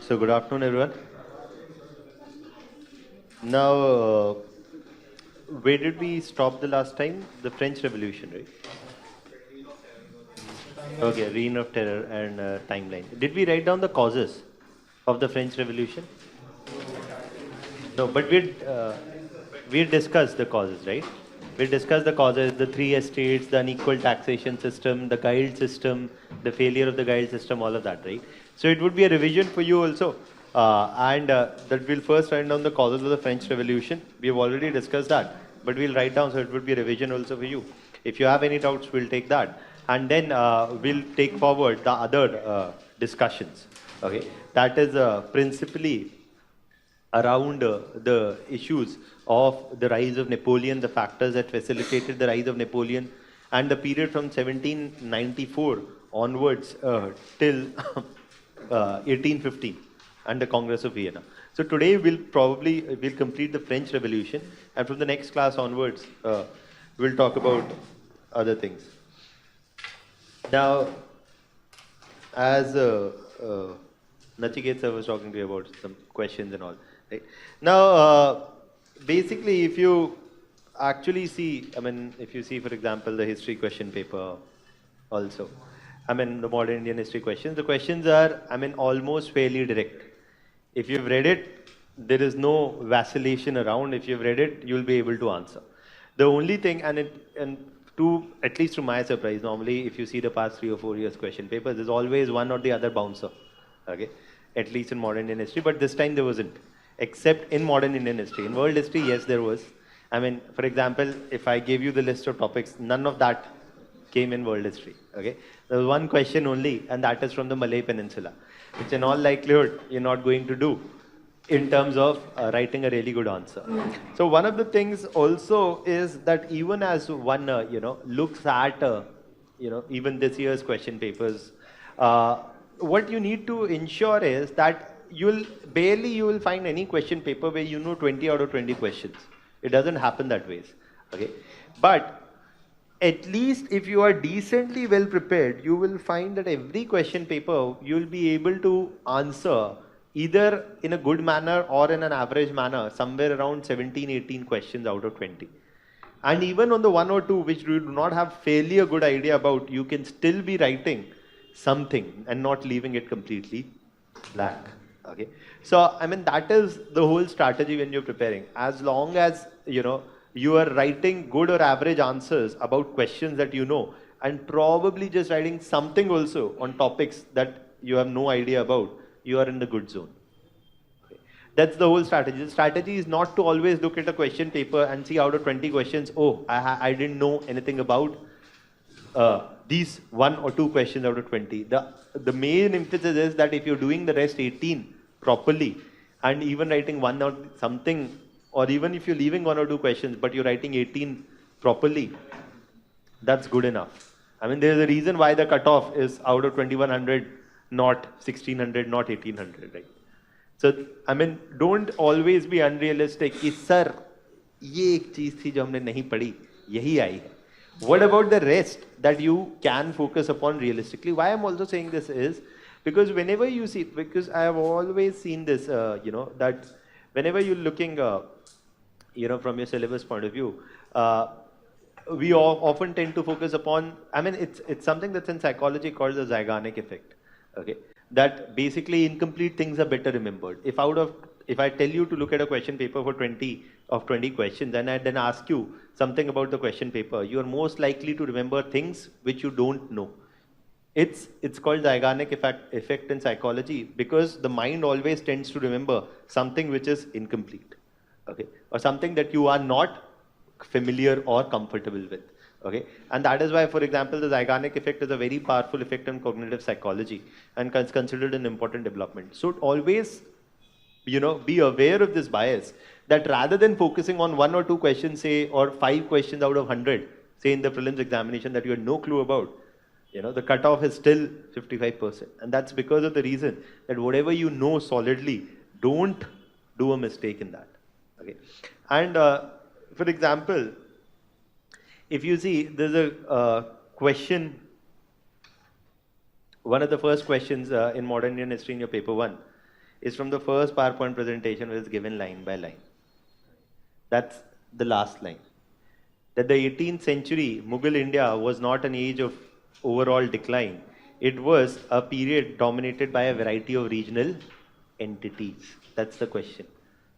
So good afternoon, everyone. Now, where did we stop the last time? The French Revolution, right? Okay, Reign of Terror and timeline. Did we write down the causes of the French Revolution? No, but we discussed the causes, right? We discussed the causes, the three estates, the unequal taxation system, the guild system, the failure of the guild system, all of that, right? So it would be a revision for you also. And that we'll first write down the causes of the French Revolution. We have already discussed that, but we'll write down, so it would be a revision also for you. If you have any doubts, we'll take that. And then we'll take forward the other discussions. Okay, that is principally around the issues of the rise of Napoleon, the factors that facilitated the rise of Napoleon, and the period from 1794 onwards till 1815 and the Congress of Vienna. So today we'll complete the French Revolution, and from the next class onwards we'll talk about other things. Now, as Nachiket sir was talking to you about some questions and all. Right? Now, basically, if you actually see, if you see, for example, the history question paper also, the modern Indian history questions, the questions are, almost fairly direct. If you've read it, there is no vacillation around. If you've read it, you'll be able to answer. The only thing, at least to my surprise, normally, if you see the past 3 or 4 years question papers, there's always one or the other bouncer. Okay, at least in modern Indian history, but this time there wasn't, except in modern Indian history. In world history, yes, there was. For example, if I gave you the list of topics, none of that came in world history. Okay, there was one question only, and that is from the Malay Peninsula, which in all likelihood you're not going to do in terms of writing a really good answer. So one of the things also is that even as one looks at even this year's question papers, what you need to ensure is that you will find any question paper where 20 out of 20 questions. It doesn't happen that way. Okay, but at least if you are decently well prepared, you will find that every question paper you will be able to answer either in a good manner or in an average manner, somewhere around 17, 18 questions out of 20. And even on the 1 or 2 which you do not have fairly a good idea about, you can still be writing something and not leaving it completely blank. Okay, so that is the whole strategy when you're preparing. As long as you are writing good or average answers about questions that you know, and probably just writing something also on topics that you have no idea about, you are in the good zone. Okay. That's the whole strategy. The strategy is not to always look at a question paper and see out of 20 questions, oh, I didn't know anything about these 1 or 2 questions out of 20. The main emphasis is that if you're doing the rest 18 properly, and even writing 1 or something, or even if you're leaving 1 or 2 questions, but you're writing 18 properly, that's good enough. There's a reason why the cutoff is out of 2100, not 1600, not 1800, right? So, don't always be unrealistic. Ki, sir, ye ek cheez thi jo humne nahi padhi, yahi aayi hai. What about the rest that you can focus upon realistically? Why I'm also saying this is because whenever you see, because I have always seen this, that whenever you're looking, from your syllabus point of view, we often tend to focus upon, it's something that's in psychology called the Zeigarnik effect. Okay, that basically incomplete things are better remembered. If I tell you to look at a question paper for 20 questions, and I then ask you something about the question paper, you are most likely to remember things which you don't know. It's called Zeigarnik effect in psychology, because the mind always tends to remember something which is incomplete, okay, or something that you are not familiar or comfortable with. Okay, and that is why, for example, the Zeigarnik effect is a very powerful effect in cognitive psychology and considered an important development. So always, be aware of this bias, that rather than focusing on 1 or 2 questions, say, or 5 questions out of 100, say in the prelims examination that you had no clue about, the cutoff is still 55%. And that's because of the reason that whatever you know solidly, don't do a mistake in that. Okay, and for example, if you see, there's a question, one of the first questions in modern Indian history in your paper 1 is from the first PowerPoint presentation, which is given line by line. That's the last line. That the 18th century Mughal India was not an age of overall decline. It was a period dominated by a variety of regional entities. That's the question.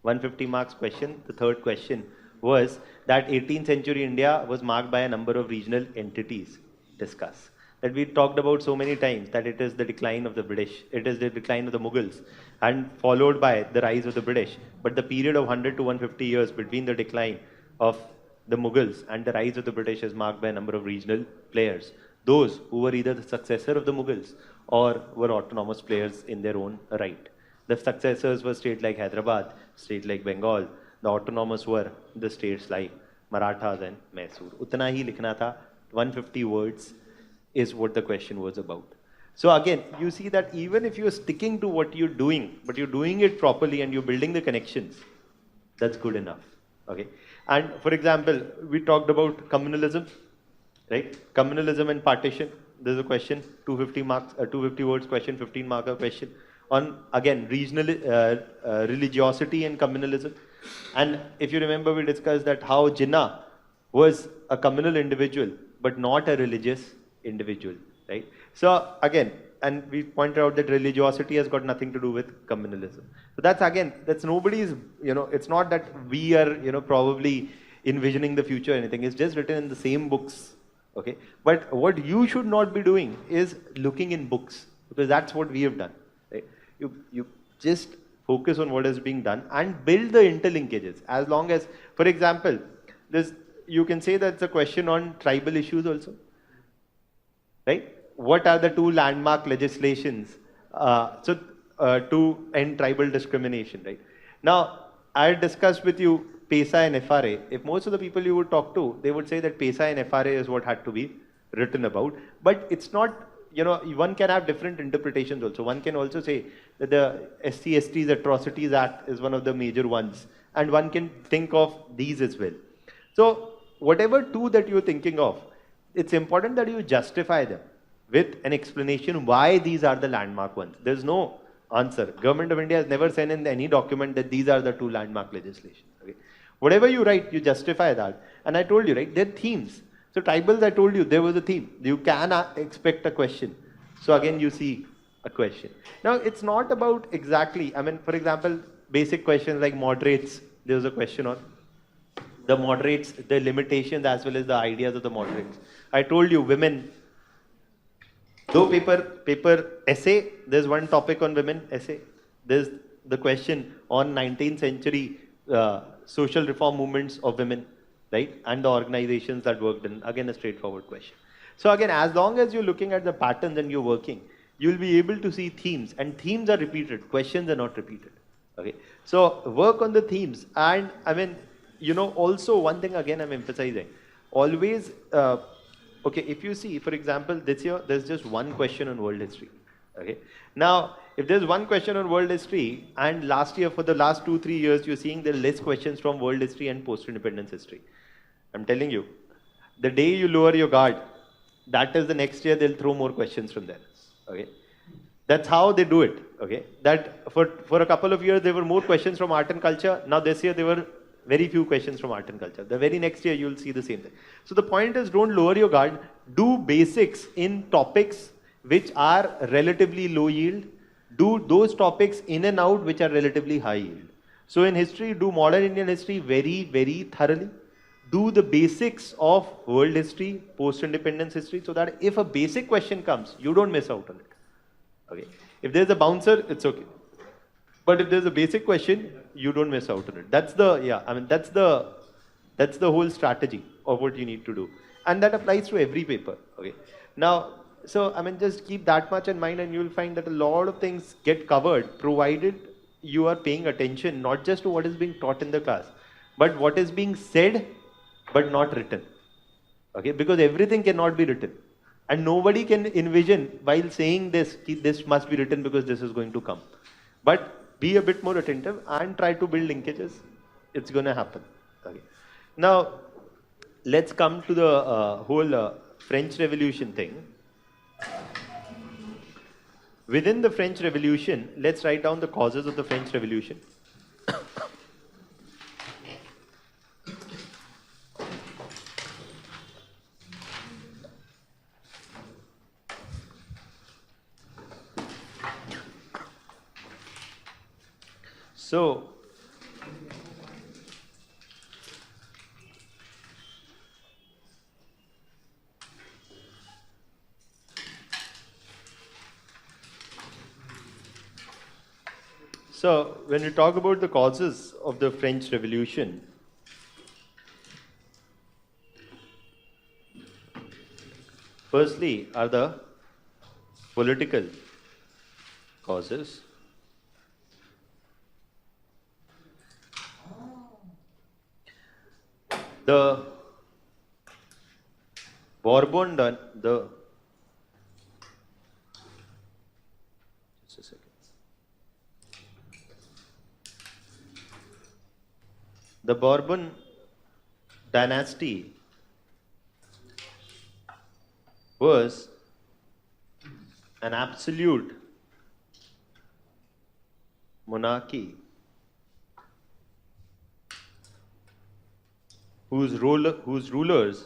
150 marks question. The third question was that 18th century India was marked by a number of regional entities. Discuss. That we talked about so many times, that it is the decline of the British, it is the decline of the Mughals, and followed by the rise of the British. But the period of 100 to 150 years between the decline of the Mughals and the rise of the British is marked by a number of regional players. Those who were either the successor of the Mughals or were autonomous players in their own right. The successors were states like Hyderabad, states like Bengal. The autonomous were the states like Marathas and Mysore. Utna hi likhna tha, 150 words is what the question was about. So again, you see that even if you're sticking to what you're doing, but you're doing it properly and you're building the connections, that's good enough. Okay. And for example, we talked about communalism, right? Communalism and partition. There's a question, 250 marks, 250 words question, 15 marker question on, again, regional religiosity and communalism. And if you remember, we discussed that how Jinnah was a communal individual, but not a religious individual, right? So again, and we pointed out that religiosity has got nothing to do with communalism. So that's, again, that's nobody's, it's not that we are, probably envisioning the future or anything. It's just written in the same books, okay? But what you should not be doing is looking in books, because that's what we have done, right? You just focus on what is being done and build the interlinkages. As long as, for example, you can say that's a question on tribal issues also, right? What are the two landmark legislations to end tribal discrimination, right? Now, I discussed with you PESA and FRA. If most of the people you would talk to, they would say that PESA and FRA is what had to be written about. But it's not, one can have different interpretations also. One can also say that the SC/STs Atrocities Act is one of the major ones. And one can think of these as well. So, whatever two that you're thinking of, it's important that you justify them with an explanation why these are the landmark ones. There's no answer. Government of India has never said in any document that these are the two landmark legislations. Okay? Whatever you write, you justify that. And I told you, right, they're themes. So tribals, I told you, there was a theme. You can expect a question. So again, you see a question. Now, it's not about exactly, for example, basic questions like moderates. There was a question on the moderates, the limitations as well as the ideas of the moderates. I told you, women, though paper essay, there's one topic on women essay. There's the question on 19th century social reform movements of women, right? And the organizations that worked in, again, a straightforward question. So again, as long as you're looking at the patterns and you're working, you'll be able to see themes, and themes are repeated, questions are not repeated, okay? So work on the themes. And also one thing again I'm emphasizing, always, okay, if you see, for example, this year, there's just one question on world history, okay? Now, if there's one question on world history, and last year, for the last 2-3 years, you're seeing there are less questions from world history and post-independence history. I'm telling you, the day you lower your guard, that is the next year they'll throw more questions from there, okay? That's how they do it, okay? That for a couple of years, there were more questions from art and culture. Now this year, there were very few questions from art and culture. The very next year, you'll see the same thing. So the point is, don't lower your guard. Do basics in topics which are relatively low yield. Do those topics in and out which are relatively high yield. So in history, do modern Indian history very, very thoroughly. Do the basics of world history, post-independence history, so that if a basic question comes, you don't miss out on it. Okay. If there's a bouncer, it's okay. But if there's a basic question, you don't miss out on it. That's the, that's the whole strategy of what you need to do. And that applies to every paper, okay? Now, so, just keep that much in mind, and you'll find that a lot of things get covered, provided you are paying attention, not just to what is being taught in the class, but what is being said, but not written, okay? Because everything cannot be written. And nobody can envision while saying this, this must be written because this is going to come. But be a bit more attentive and try to build linkages. It's going to happen. Okay. Now, let's come to the whole French Revolution thing. Within the French Revolution, let's write down the causes of the French Revolution. So, when we talk about the causes of the French Revolution, firstly are the political causes. The Bourbon, just a second. The Bourbon dynasty was an absolute monarchy whose rulers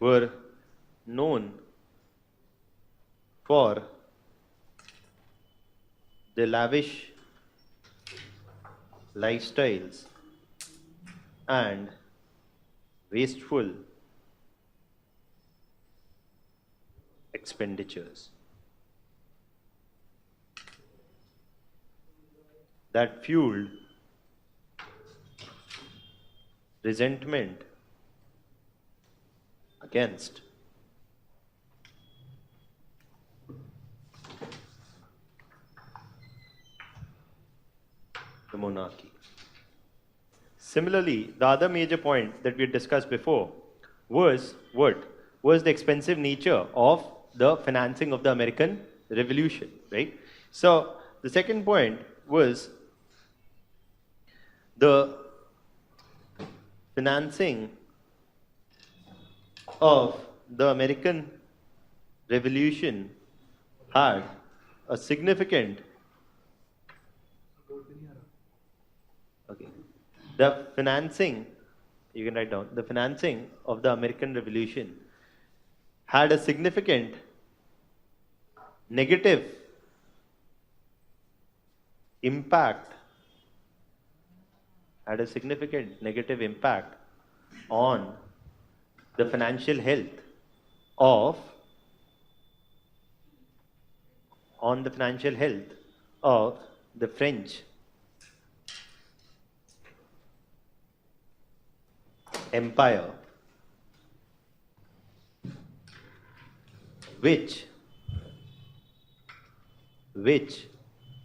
were known for their lavish lifestyles and wasteful expenditures that fueled resentment against the monarchy. Similarly, the other major point that we had discussed before was what? Was the expensive nature of the financing of the American Revolution, right? So the second point was the financing of the American Revolution had a significant, the financing, you can write down, the financing of the American Revolution had a significant negative impact, on the financial health of the French Empire, which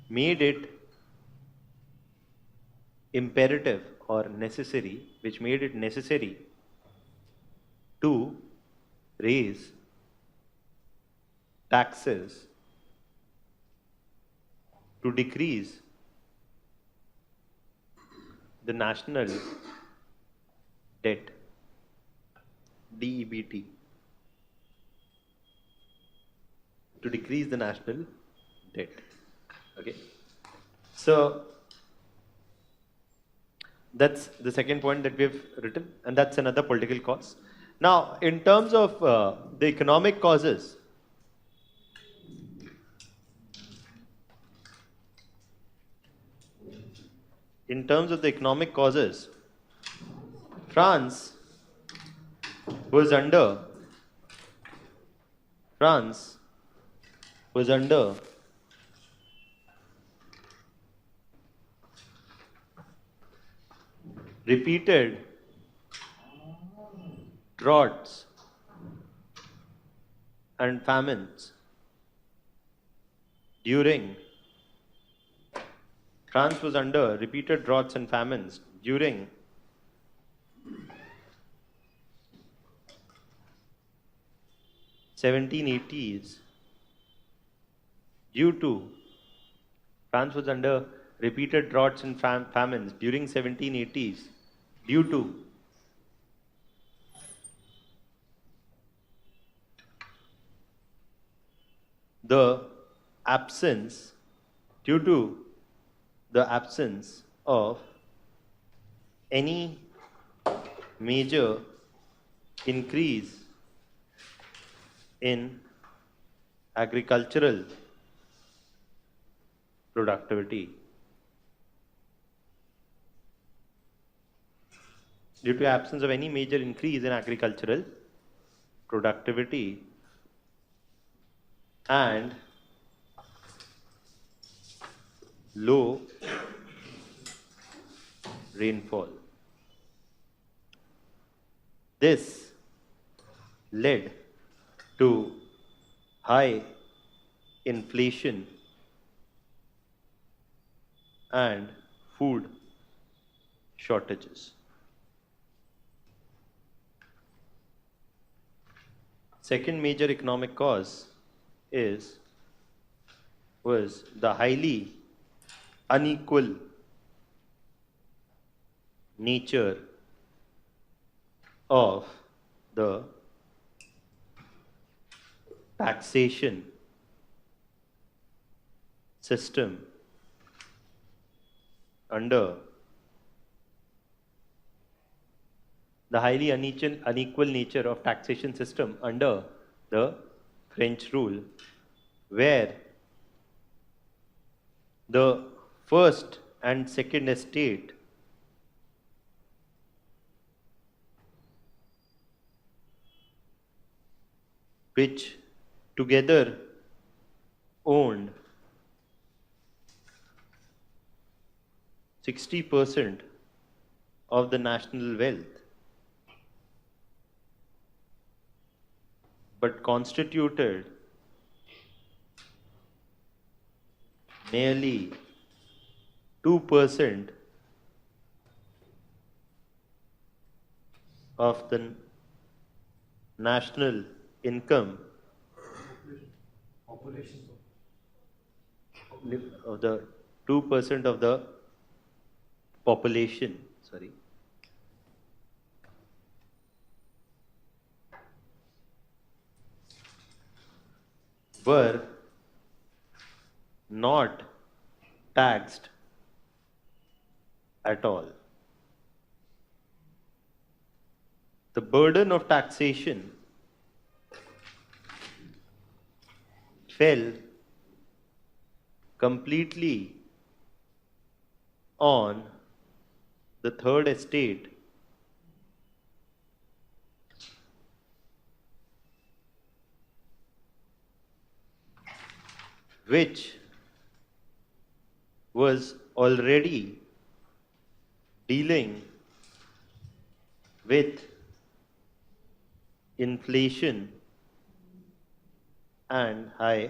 made it imperative or necessary, to raise taxes to decrease the national debt, DEBT, to decrease the national debt. Okay, so that's the second point that we've written, and that's another political cause. Now, in terms of the economic causes, France was under repeated droughts and famines during 1780s France was under repeated droughts and famines during 1780s due to the absence, due to the absence of any major increase in agricultural productivity. Due to absence of any major increase in agricultural productivity and low rainfall. This led to high inflation and food shortages. Second major economic cause was the highly unequal nature of the taxation system under the highly unequal nature of taxation system under the French rule, where the first and second estate which together owned 60% of the national wealth, but constituted merely 2% of the national income of the 2% of the population, were not taxed at all. The burden of taxation fell completely on the third estate, which was already dealing with inflation and high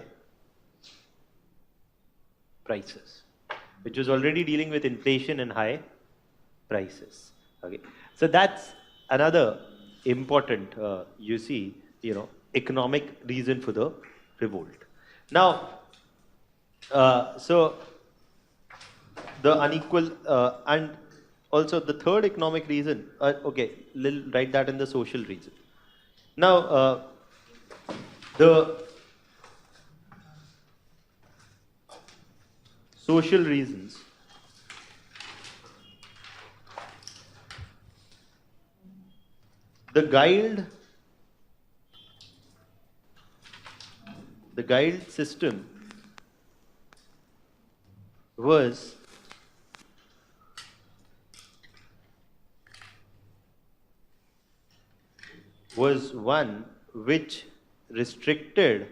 prices. Which was already dealing with inflation and high prices. Okay, so that's another important, economic reason for the revolt. Now, so the unequal and also the third economic reason. Okay, write that in the social reason. Now, the social reasons. The guild system was one which restricted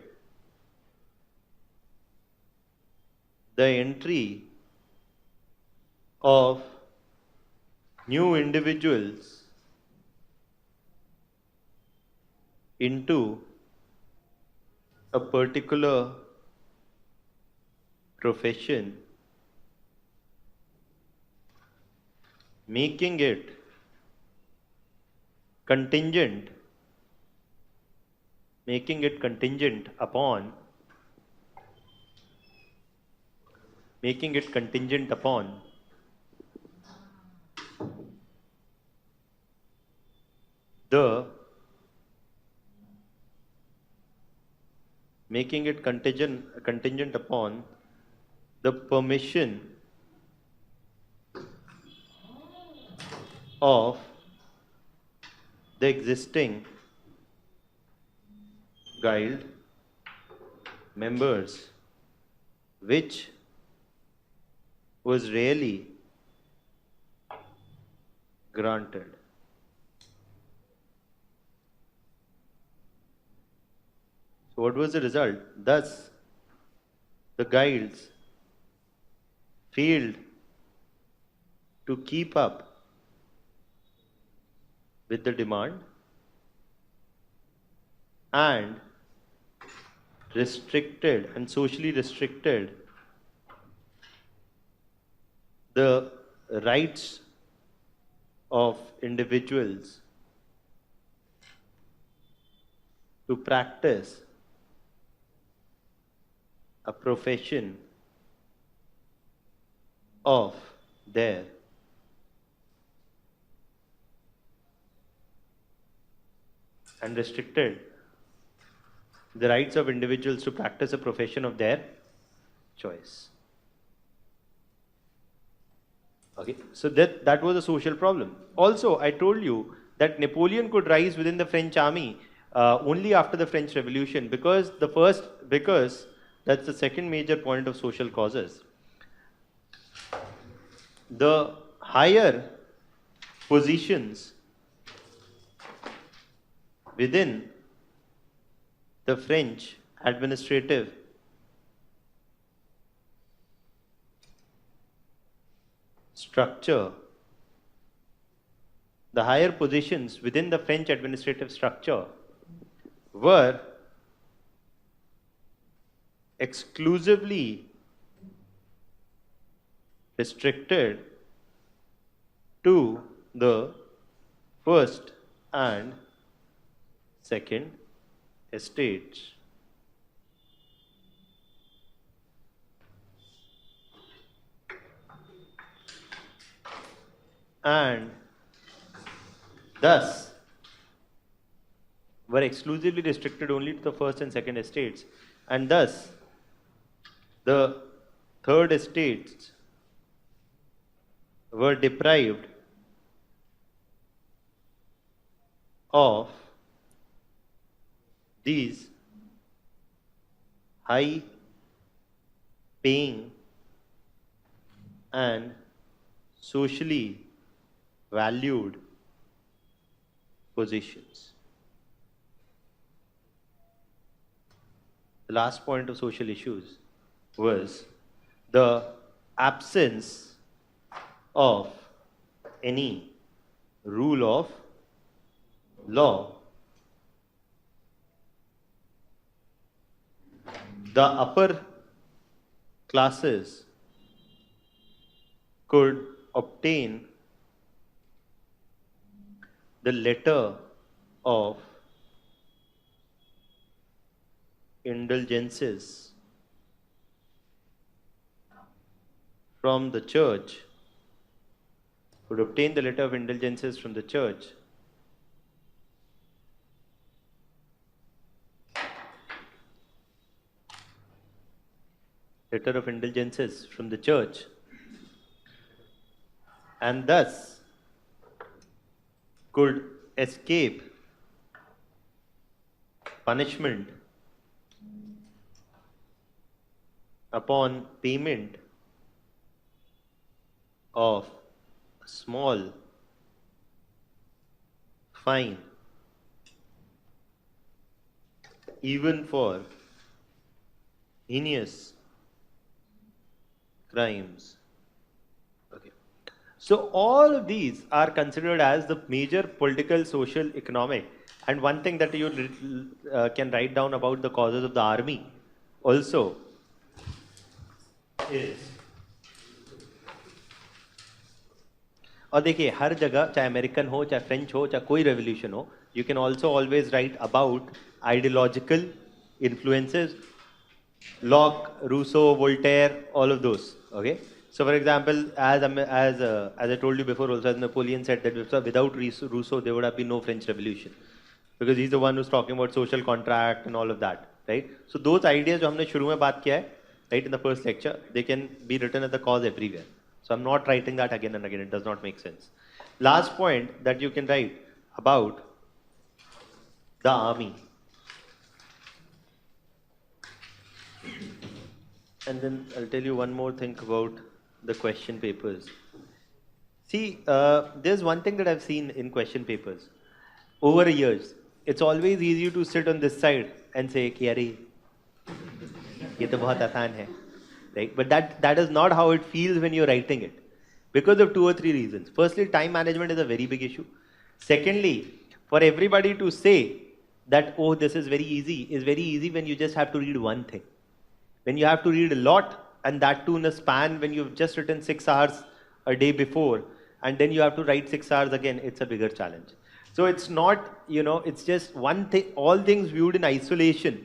the entry of new individuals into a particular profession, making it contingent upon the making it contingent upon the permission of the existing guild members, which was rarely granted. So what was the result? Thus, the guilds failed to keep up with the demand and restricted and socially restricted the rights of individuals to practice a profession of their and restricted the rights of individuals to practice a profession of their choice. Okay, so that was a social problem. Also, I told you that Napoleon could rise within the French army only after the French Revolution, because that's the second major point of social causes. The higher positions within the French administrative structure, the higher positions within the French administrative structure were exclusively restricted to the first and second estates. And thus were exclusively restricted only to the first and second estates, and thus the third estates were deprived of these high paying and socially valued positions. The last point of social issues was the absence of any rule of law. The upper classes could obtain the letter of indulgences from the church, could obtain the letter of indulgences from the church and thus could escape punishment upon payment of a small fine, even for heinous crimes. Okay. So all of these are considered as the major political, social, economic. And one thing that you can write down about the causes of the army also is, और देखिए हर जगह चाहे American हो चाहे French हो चाहे कोई revolution हो, you can also always write about ideological influences, Locke, Rousseau, Voltaire, all of those. Okay. So, for example, as I told you before, also as Napoleon said that without Rousseau there would have been no French Revolution, because he's the one who's talking about social contract and all of that. right? So those ideas जो हमने शुरू में बात किया है, right, in the first lecture, they can be written as the cause everywhere. So I'm not writing that again and again. It does not make sense. Last point that you can write about the army. And then I'll tell you one more thing about the question papers. See, there's one thing that I've seen in question papers. Over the years, it's always easy to sit on this side and say, "Yari, ये तो बहुत आसान है," right? But that is not how it feels when you're writing it, because of 2 or 3 reasons. Firstly, time management is a very big issue. Secondly, for everybody to say that, "Oh, this is very easy when you just have to read one thing." When you have to read a lot, and that too in a span when you've just written 6 hours a day before, and then you have to write 6 hours again, it's a bigger challenge. So it's not, it's just one thing. All things viewed in isolation,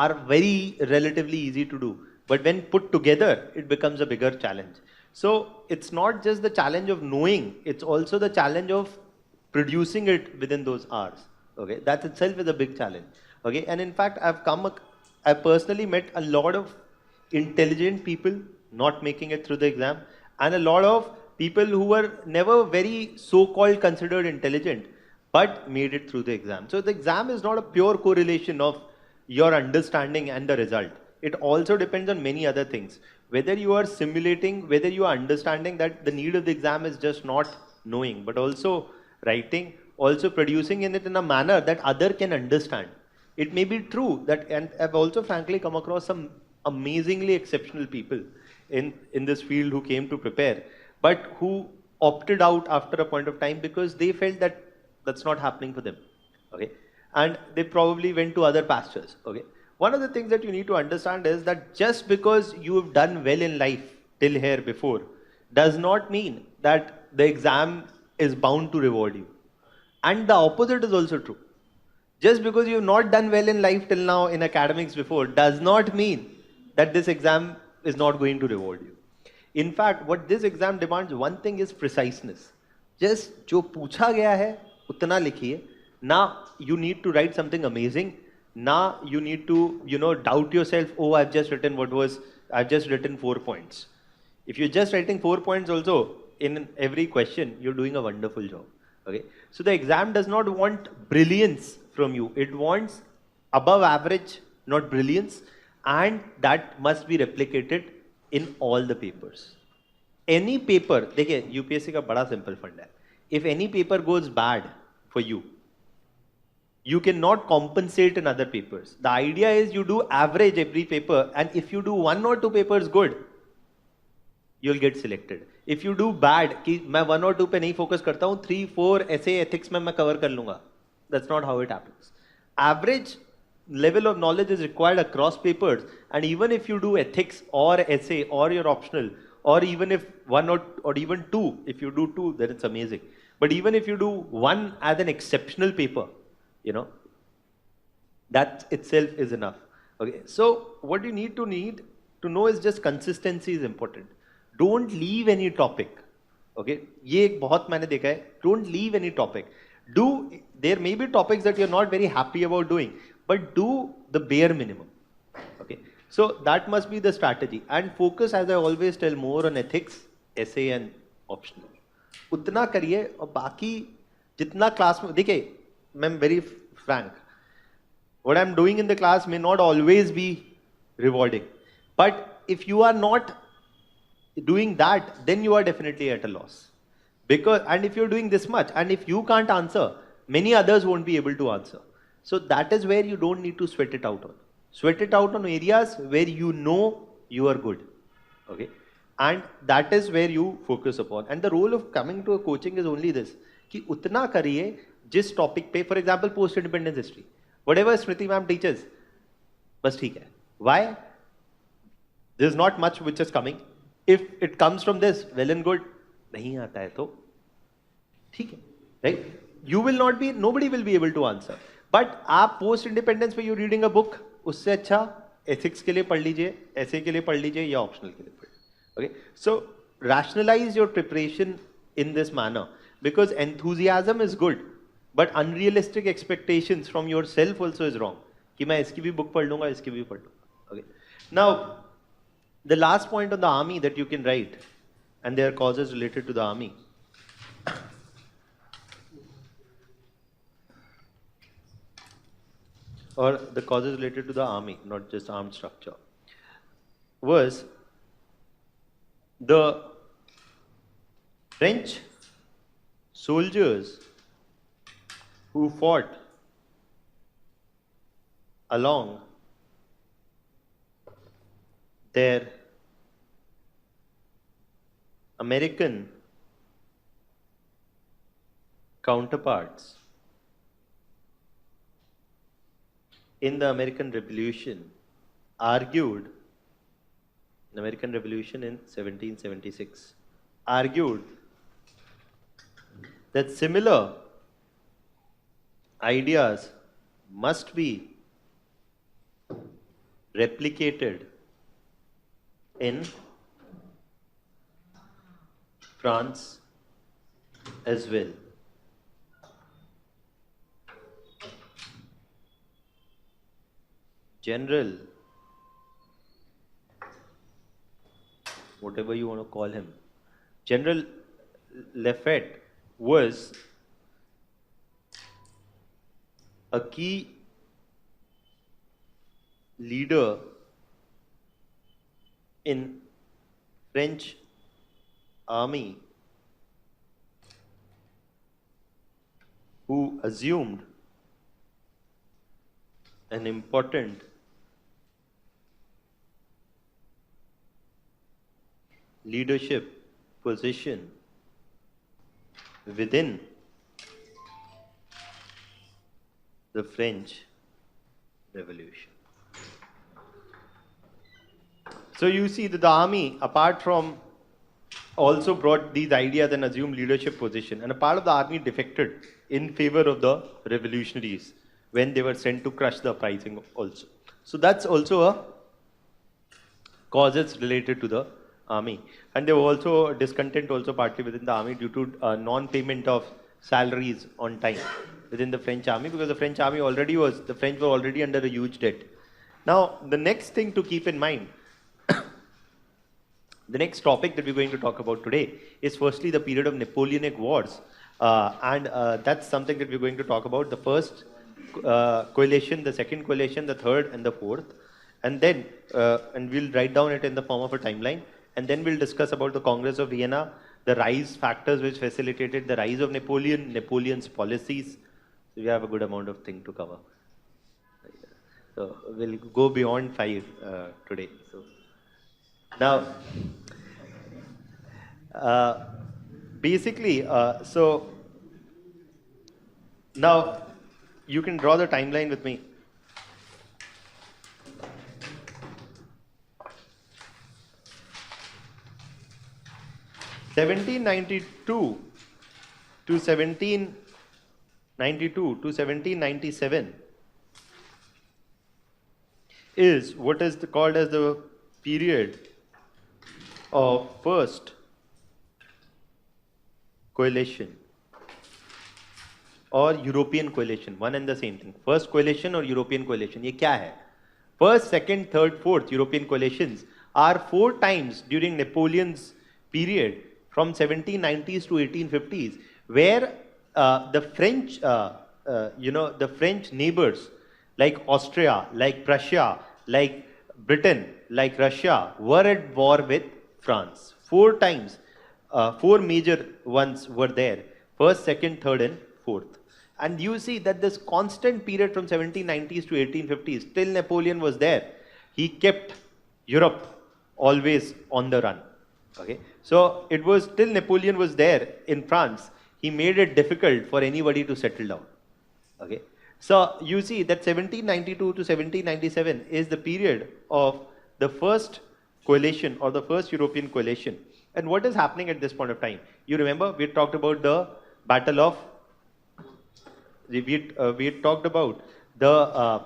are very relatively easy to do. But when put together, it becomes a bigger challenge. So it's not just the challenge of knowing, it's also the challenge of producing it within those hours. Okay, that itself is a big challenge. Okay, and in fact, I've personally met a lot of intelligent people not making it through the exam, and a lot of people who were never very so-called considered intelligent, but made it through the exam. So the exam is not a pure correlation of your understanding and the result. It also depends on many other things. Whether you are simulating, whether you are understanding that the need of the exam is just not knowing, but also writing, also producing in it in a manner that other can understand. It may be true that, and I've also frankly come across some amazingly exceptional people in this field who came to prepare, but who opted out after a point of time because they felt that that's not happening for them. Okay, and they probably went to other pastures. Okay, one of the things that you need to understand is that just because you have done well in life till here before does not mean that the exam is bound to reward you. And the opposite is also true. Just because you have not done well in life till now in academics before does not mean that this exam is not going to reward you. In fact, what this exam demands, one thing is preciseness. Just जो पूछा गया है उतना लिखिए. Now you need to write something amazing. Now you need to, doubt yourself. Oh, I've just written 4 points. If you're just writing 4 points also in every question, you're doing a wonderful job. Okay. So the exam does not want brilliance from you. It wants above average, not brilliance. And that must be replicated in all the papers. Any paper, देखिए UPSC का बड़ा simple fund है. If any paper goes bad for you, you cannot compensate in other papers. The idea is you do average every paper, and if you do 1 or 2 papers good, you'll get selected. If you do bad, कि मैं 1 or 2 पे नहीं focus करता हूँ, 3, 4 ऐसे ethics में मैं cover कर लूँगा. That's not how it happens. Average level of knowledge is required across papers, and even if you do ethics or essay or your optional, or even if 1 or even 2, if you do 2, then it's amazing. But even if you do 1 as an exceptional paper, that itself is enough. Okay, so what you need to know is just consistency is important. Don't leave any topic. Okay, ये एक बहुत मैंने देखा है. Don't leave any topic. There may be topics that you're not very happy about doing, but do the bare minimum. Okay, so that must be the strategy, and focus, as I always tell, more on ethics, essay and optional. उतना करिए, और बाकी जितना class में देखिए, I'm very frank. What I'm doing in the class may not always be rewarding, but if you are not doing that, then you are definitely at a loss. And if you're doing this much, and if you can't answer, many others won't be able to answer. So that is where you don't need to sweat it out on. Sweat it out on areas where you know you are good. Okay, and that is where you focus upon. And the role of coming to a coaching is only this: कि उतना करिए जिस topic पे, for example, post-independence history, whatever Smriti ma'am teaches, बस ठीक है. Why? There's not much which is coming. If it comes from this, well and good. नहीं आता है तो ठीक है, right? Nobody will be able to answer. But आप post-independence पे you're reading a book, उससे अच्छा ethics के लिए पढ़ लीजिए, essay के लिए पढ़ लीजिए, या optional के लिए पढ़ लीजिए. Okay? So rationalize your preparation in this manner, because enthusiasm is good, but unrealistic expectations from yourself also is wrong. कि मैं इसकी भी book पढ़ लूँगा, इसकी भी पढ़ लूँगा. Okay. Now, the last point on the army that you can write, and there are causes related to the army. Or the causes related to the army, not just armed structure, was the French soldiers who fought along their American counterparts in the American Revolution argued, the American Revolution in 1776, argued that similar ideas must be replicated in France as well. General, whatever you want to call him, General Lafayette was a key leader in French army who assumed an important leadership position within the French Revolution. So you see that the army, apart from also brought these ideas and assumed leadership position, and a part of the army defected in favor of the revolutionaries when they were sent to crush the uprising also. So that's also a causes related to the army. And there were also discontent also partly within the army due to non-payment of salaries on time within the French army, because the French army the French were already under a huge debt. Now, the next thing to keep in mind, the next topic that we're going to talk about today is firstly the period of Napoleonic Wars. And that's something that we're going to talk about. The first coalition, the second coalition, the third and the fourth. And then, and we'll write down it in the form of a timeline. And then we'll discuss about the Congress of Vienna, the rise factors which facilitated the rise of Napoleon, Napoleon's policies. So we have a good amount of thing to cover. So we'll go beyond 5 today. So now, basically, so now you can draw the timeline with me. (1792) to 1797 is what is called as the period of first coalition or European coalition, one and the same thing. First coalition or European coalition, ये क्या है? First, second, third, fourth European coalitions are 4 times during Napoleon's period from 1790s to 1850s, where the French, the French neighbors like Austria, like Prussia, like Britain, like Russia were at war with France. 4 times, 4 major ones were there. First, second, third and fourth. And you see that this constant period from 1790s to 1850s, till Napoleon was there, he kept Europe always on the run. Okay, so it was till Napoleon was there in France, he made it difficult for anybody to settle down. Okay, so you see that 1792 to 1797 is the period of the first coalition or the first European coalition. And what is happening at this point of time? You remember we talked about the Battle of we talked about the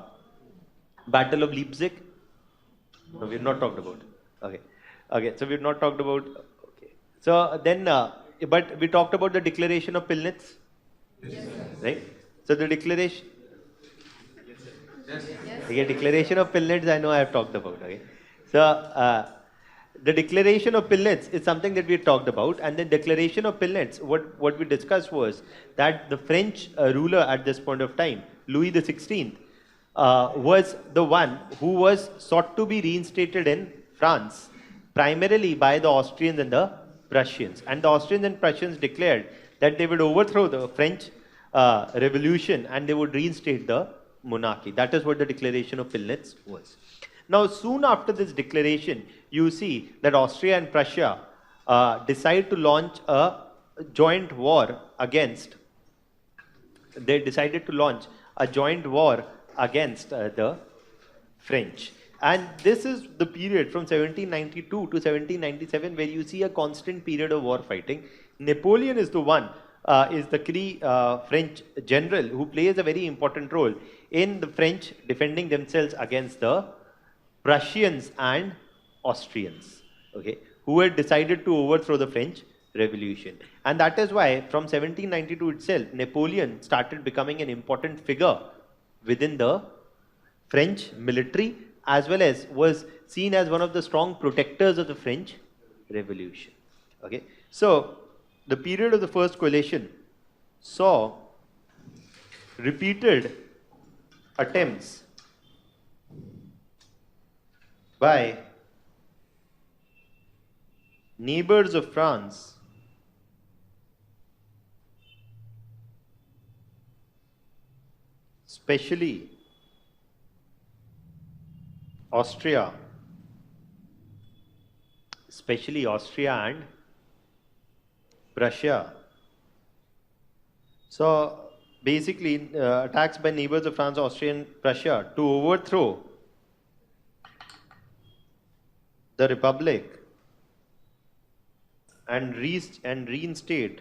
Battle of Leipzig. No, we have not talked about. Okay. Okay, so we've not talked about, okay. So then, but we talked about the declaration of Pillnitz, yes, right? So the declaration, yes, Okay, Declaration of Pillnitz, I know I have talked about. Okay, so the Declaration of Pillnitz is something that we talked about, and the Declaration of Pillnitz, what we discussed was that the French ruler at this point of time, Louis the 16th, was the one who was sought to be reinstated in France, primarily by the Austrians and the Prussians. And the Austrians and Prussians declared that they would overthrow the French revolution and they would reinstate the monarchy. That is what the Declaration of Pillnitz was. Now, soon after this declaration, you see that Austria and Prussia decide to launch a joint war against, they decided to launch a joint war against the French. And this is the period from 1792 to 1797 where you see a constant period of war fighting. Napoleon is the one, is the key French general who plays a very important role in the French defending themselves against the Prussians and Austrians, okay, who had decided to overthrow the French Revolution. And that is why from 1792 itself, Napoleon started becoming an important figure within the French military, as well as was seen as one of the strong protectors of the French Revolution. Okay, so the period of the First Coalition saw repeated attempts by neighbors of France especially Austria and Prussia. So basically attacks by neighbors of France, Austria and Prussia to overthrow the Republic and reinstate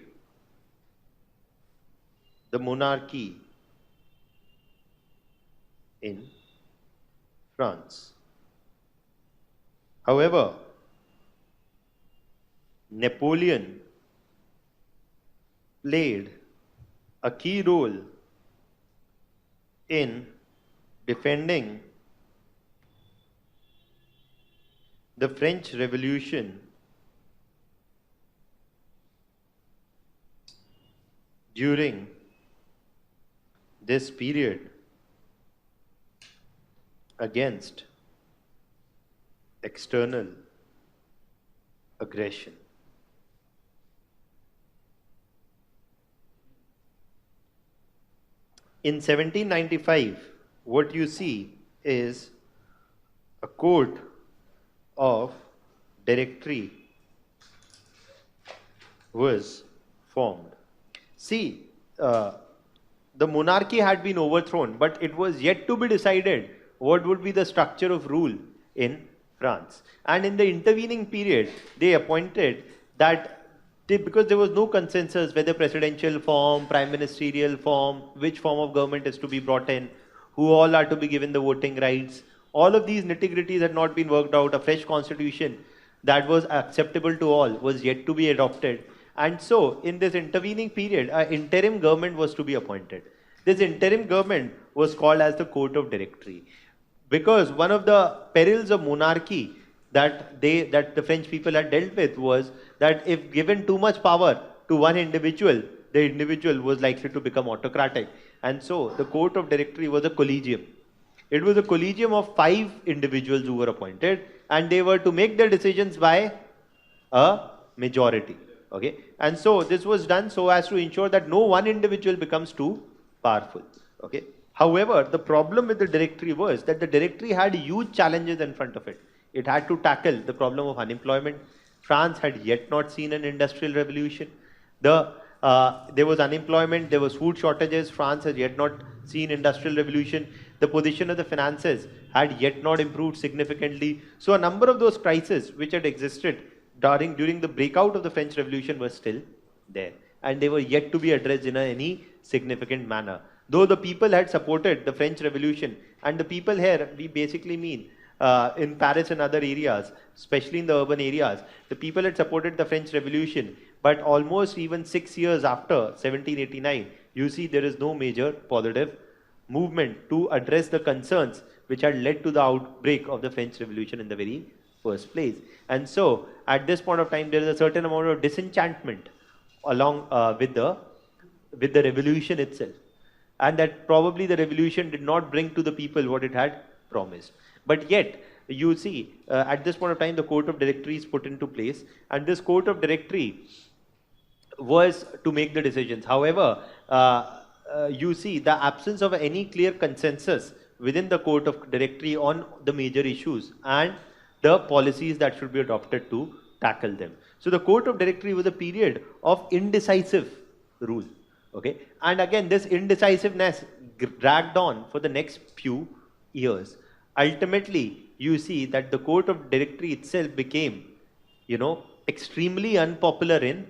the monarchy in France. However, Napoleon played a key role in defending the French Revolution during this period against external aggression. In 1795, what you see is a code of directory was formed. See, the monarchy had been overthrown, but it was yet to be decided what would be the structure of rule in France. And in the intervening period, they appointed that because there was no consensus whether presidential form, prime ministerial form, which form of government is to be brought in, who all are to be given the voting rights. All of these nitty-gritties had not been worked out. A fresh constitution that was acceptable to all was yet to be adopted. And so, in this intervening period, an interim government was to be appointed. This interim government was called as the Court of Directory. Because one of the perils of monarchy that the French people had dealt with was that if given too much power to one individual, the individual was likely to become autocratic. And so the Court of Directory was a collegium. It was a collegium of 5 individuals who were appointed, and they were to make their decisions by a majority. Okay, and so this was done so as to ensure that no one individual becomes too powerful. Okay. However, the problem with the directory was that the directory had huge challenges in front of it. It had to tackle the problem of unemployment. France had yet not seen an industrial revolution. There was unemployment, there was food shortages. France had yet not seen industrial revolution. The position of the finances had yet not improved significantly. So a number of those crises which had existed during the breakout of the French Revolution were still there. And they were yet to be addressed in any significant manner. Though the people had supported the French Revolution, and the people here, we basically mean in Paris and other areas, especially in the urban areas, the people had supported the French Revolution, but almost even 6 years after 1789, you see there is no major positive movement to address the concerns which had led to the outbreak of the French Revolution in the very first place. And so, at this point of time, there is a certain amount of disenchantment along with the revolution itself, and that probably the revolution did not bring to the people what it had promised. But yet, you see, at this point of time, the Court of Directory is put into place, and this Court of Directory was to make the decisions. However, you see the absence of any clear consensus within the Court of Directory on the major issues and the policies that should be adopted to tackle them. So the Court of Directory was a period of indecisive rule. Okay, and again, this indecisiveness dragged on for the next few years. Ultimately, you see that the Court of Directory itself became, extremely unpopular in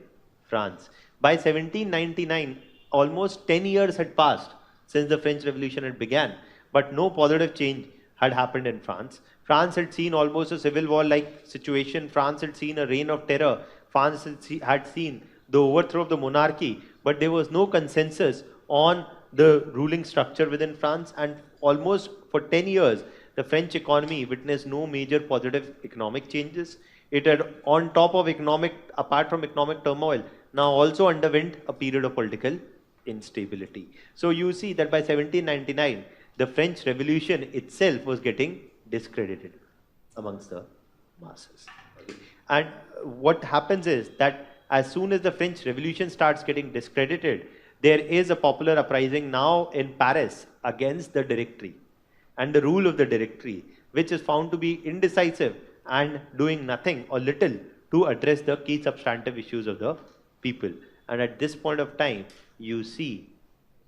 France. By 1799, almost 10 years had passed since the French Revolution had begun, but no positive change had happened in France. France had seen almost a civil war-like situation. France had seen a reign of terror. France had seen the overthrow of the monarchy, but there was no consensus on the ruling structure within France, and almost for 10 years, the French economy witnessed no major positive economic changes. It had, on top of apart from economic turmoil, now also underwent a period of political instability. So you see that by 1799, the French Revolution itself was getting discredited amongst the masses. Okay. And what happens is that as soon as the French Revolution starts getting discredited, there is a popular uprising now in Paris against the Directory and the rule of the Directory, which is found to be indecisive and doing nothing or little to address the key substantive issues of the people. And at this point of time, you see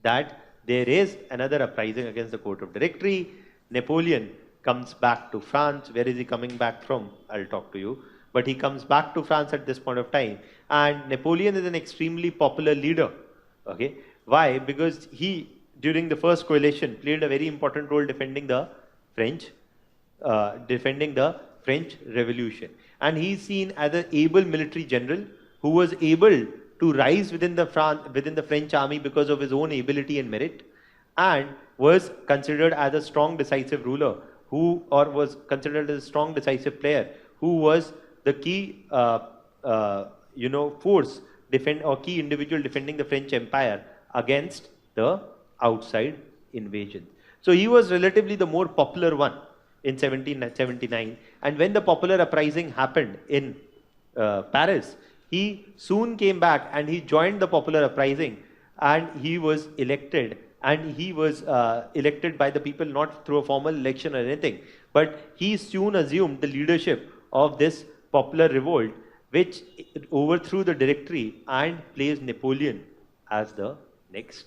that there is another uprising against the Court of Directory. Napoleon comes back to France. Where is he coming back from? I'll talk to you. But he comes back to France at this point of time. And Napoleon is an extremely popular leader. Okay, why? Because he, during the first coalition, played a very important role defending the French Revolution. And he's seen as an able military general who was able to rise within the French army because of his own ability and merit, and was considered as a strong, decisive ruler was considered as a strong, decisive player who was the key, force key individual defending the French Empire against the outside invasion. So he was relatively the more popular one in 1779. And when the popular uprising happened in Paris, he soon came back and he joined the popular uprising, and he was elected. And he was elected by the people not through a formal election or anything, but he soon assumed the leadership of this popular revolt, which overthrew the Directory and placed Napoleon as the next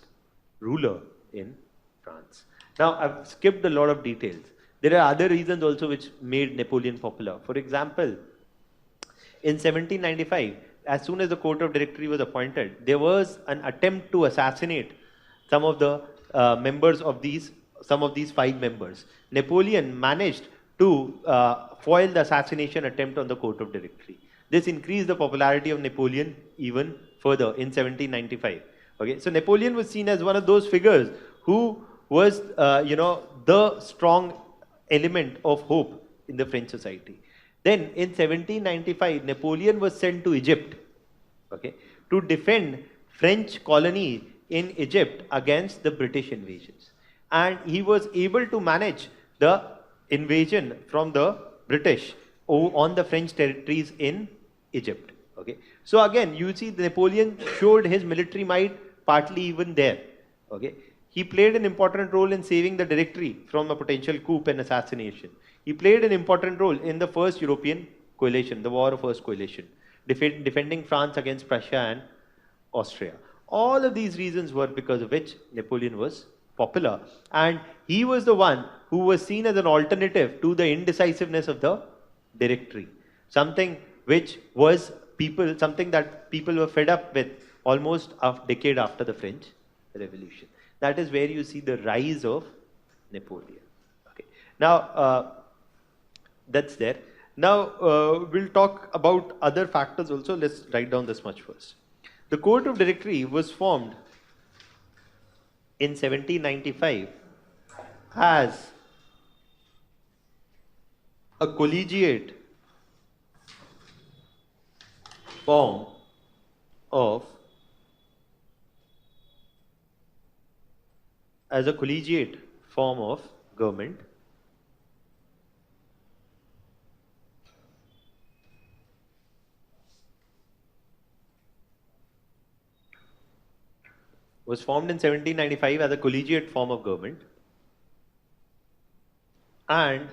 ruler in France. Now, I've skipped a lot of details. There are other reasons also which made Napoleon popular. For example, in 1795, as soon as the Court of Directory was appointed, there was an attempt to assassinate some of the members of some of these 5 members. Napoleon managed to foil the assassination attempt on the Court of Directory. This increased the popularity of Napoleon even further in 1795. Okay, so Napoleon was seen as one of those figures who was, the strong element of hope in the French society. Then in 1795, Napoleon was sent to Egypt, okay, to defend French colony in Egypt against the British invasions. And he was able to manage the invasion from the British on the French territories in Egypt. Okay, so again, you see Napoleon showed his military might partly even there. Okay, he played an important role in saving the Directory from a potential coup and assassination. He played an important role in the first European coalition, the War of First Coalition, defending France against Prussia and Austria. All of these reasons were because of which Napoleon was popular, and he was the one who was seen as an alternative to the indecisiveness of the Directory, something which was something that people were fed up with almost a decade after the French Revolution. That is where you see the rise of Napoleon. Okay. Now, that's there. Now, we'll talk about other factors also. Let's write down this much first. The Court of Directory was formed in 1795 has a collegiate form of government, was formed in 1795 as a collegiate form of government, and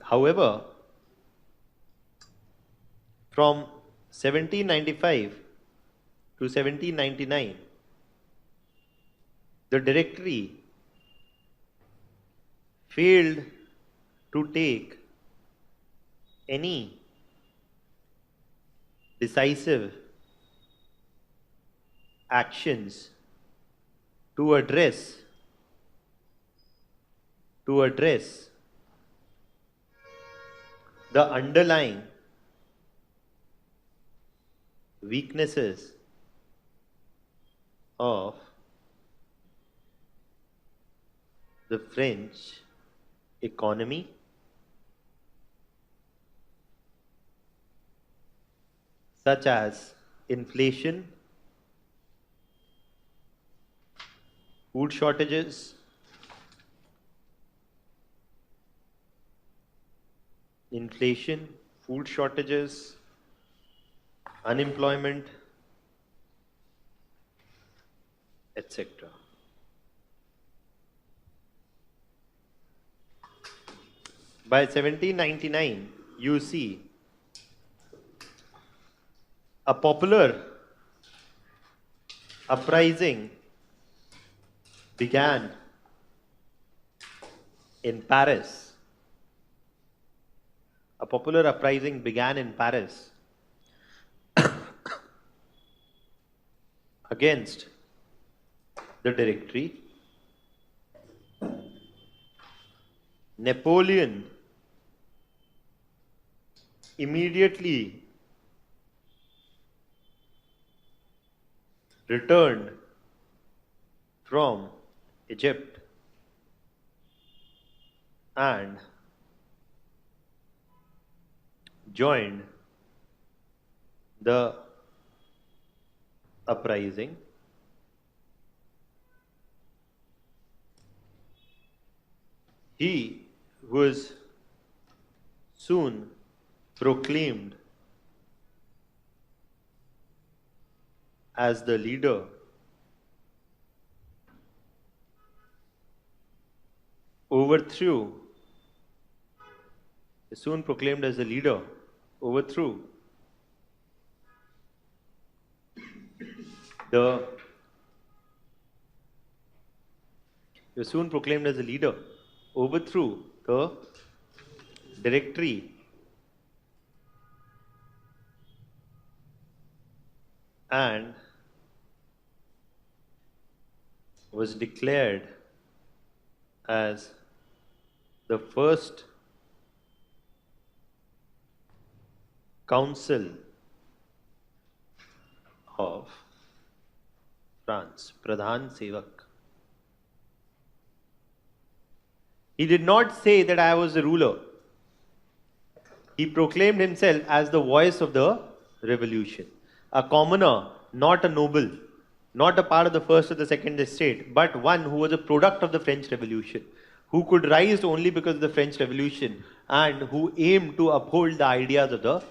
however, from 1795 to 1799, the Directory failed to take any decisive actions to address the underlying weaknesses of the French economy, such as inflation, food shortages, unemployment, etc. By 1799, you see a popular uprising began in Paris. Against the Directory. Napoleon immediately returned from Egypt and joined the uprising. He was soon proclaimed as the leader overthrew the Directory and was declared as the first Council of France, Pradhan Sevak. He did not say that I was the ruler. He proclaimed himself as the voice of the revolution. A commoner, not a noble, not a part of the first or the second estate, but one who was a product of the French Revolution, who could rise only because of the French Revolution and who aimed to uphold the ideas of the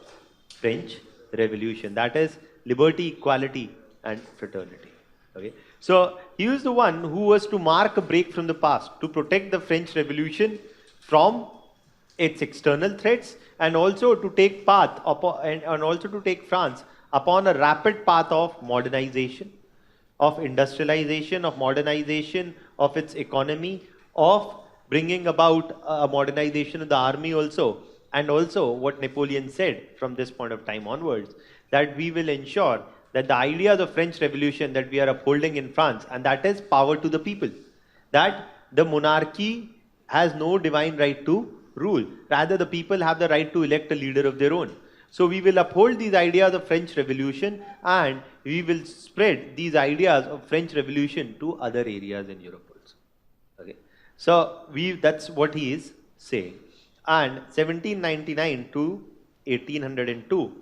French Revolution. That is liberty, equality and fraternity. Okay. So he was the one who was to mark a break from the past, to protect the French Revolution from its external threats, and also to take path upon, and also to take France upon a rapid path of modernization, of industrialization, of modernization of its economy, of bringing about a modernization of the army also, and also what Napoleon said from this point of time onwards, that we will ensure that the idea of the French Revolution that we are upholding in France, and that is power to the people, that the monarchy has no divine right to rule. Rather, the people have the right to elect a leader of their own. So we will uphold these ideas of French Revolution, and we will spread these ideas of French Revolution to other areas in Europe also. Okay. So that's what he is saying. And 1799 to 1802,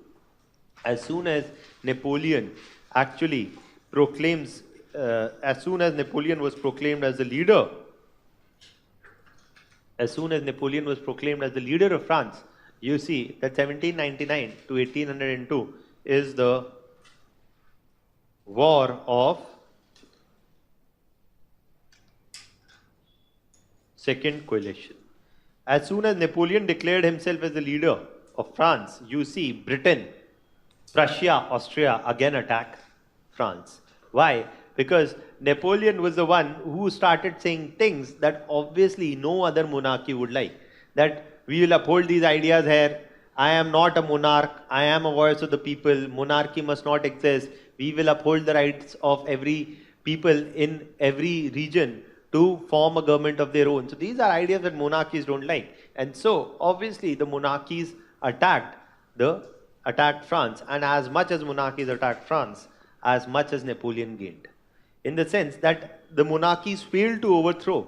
as soon as Napoleon actually proclaims, as soon as Napoleon was proclaimed as the leader, of France, you see that 1799 to 1802 is the War of Second Coalition. As soon as Napoleon declared himself as the leader of France, you see Britain, Prussia, Austria again attack France. Why? Because Napoleon was the one who started saying things that obviously no other monarchy would like. That we will uphold these ideas here. I am not a monarch. I am a voice of the people. Monarchy must not exist. We will uphold the rights of every people in every region to form a government of their own. So these are ideas that monarchies don't like. And so obviously the monarchies attacked France, and as much as monarchies attacked France, as much as Napoleon gained. In the sense that the monarchies failed to overthrow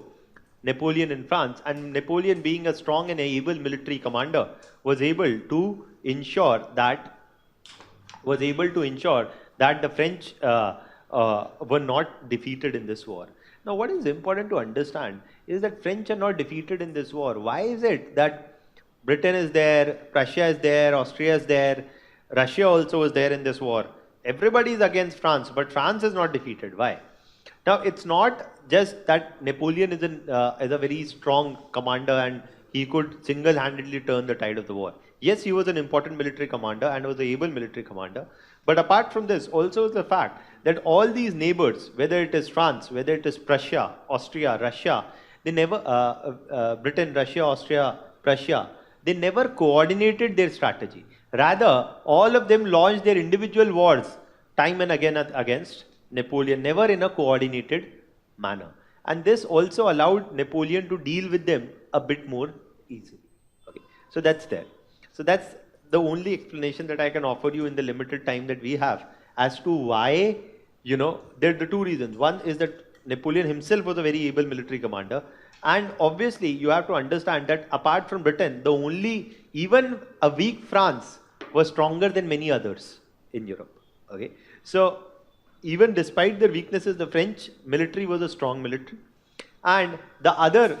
Napoleon in France, and Napoleon, being a strong and able military commander, was able to ensure that the French were not defeated in this war. Now, what is important to understand is that French are not defeated in this war. Why is it that Britain is there, Prussia is there, Austria is there, Russia also was there in this war? Everybody is against France, but France is not defeated. Why? Now, it's not just that Napoleon is a very strong commander and he could single-handedly turn the tide of the war. Yes, he was an important military commander and was an able military commander. But apart from this, also is the fact that all these neighbors, whether it is France, whether it is Prussia, Austria, Russia, they never, Britain, Russia, Austria, Prussia, they never coordinated their strategy. Rather, all of them launched their individual wars time and again against Napoleon, never in a coordinated manner. And this also allowed Napoleon to deal with them a bit more easily. Okay. So that's there. So that's the only explanation that I can offer you in the limited time that we have as to why, there are the two reasons. One is that Napoleon himself was a very able military commander. And obviously, you have to understand that apart from Britain, even a weak France was stronger than many others in Europe. Okay. So even despite their weaknesses, the French military was a strong military. And the other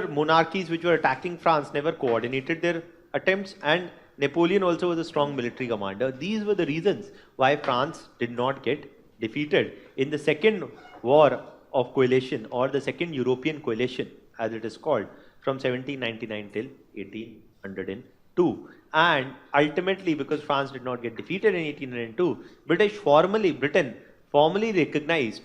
monarchies which were attacking France never coordinated their attempts, and Napoleon also was a strong military commander. These were the reasons why France did not get defeated in the second war of coalition, or the second European coalition as it is called, from 1799 till 1802. And ultimately, because France did not get defeated in 1802, Britain formally recognized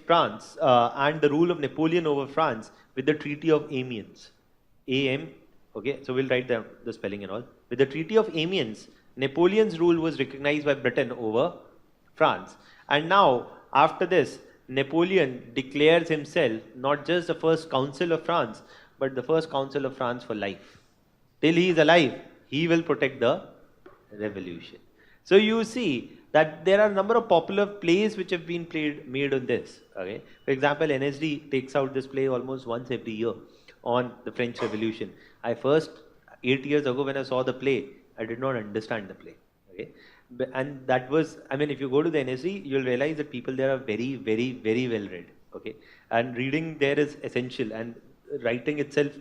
France and the rule of Napoleon over France with the Treaty of Amiens. Okay, so we'll write down the spelling and all. With the Treaty of Amiens, Napoleon's rule was recognized by Britain over France. And now, after this, Napoleon declares himself not just the first Council of France, but the first Council of France for life. Till he is alive, he will protect the revolution. So you see that there are a number of popular plays which have been made on this. Okay? For example, NSD takes out this play almost once every year on the French Revolution. 8 years ago when I saw the play, I did not understand the play. Okay? And that was, if you go to the NSD, you'll realize that people there are very, very, very well read. Okay? And reading there is essential, and writing itself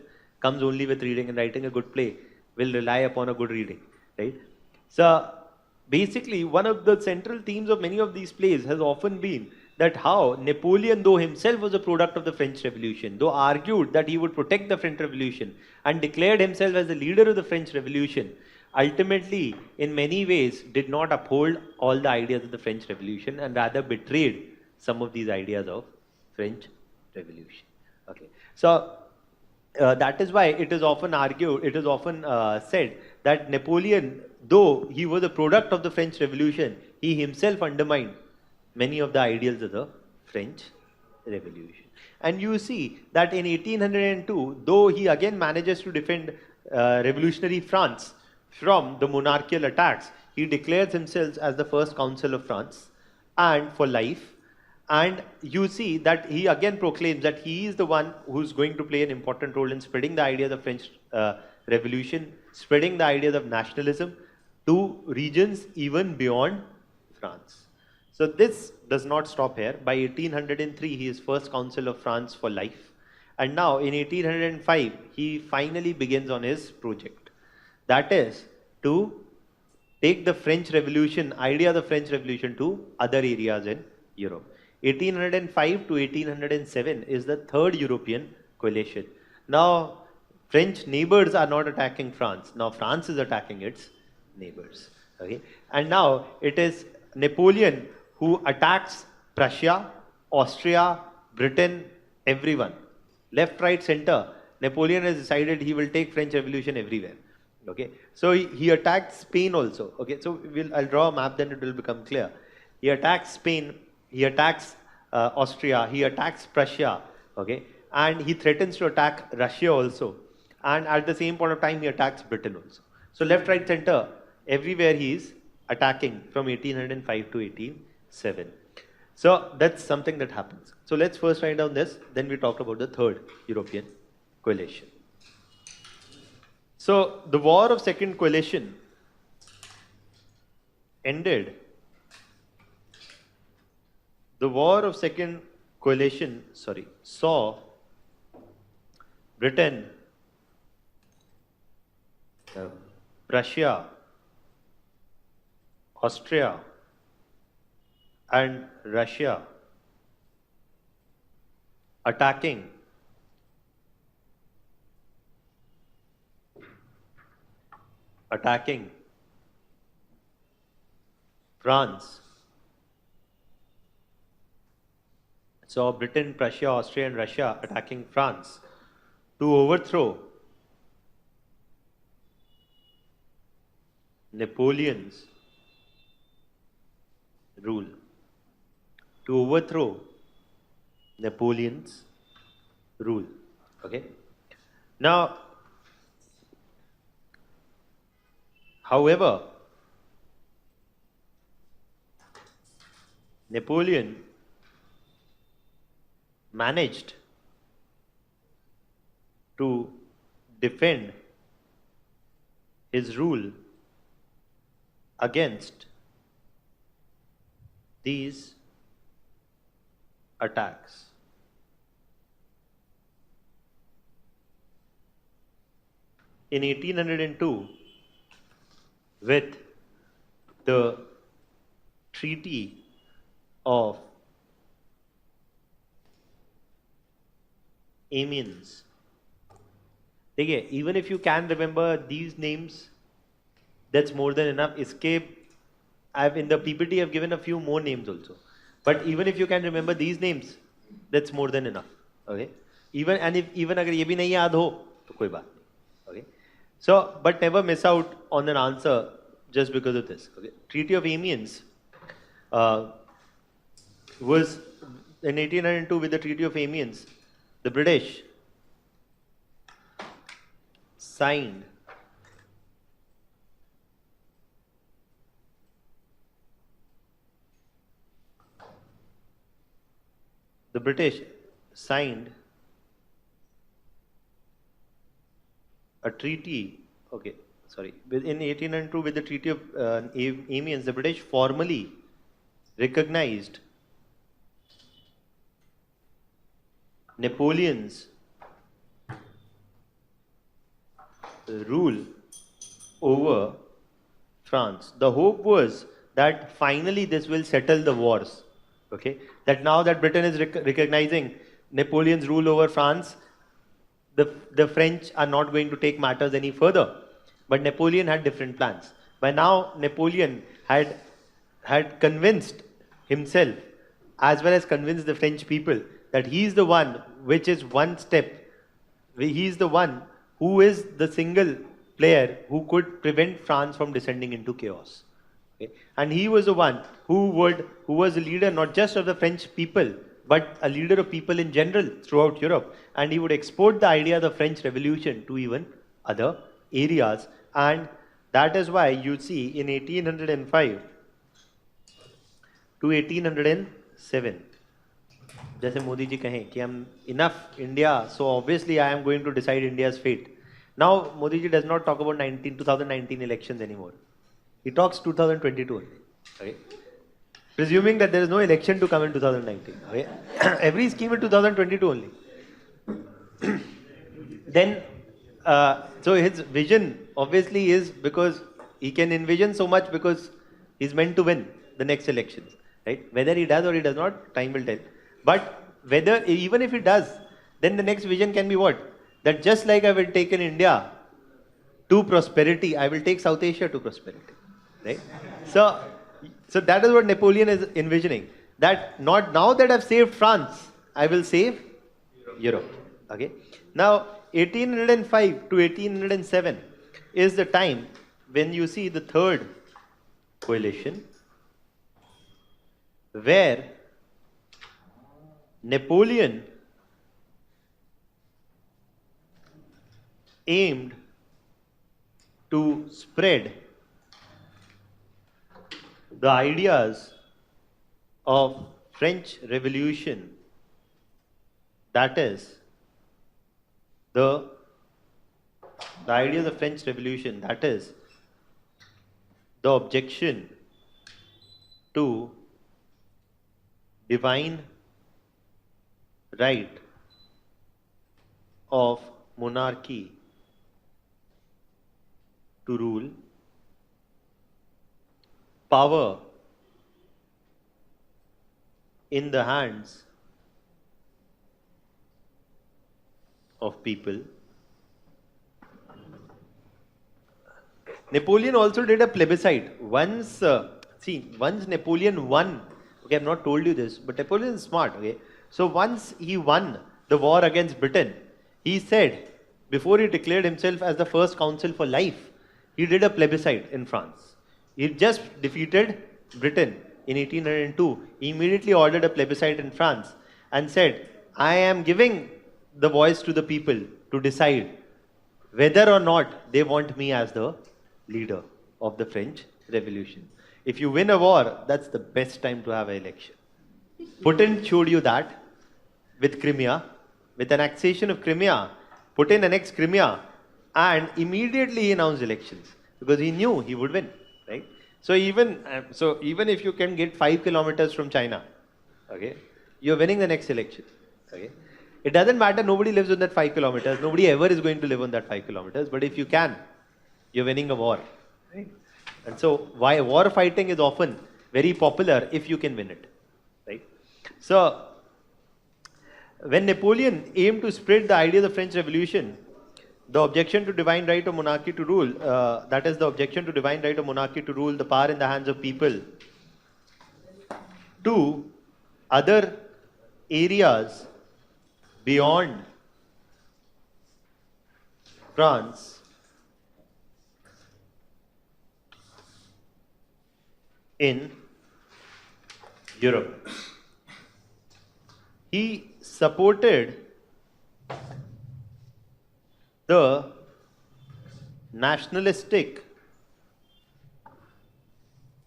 comes only with reading, and writing a good play will rely upon a good reading. Right? So basically, one of the central themes of many of these plays has often been that how Napoleon, though himself was a product of the French Revolution, though argued that he would protect the French Revolution and declared himself as the leader of the French Revolution, ultimately, in many ways, did not uphold all the ideas of the French Revolution and rather betrayed some of these ideas of French Revolution. Okay, so that is why it is often argued, it is often said that Napoleon, though he was a product of the French Revolution, he himself undermined many of the ideals of the French Revolution. And you see that in 1802, though he again manages to defend revolutionary France from the monarchical attacks, he declares himself as the first consul of France and for life. And you see that he again proclaims that he is the one who's going to play an important role in spreading the idea of the French Revolution, spreading the ideas of nationalism to regions even beyond France. So this does not stop here. By 1803, he is first consul of France for life. And now in 1805, he finally begins on his project. That is to take the French Revolution, idea of the French Revolution to other areas in Europe. 1805 to 1807 is the third European coalition. Now, French neighbors are not attacking France. Now, France is attacking its neighbors. Okay? And now, it is Napoleon who attacks Prussia, Austria, Britain, everyone. Left, right, center. Napoleon has decided he will take French Revolution everywhere. Okay? So, he attacked Spain also. Okay? So, I'll draw a map, then it will become clear. He attacks Spain. He attacks Austria, he attacks Prussia, okay, and he threatens to attack Russia also. And at the same point of time, he attacks Britain also. So left, right, center, everywhere he is attacking from 1805 to 1807. So that's something that happens. So let's first write down this, then we talk about the third European coalition. So the War of Second Coalition ended. The War of Second Coalition, saw Britain, Prussia, Austria, and Russia attacking France. So Britain, Prussia, Austria, and Russia attacking France to overthrow Napoleon's rule. To overthrow Napoleon's rule. Okay. Now, however, Napoleon managed to defend his rule against these attacks. In 1802, with the Treaty of Amiens. Okay, even if you can remember these names, that's more than enough. Escape, in the PPT I've given a few more names also. But even if you can remember these names, that's more than enough. Okay? Even अगर ये भी नहीं याद हो, तो कोई बात नहीं. Okay? So, but never miss out on an answer just because of this. Okay? Treaty of Amiens was in 1802 with the Treaty of Amiens. The British signed a treaty, in 1802 with the Treaty of Amiens, the British formally recognized Napoleon's rule over France. The hope was that finally this will settle the wars. Okay, that now that Britain is recognizing Napoleon's rule over France, the French are not going to take matters any further. But Napoleon had different plans. By now, Napoleon had convinced himself as well as convinced the French people that he is the one which is one step. He is the one who is the single player who could prevent France from descending into chaos. Okay? And he was the one who was a leader not just of the French people, but a leader of people in general throughout Europe. And he would export the idea of the French Revolution to even other areas, and that is why you see in 1805 to 1807, जैसे मोदी जी कहें कि I'm enough India, so obviously I am going to decide India's fate. Now Modi ji does not talk about 2019 elections anymore. He talks 2022 only. Okay? Presuming that there is no election to come in 2019. Okay? Every scheme in 2022 only. Then, so his vision obviously is because he can envision so much because he's meant to win the next elections. Right? Whether he does or he does not, time will tell. But whether, even if he does, then the next vision can be what? That just like I will take in India to prosperity, I will take South Asia to prosperity. Right? So that is what Napoleon is envisioning. That not now that I've saved France, I will save Europe. Okay. Now 1805 to 1807 is the time when you see the third coalition, where Napoleon aimed to spread the ideas of French Revolution, that is the ideas of French Revolution, that is the objection to divine right of monarchy to rule, power in the hands of people. Napoleon also did a plebiscite. Once Napoleon won, okay, I've not told you this, but Napoleon is smart, okay. So once he won the war against Britain, he said, before he declared himself as the first consul for life, he did a plebiscite in France. He just defeated Britain in 1802. He immediately ordered a plebiscite in France and said, I am giving the voice to the people to decide whether or not they want me as the leader of the French Revolution. If you win a war, that's the best time to have an election. Putin showed you that with Crimea, with an annexation of Crimea. Putin annexed Crimea and immediately he announced elections because he knew he would win, right? So even if you can get 5 kilometers from China, okay, you're winning the next election, okay? It doesn't matter, nobody lives on that 5 kilometers, nobody ever is going to live on that 5 kilometers, but if you can, you're winning a war, right? And so why war fighting is often very popular if you can win it, right? So when Napoleon aimed to spread the idea of the French Revolution, the objection to divine right of monarchy to rule, that is the objection to divine right of monarchy to rule the power in the hands of people, to other areas beyond France, in Europe. He supported the nationalistic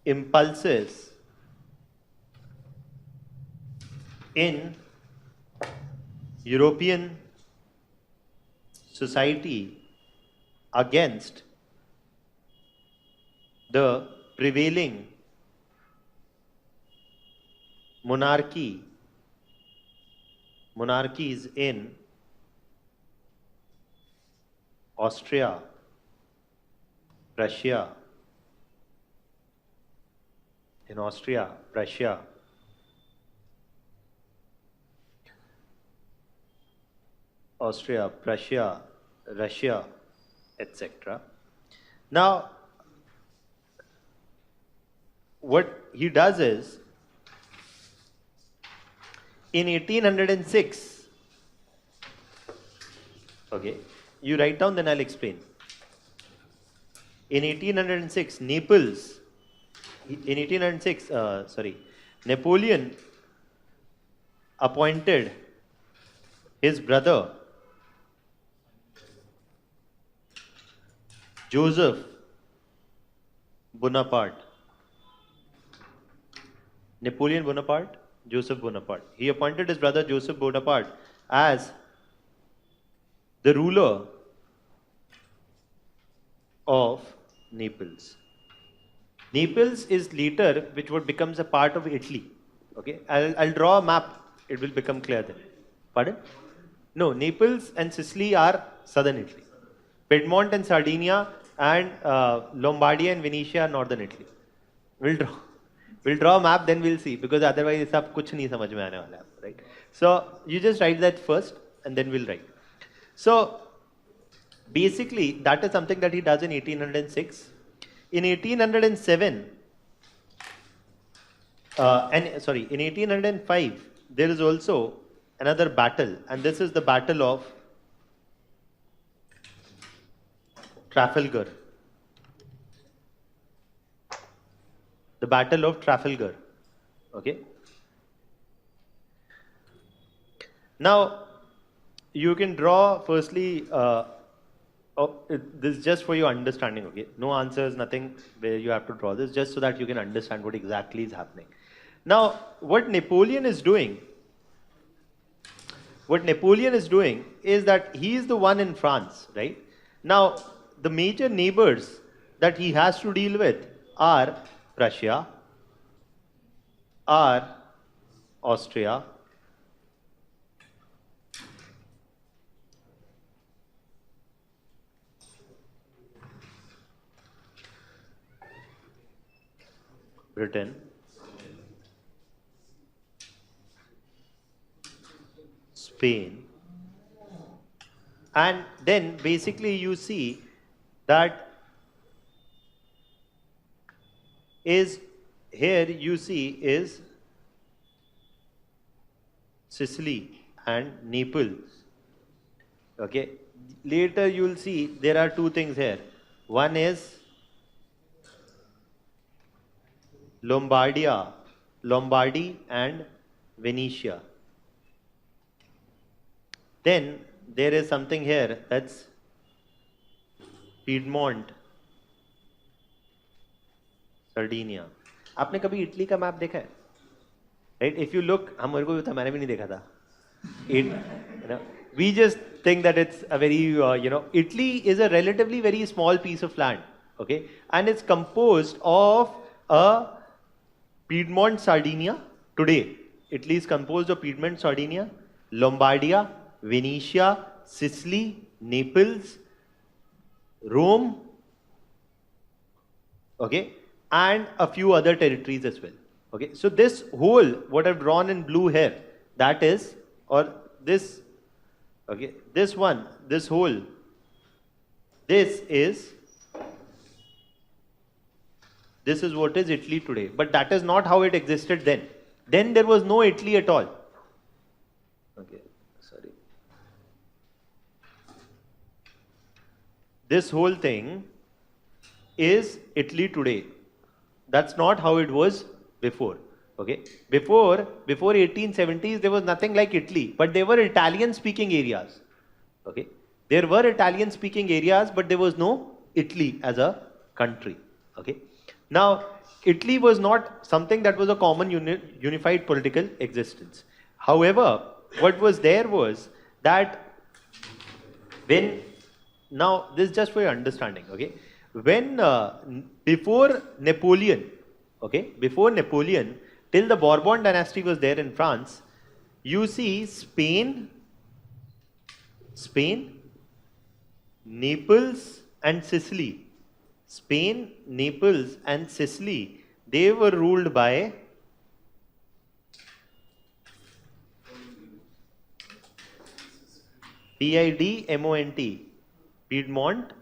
impulses in European society against the prevailing monarchies in Austria, Prussia, Russia, etc. Now, what he does is, in 1806, okay, you write down, then I'll explain. In 1806, Napoleon appointed his brother Joseph Bonaparte. Napoleon Bonaparte, Joseph Bonaparte. He appointed his brother Joseph Bonaparte as the ruler of Naples. Naples is later, which would becomes a part of Italy. Okay, I'll draw a map. It will become clear then. Pardon? No, Naples and Sicily are southern Italy. Piedmont and Sardinia and Lombardia and Venetia are northern Italy. We'll draw a map, then we'll see, because otherwise सब कुछ नहीं समझ में आने वाला है, right? So you just write that first, and then we'll write. So basically, that is something that he does in 1806. In 1807, in 1805, there is also another battle, and this is the Battle of Trafalgar. The Battle of Trafalgar. Okay. Now, you can draw firstly, this is just for your understanding, okay? No answers, nothing where you have to draw this, just so that you can understand what exactly is happening. Now, what Napoleon is doing is that he is the one in France, right? Now, the major neighbors that he has to deal with are Prussia, are Austria, Britain, Spain, and then basically you see that is here you see is Sicily and Naples. Okay. Later you will see there are two things here. One is Lombardy and Venetia. Then there is something here that's Piedmont, Sardinia. आपने कभी Italy का map देखा है? Right? If you look, हमारे को भी था, मैंने भी नहीं देखा था. We just think that it's a very, Italy is a relatively very small piece of land, okay, and it's composed of a Piedmont, Sardinia. Today, Italy is composed of Piedmont, Sardinia, Lombardia, Venetia, Sicily, Naples, Rome, okay, and a few other territories as well. Okay, so this whole, what I've drawn in blue here, that is, or this, okay, this one, this whole, this is what is Italy today. But that is not how it existed then. Then there was no Italy at all. Okay, sorry. This whole thing is Italy today. That's not how it was before. Okay, before 1870s there was nothing like Italy, but there were Italian speaking areas. Okay, there were Italian speaking areas, but there was no Italy as a country. Okay, now Italy was not something that was a common unified political existence. However, what was there was that when, now this is just for your understanding, okay, when before Napoleon, till the Bourbon dynasty was there in France, you see Spain, Naples and Sicily. Spain, Naples and Sicily, they were ruled by Piedmont, Piedmont,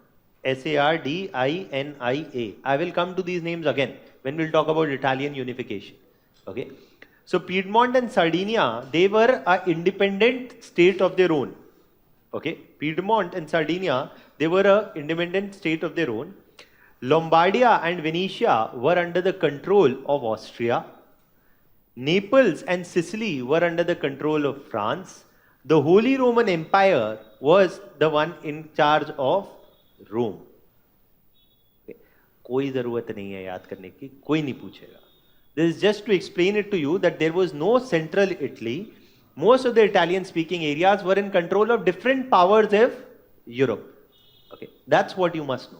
Sardinia. I will come to these names again when we'll talk about Italian unification. Okay, so Piedmont and Sardinia, they were an independent state of their own. Okay, Piedmont and Sardinia, they were an independent state of their own. Lombardia and Venetia were under the control of Austria. Naples and Sicily were under the control of France. The Holy Roman Empire was the one in charge of Rome. कोई ज़रूरत नहीं है याद करने की, कोई नहीं पूछेगा. This is just to explain it to you that there was no central Italy. Most of the Italian-speaking areas were in control of different powers of Europe. Okay, that's what you must know.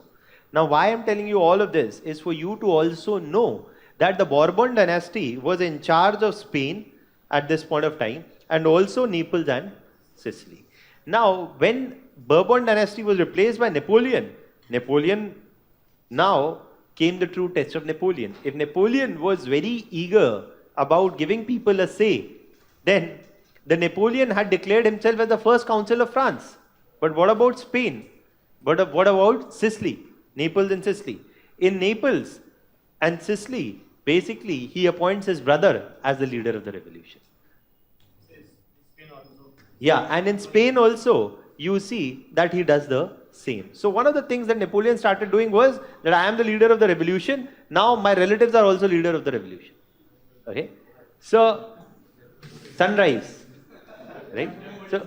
Now, why I'm telling you all of this is for you to also know that the Bourbon dynasty was in charge of Spain at this point of time, and also Naples and Sicily. Now, when Bourbon dynasty was replaced by Napoleon now came the true test of Napoleon. If Napoleon was very eager about giving people a say, then the Napoleon had declared himself as the first consul of France. But what about Spain? But what about Sicily? Naples and Sicily. In Naples and Sicily, basically, he appoints his brother as the leader of the revolution. Yeah, and in Spain also, you see that he does the same. So one of the things that Napoleon started doing was that I am the leader of the revolution. Now my relatives are also leader of the revolution. Okay? So, sunrise. Right? So,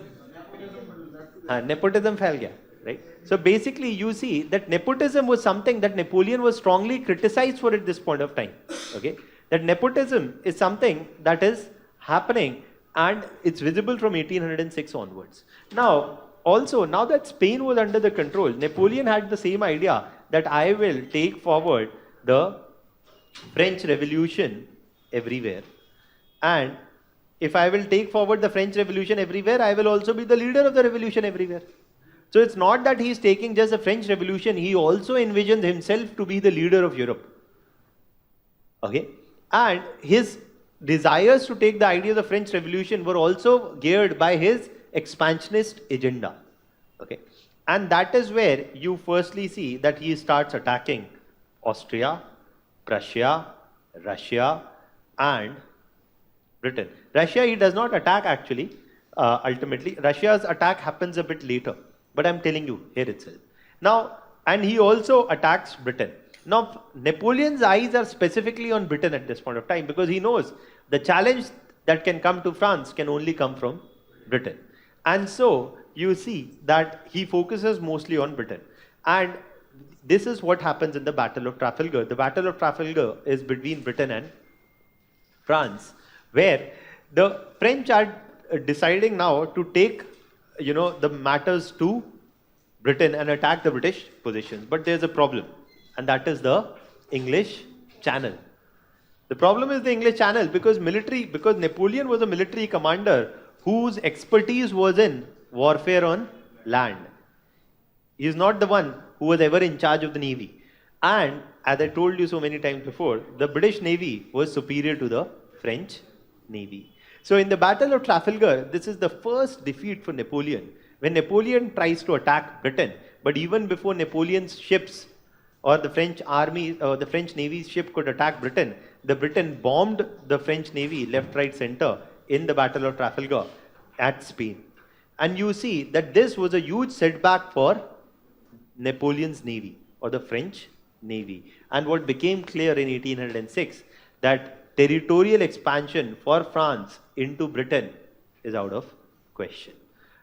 nepotism fell gaya. Right? So basically you see that nepotism was something that Napoleon was strongly criticized for at this point of time. Okay? That nepotism is something that is happening and it's visible from 1806 onwards. Now, also, now that Spain was under the control, Napoleon had the same idea that I will take forward the French Revolution everywhere. And if I will take forward the French Revolution everywhere, I will also be the leader of the revolution everywhere. So it's not that he is taking just the French Revolution, he also envisions himself to be the leader of Europe. Okay? And his desires to take the idea of the French Revolution were also geared by his expansionist agenda. Okay? And that is where you firstly see that he starts attacking Austria, Prussia, Russia, and Britain. Russia he does not attack actually, ultimately. Russia's attack happens a bit later. But I'm telling you here itself. Now, and he also attacks Britain. Now, Napoleon's eyes are specifically on Britain at this point of time because he knows the challenge that can come to France can only come from Britain. And so, you see that he focuses mostly on Britain. And this is what happens in the Battle of Trafalgar. The Battle of Trafalgar is between Britain and France, where the French are deciding now to take the matters to Britain and attack the British positions. But there's a problem, and that is the English Channel. The problem is the English Channel because Napoleon was a military commander whose expertise was in warfare on land. He is not the one who was ever in charge of the Navy. And as I told you so many times before, the British Navy was superior to the French Navy. So in the Battle of Trafalgar, this is the first defeat for Napoleon. When Napoleon tries to attack Britain, but even before Napoleon's ships or the French army or the French Navy's ship could attack Britain, the Britain bombed the French Navy left, right, center in the Battle of Trafalgar at Spain. And you see that this was a huge setback for Napoleon's Navy or the French Navy. And what became clear in 1806 that territorial expansion for France into Britain is out of question.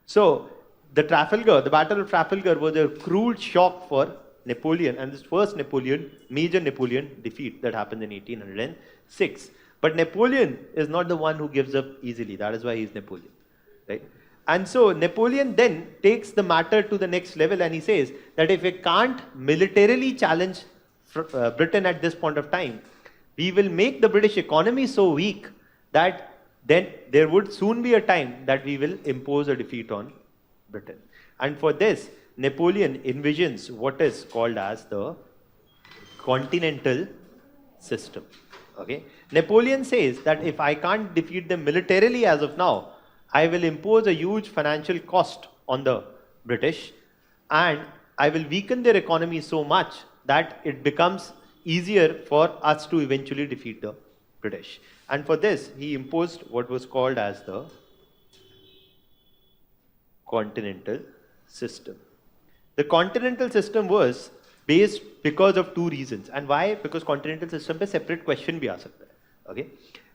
So, the Battle of Trafalgar was a cruel shock for Napoleon, and this first major Napoleon defeat that happened in 1806. But Napoleon is not the one who gives up easily. That is why he is Napoleon. Right? And so, Napoleon then takes the matter to the next level and he says that if we can't militarily challenge Britain at this point of time, we will make the British economy so weak that then there would soon be a time that we will impose a defeat on Britain. And for this, Napoleon envisions what is called as the continental system. Okay? Napoleon says that if I can't defeat them militarily as of now, I will impose a huge financial cost on the British and I will weaken their economy so much that it becomes easier for us to eventually defeat the British. And for this, he imposed what was called as the continental system. The continental system was based because of two reasons. And why? Because continental system पे separate question भी आ सकता है. Okay?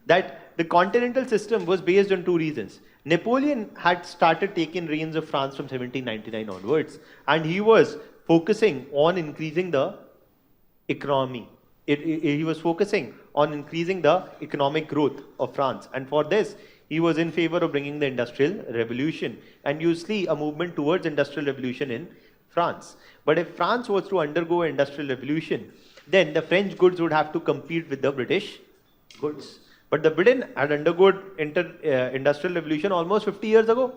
That the continental system was based on two reasons. Napoleon had started taking reins of France from 1799 onwards, and he was focusing on increasing the economy. He was focusing on increasing the economic growth of France. And for this, he was in favor of bringing the industrial revolution. And you see a movement towards industrial revolution in France. But if France was to undergo an industrial revolution, then the French goods would have to compete with the British goods. But the Britain had undergone industrial revolution almost 50 years ago.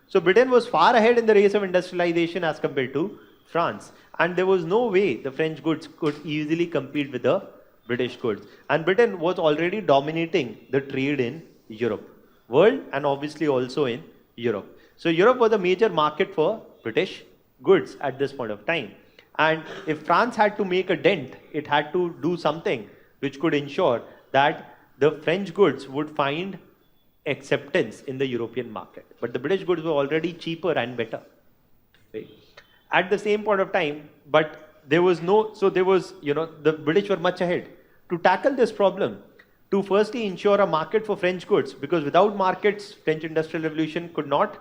So Britain was far ahead in the race of industrialization as compared to France. And there was no way the French goods could easily compete with the British goods. And Britain was already dominating the trade in Europe, world, and obviously also in Europe. So Europe was a major market for British goods at this point of time. And if France had to make a dent, it had to do something which could ensure that the French goods would find acceptance in the European market. But the British goods were already cheaper and better. Right? At the same point of time, but there was no, so there was, the British were much ahead. To tackle this problem, to firstly ensure a market for French goods, because without markets, French Industrial Revolution could not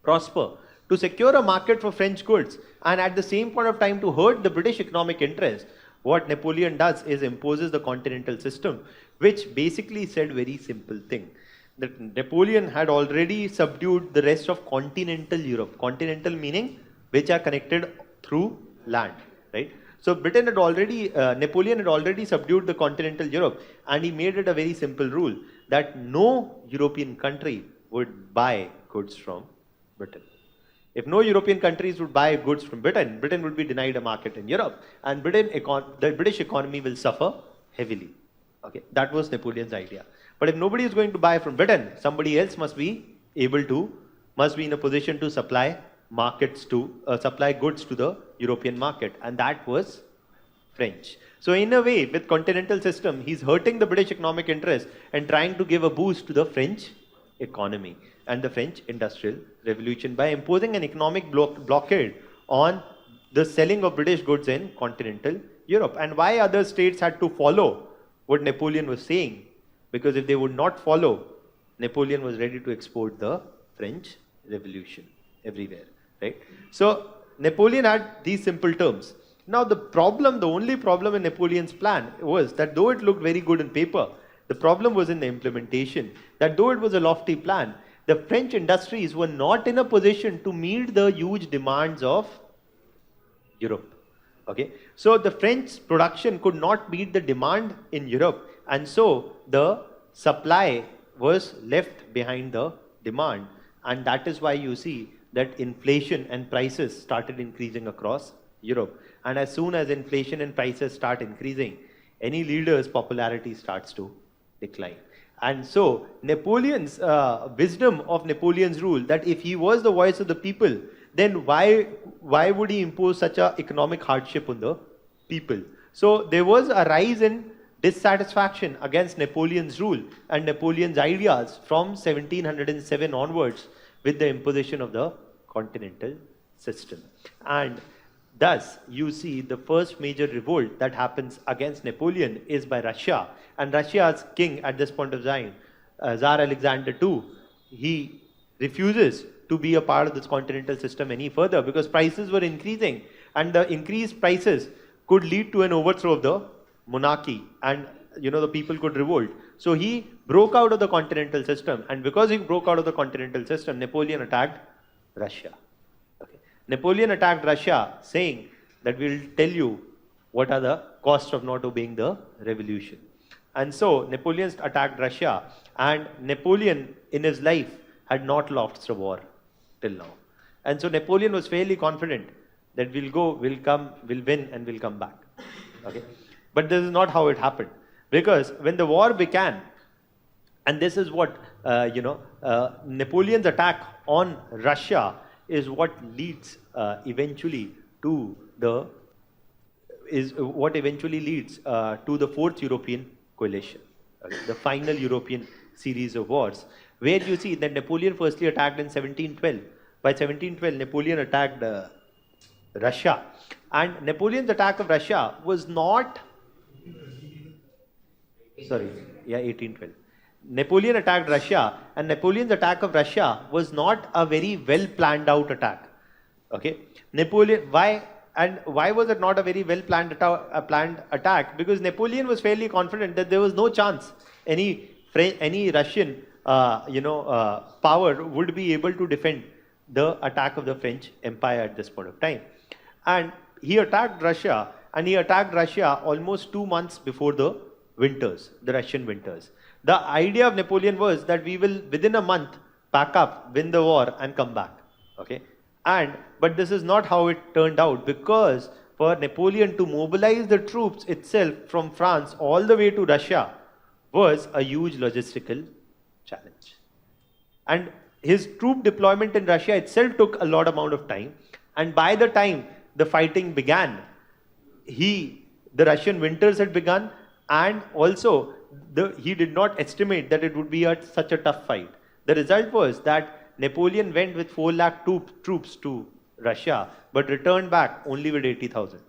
prosper. To secure a market for French goods, and at the same point of time to hurt the British economic interest, what Napoleon does is imposes the continental system, which basically said very simple thing. That Napoleon had already subdued the rest of continental Europe. Continental meaning which are connected through land, right? So Britain had already, Napoleon had already subdued the continental Europe, and he made it a very simple rule that no European country would buy goods from Britain. If no European countries would buy goods from Britain, Britain would be denied a market in Europe, and the British economy will suffer heavily. Okay, that was Napoleon's idea. But if nobody is going to buy from Britain, somebody else must be in a position to supply supply goods to the European market, and that was French. So in a way, with continental system, he's hurting the British economic interest and trying to give a boost to the French economy and the French Industrial Revolution by imposing an economic blockade on the selling of British goods in continental Europe. And why other states had to follow what Napoleon was saying? Because if they would not follow, Napoleon was ready to export the French Revolution everywhere, right? So Napoleon had these simple terms. Now the only problem in Napoleon's plan was that though it looked very good in paper, the problem was in the implementation. That though it was a lofty plan, the French industries were not in a position to meet the huge demands of Europe. Okay, so the French production could not meet the demand in Europe, and so the supply was left behind the demand, and that is why you see that inflation and prices started increasing across Europe. And as soon as inflation and prices start increasing, any leader's popularity starts to decline. And so Napoleon's wisdom of Napoleon's rule, that if he was the voice of the people, then why would he impose such an economic hardship on the people? So there was a rise in dissatisfaction against Napoleon's rule and Napoleon's ideas from 1707 onwards with the imposition of the continental system. And thus, you see the first major revolt that happens against Napoleon is by Russia. And Russia's king at this point of time, Tsar Alexander II, he refuses to be a part of this continental system any further because prices were increasing, and the increased prices could lead to an overthrow of the monarchy, and the people could revolt. So he broke out of the continental system, and because he broke out of the continental system, Napoleon attacked Russia. Okay. Napoleon attacked Russia, saying that we'll tell you what are the costs of not obeying the revolution. And so Napoleon attacked Russia, and Napoleon in his life had not lost a war till now. And so Napoleon was fairly confident that we'll go, we'll come, we'll win, and we'll come back. Okay. But this is not how it happened. Because when the war began, and this is what, Napoleon's attack on Russia is what leads eventually to the fourth European coalition, the final European series of wars, where you see that Napoleon firstly attacked in 1712. By 1712, Napoleon attacked Russia, and Napoleon's attack of Russia was not. 1812. Napoleon attacked Russia, and Napoleon's attack of Russia was not a very well planned out attack. Okay, Napoleon, why? And why was it not a very well planned attack? Because Napoleon was fairly confident that there was no chance any Russian power would be able to defend the attack of the French Empire at this point of time. And he attacked Russia, and he attacked Russia almost 2 months before the winters, the Russian winters. The idea of Napoleon was that we will, within a month, pack up, win the war, and come back. Okay? But this is not how it turned out, because for Napoleon to mobilize the troops itself from France all the way to Russia was a huge logistical challenge. And his troop deployment in Russia itself took a lot amount of time. And by the time the fighting began, the Russian winters had begun, and also he did not estimate that it would be such a tough fight. The result was that Napoleon went with 4 lakh troops to Russia, but returned back only with 80,000.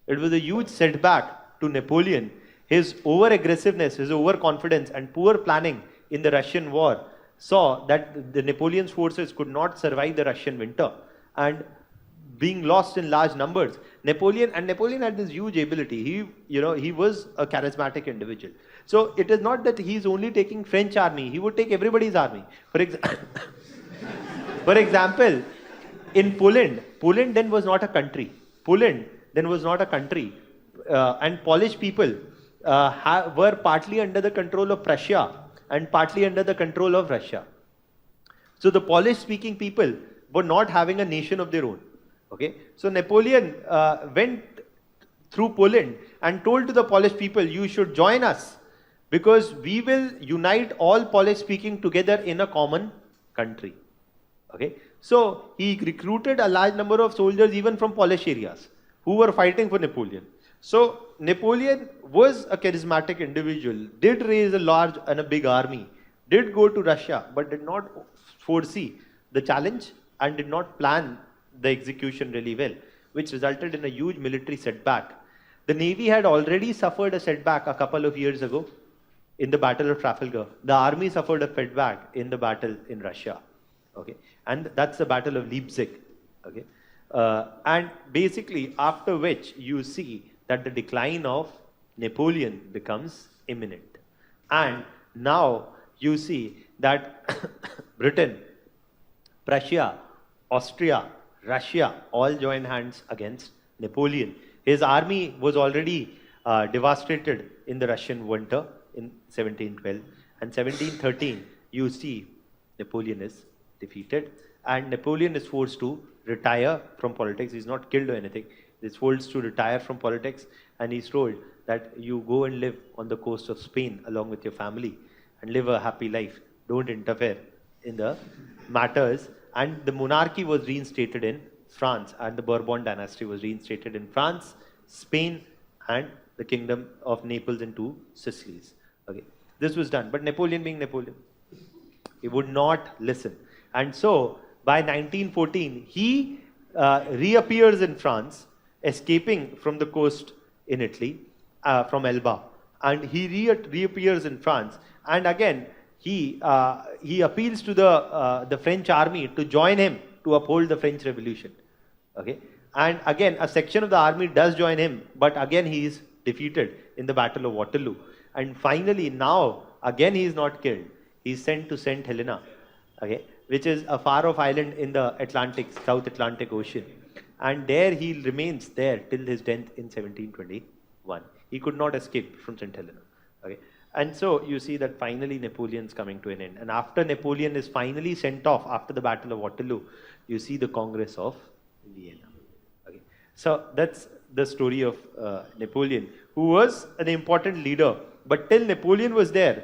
It was a huge setback to Napoleon. His over-aggressiveness, his overconfidence, and poor planning in the Russian war saw that the Napoleon's forces could not survive the Russian winter, and being lost in large numbers. Napoleon had this huge ability. He was a charismatic individual. So it is not that he's only taking French army. He would take everybody's army. For example, in Poland then was not a country. And Polish people were partly under the control of Prussia and partly under the control of Russia. So the Polish-speaking people were not having a nation of their own. Okay, so Napoleon went through Poland and told to the Polish people, you should join us, because we will unite all Polish speaking together in a common country. Okay, so he recruited a large number of soldiers even from Polish areas who were fighting for Napoleon. So Napoleon was a charismatic individual, did raise a large and a big army, did go to Russia, but did not foresee the challenge and did not plan the execution really well, which resulted in a huge military setback. The Navy had already suffered a setback a couple of years ago in the Battle of Trafalgar. The army suffered a setback in the battle in Russia. Okay, and that's the Battle of Leipzig. Okay, and basically after which you see that the decline of Napoleon becomes imminent. And now you see that Britain, Prussia, Austria, Russia all joined hands against Napoleon. His army was already devastated in the Russian winter in 1712. And 1713, you see Napoleon is defeated, and Napoleon is forced to retire from politics. He's not killed or anything. He's forced to retire from politics, and he's told that you go and live on the coast of Spain along with your family and live a happy life. Don't interfere in the matters. And the monarchy was reinstated in France, and the Bourbon dynasty was reinstated in France, Spain, and the kingdom of Naples and 2 Sicilies. Okay, this was done, but Napoleon being Napoleon, he would not listen. And so by 1914, he reappears in France, escaping from the coast in Italy, from Elba, and he reappears in France, and again he appeals to the French army to join him to uphold the French Revolution. Okay, and again a section of the army does join him, but again he is defeated in the Battle of Waterloo. And finally now again he is not killed. He is sent to St. Helena, okay, which is a far-off island in the South Atlantic Ocean. And there he remains there till his death in 1721. He could not escape from St. Helena. Okay. And so you see that finally Napoleon's coming to an end. And after Napoleon is finally sent off after the Battle of Waterloo, you see the Congress of Vienna. Okay. So that's the story of Napoleon, who was an important leader. But till Napoleon was there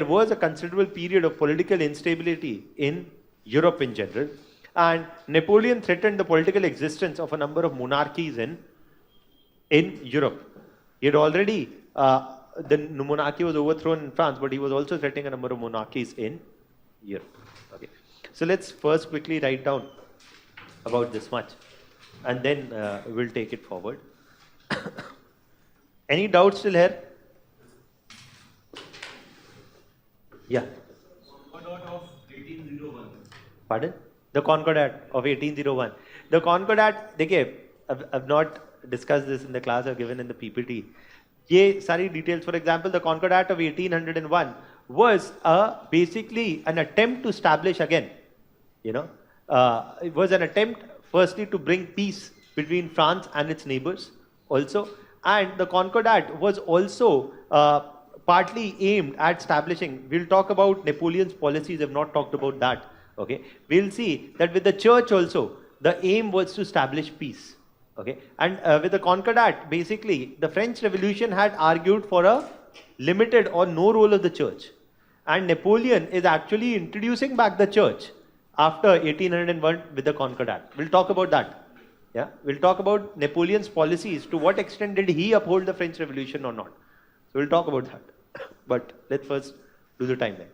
was a considerable period of political instability in Europe in general. And Napoleon threatened the political existence of a number of monarchies in Europe. He had already the monarchy was overthrown in France, but he was also threatening a number of monarchies in Europe. Okay. So let's first quickly write down about this much, and then we'll take it forward. Any doubts still here? Yeah. Concordat of 1801. Pardon? The Concordat of 1801. The Concordat, देखिए, I've not discussed this in the class I've given in the PPT. ये सारी details, for example, the Concordat of 1801 was basically an attempt to establish again, it was an attempt firstly to bring peace between France and its neighbors also, and the Concordat was also partly aimed at establishing, we'll talk about Napoleon's policies, I've not talked about that, okay. We'll see that with the church also, the aim was to establish peace. Okay, and with the Concordat, basically, the French Revolution had argued for a limited or no role of the church. And Napoleon is actually introducing back the church after 1801 with the Concordat. We'll talk about that. Yeah, we'll talk about Napoleon's policies. To what extent did he uphold the French Revolution or not? So we'll talk about that. But let's first do the timeline.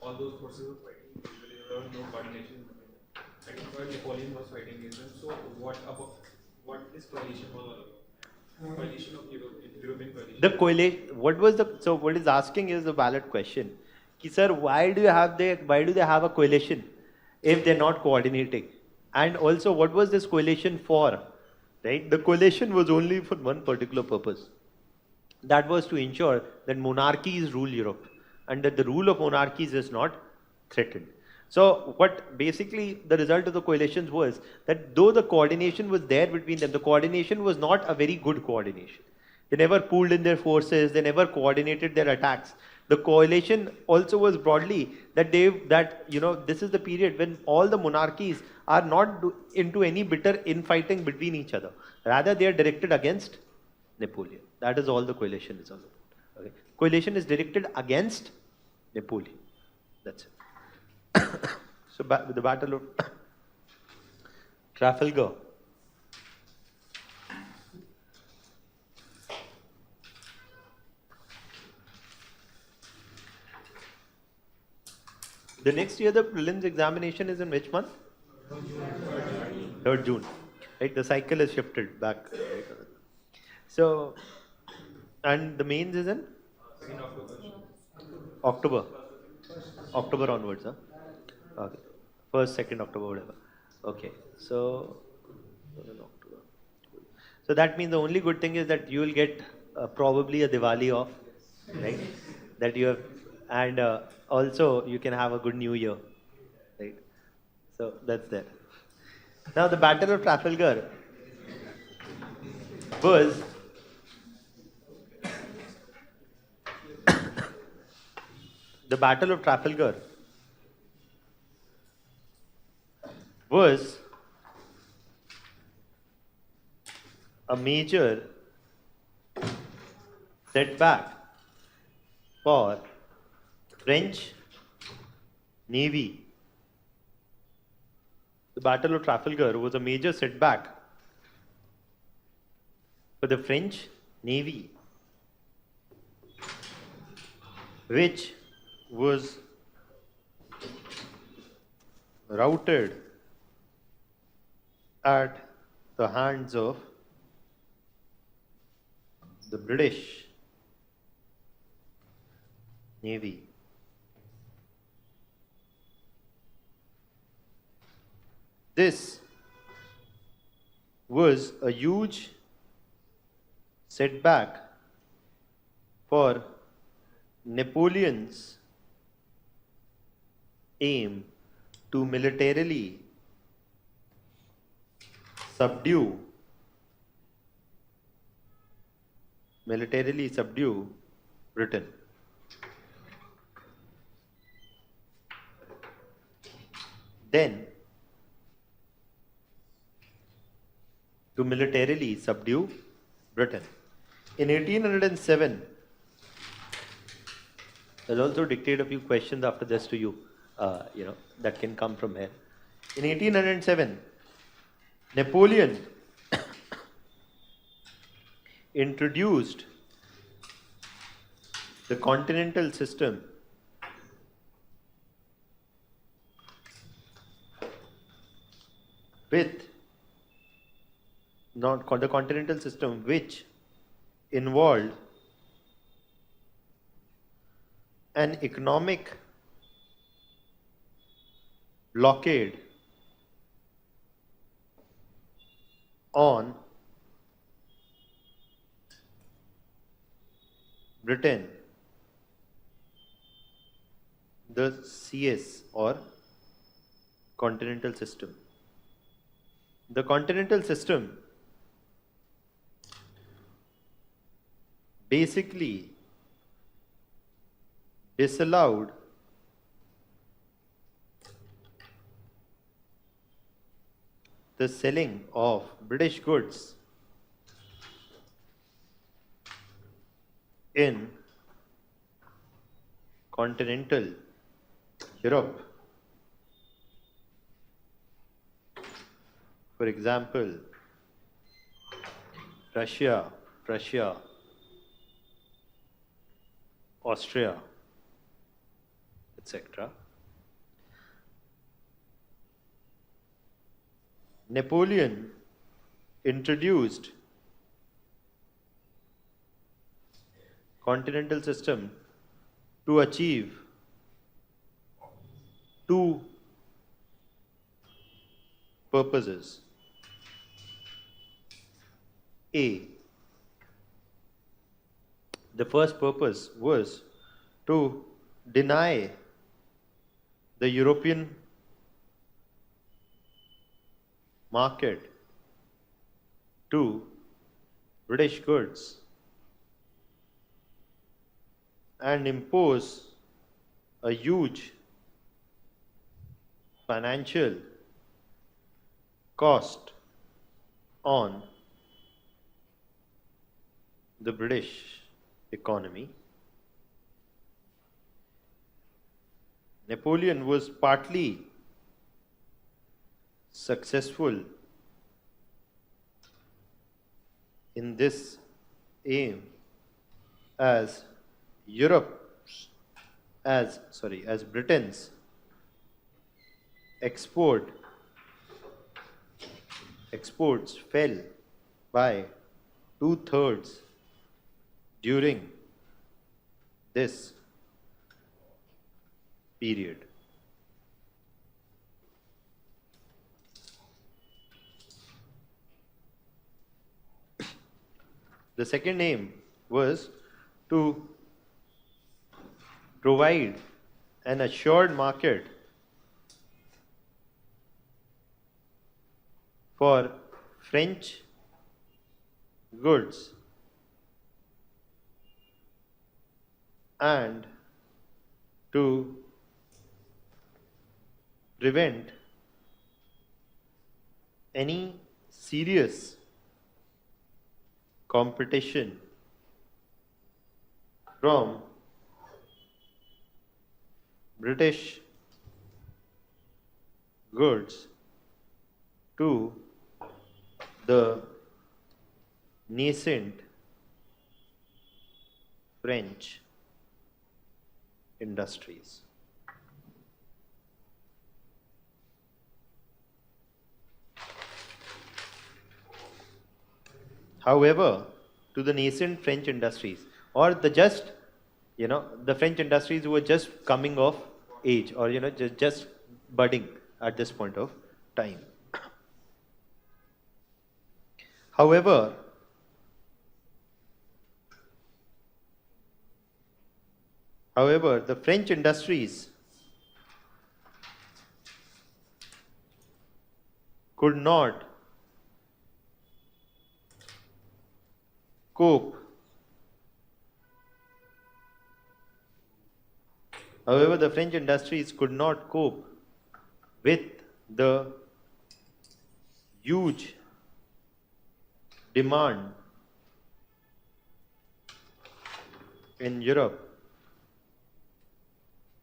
All those forces were fighting. Usually there was no coordination. Second part, Napoleon was fighting against them. So what this coalition was all about? Coalition of European coalition. The coalition. So what is asking is a valid question. Ki, sir, why do they have a coalition if they're not coordinating? And also, what was this coalition for? Right? The coalition was only for one particular purpose. That was to ensure that monarchies rule Europe, and that the rule of monarchies is not threatened. So what basically the result of the coalitions was that though the coordination was there between them, the coordination was not a very good coordination. They never pooled in their forces, they never coordinated their attacks. The coalition also was broadly that this is the period when all the monarchies are not into any bitter infighting between each other. Rather, they are directed against Napoleon. That is all the coalition is all about. Okay. Coalition is directed against Napoleon. That's it. So the Battle of Trafalgar. The next year the prelims examination is in which month? 3rd June. Right? The cycle is shifted back. Right? So, and the mains is in? October. October onwards, huh? Okay. 1st, 2nd October, whatever. Okay. So that means the only good thing is that you will get probably a Diwali off, right? That you have, and also you can have a good New Year, right? So that's there. Now the Battle of Trafalgar was the Battle of Trafalgar was a major setback for French Navy. The Battle of Trafalgar was a major setback for the French Navy, which was routed at the hands of the British Navy. This was a huge setback for Napoleon's aim to militarily subdue Britain. Then, to militarily subdue Britain. In 1807, I'll also dictate a few questions after this to you, that can come from here. In 1807, Napoleon introduced the continental system which involved an economic blockade on Britain, the CS or continental system. The continental system basically disallowed the selling of British goods in continental Europe. For example, Russia, Prussia, Austria, etc. Napoleon introduced continental system to achieve two purposes. A. The first purpose was to deny the European market to British goods and impose a huge financial cost on the British economy. Napoleon was partly successful in this aim as as Britain's exports fell by 2/3 during this period. The second aim was to provide an assured market for French goods and to prevent any serious competition from British goods to the nascent French industries. However, to the nascent French industries or the French industries who were just coming of age or just budding at this point of time. However, the French industries could not cope. However, the French industries could not cope with the huge demand in Europe,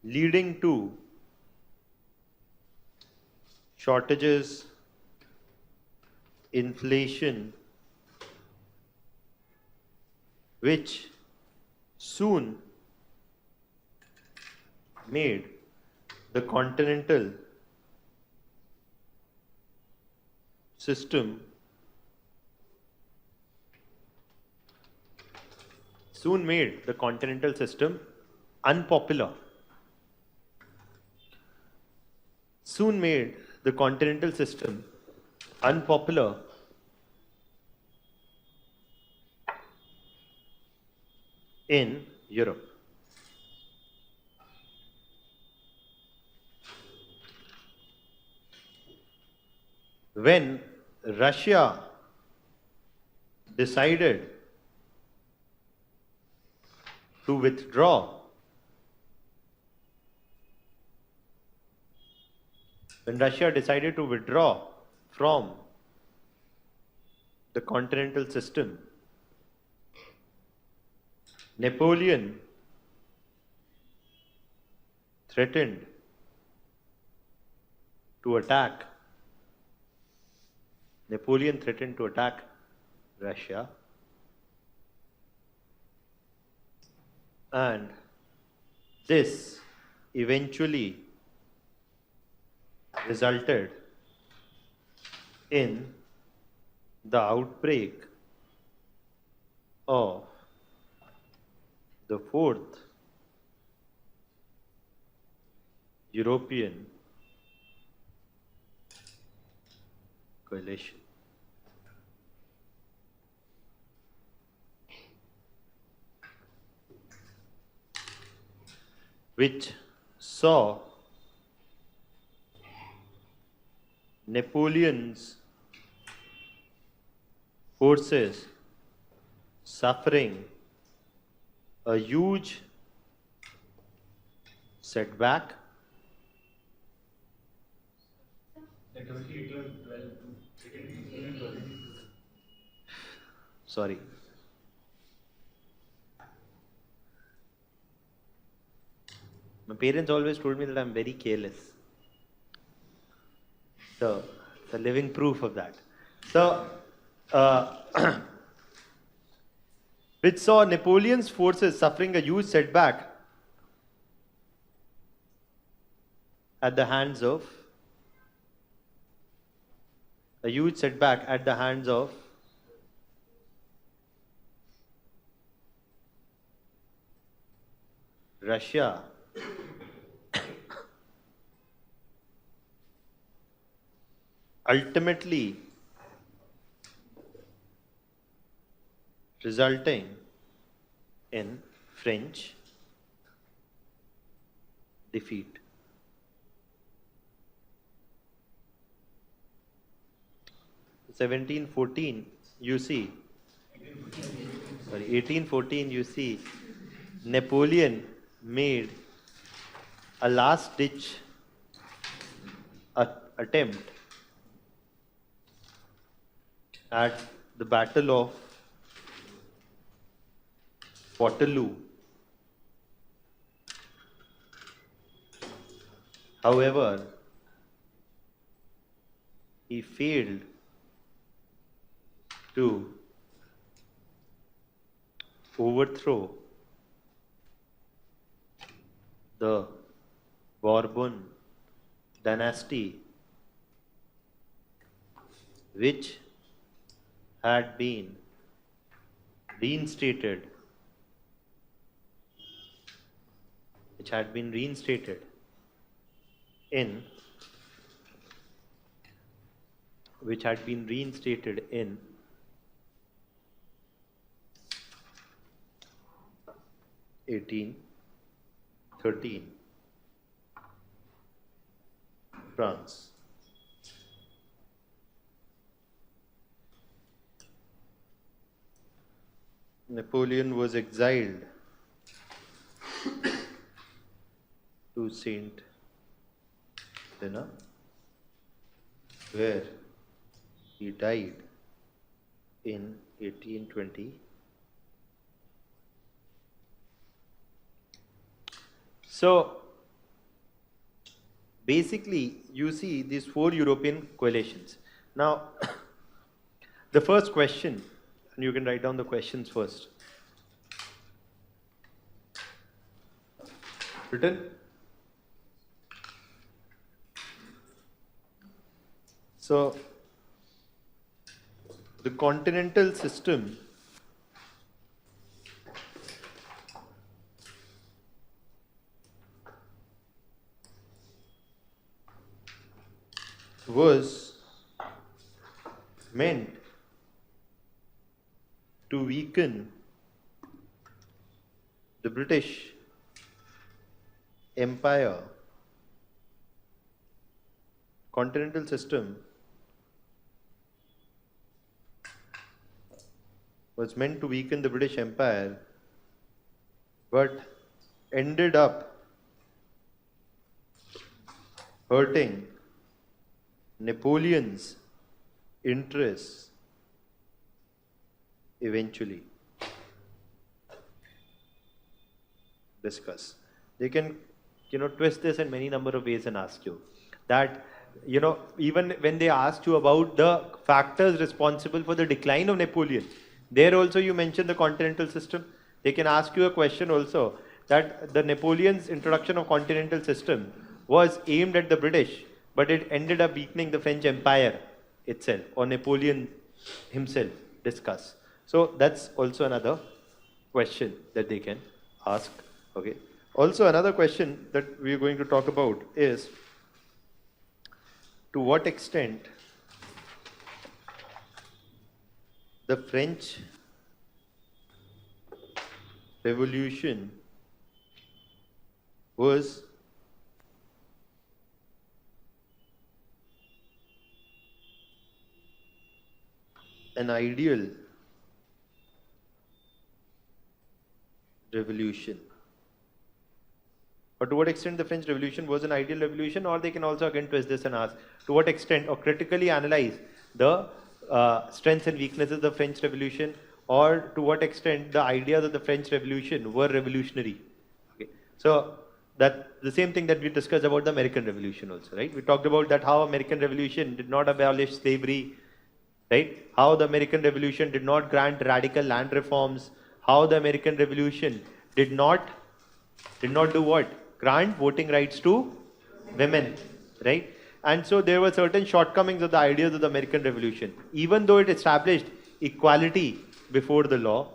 leading to shortages, inflation, which soon made the continental system unpopular. soon made the continental system unpopular in Europe. When Russia decided to withdraw, from the continental system, Napoleon threatened to attack. Napoleon threatened to attack Russia, and this eventually resulted in the outbreak of the Fourth European coalition. Which saw Napoleon's forces suffering a huge setback. Sorry. My parents always told me that I'm very careless. So, it's a living proof of that. So, which saw Napoleon's forces suffering a huge setback at the hands of Russia. Ultimately resulting in French defeat. You see, 1814, you see, Napoleon made a last-ditch attempt at the Battle of Waterloo. However, he failed to overthrow the Bourbon dynasty, which had been reinstated in 1813 France. Napoleon was exiled to Saint Helena, where he died in 1820. So, basically, you see these 4 European coalitions. Now, the first question, and you can write down the questions first. Written? So, the continental system was meant to weaken the British Empire, continental system was meant to weaken the British Empire, but ended up hurting Napoleon's interests eventually. Discuss. They can, twist this in many number of ways and ask you that, even when they asked you about the factors responsible for the decline of Napoleon, there also you mentioned the continental system. They can ask you a question also that the Napoleon's introduction of continental system was aimed at the British, but it ended up weakening the French Empire itself, or Napoleon himself. Discuss. So that's also another question that they can ask. Okay. Also, another question that we are going to talk about is to what extent the French Revolution was an ideal revolution. Or to what extent the French Revolution was an ideal revolution, or they can also again twist this and ask to what extent, or critically analyze the strengths and weaknesses of the French Revolution, or to what extent the ideas of the French Revolution were revolutionary. Okay. So that the same thing that we discussed about the American Revolution also, right? We talked about that how American Revolution did not abolish slavery, right? How the American Revolution did not grant radical land reforms, how the American Revolution did not do what? Grant voting rights to women, right? And so there were certain shortcomings of the ideas of the American Revolution. Even though it established equality before the law,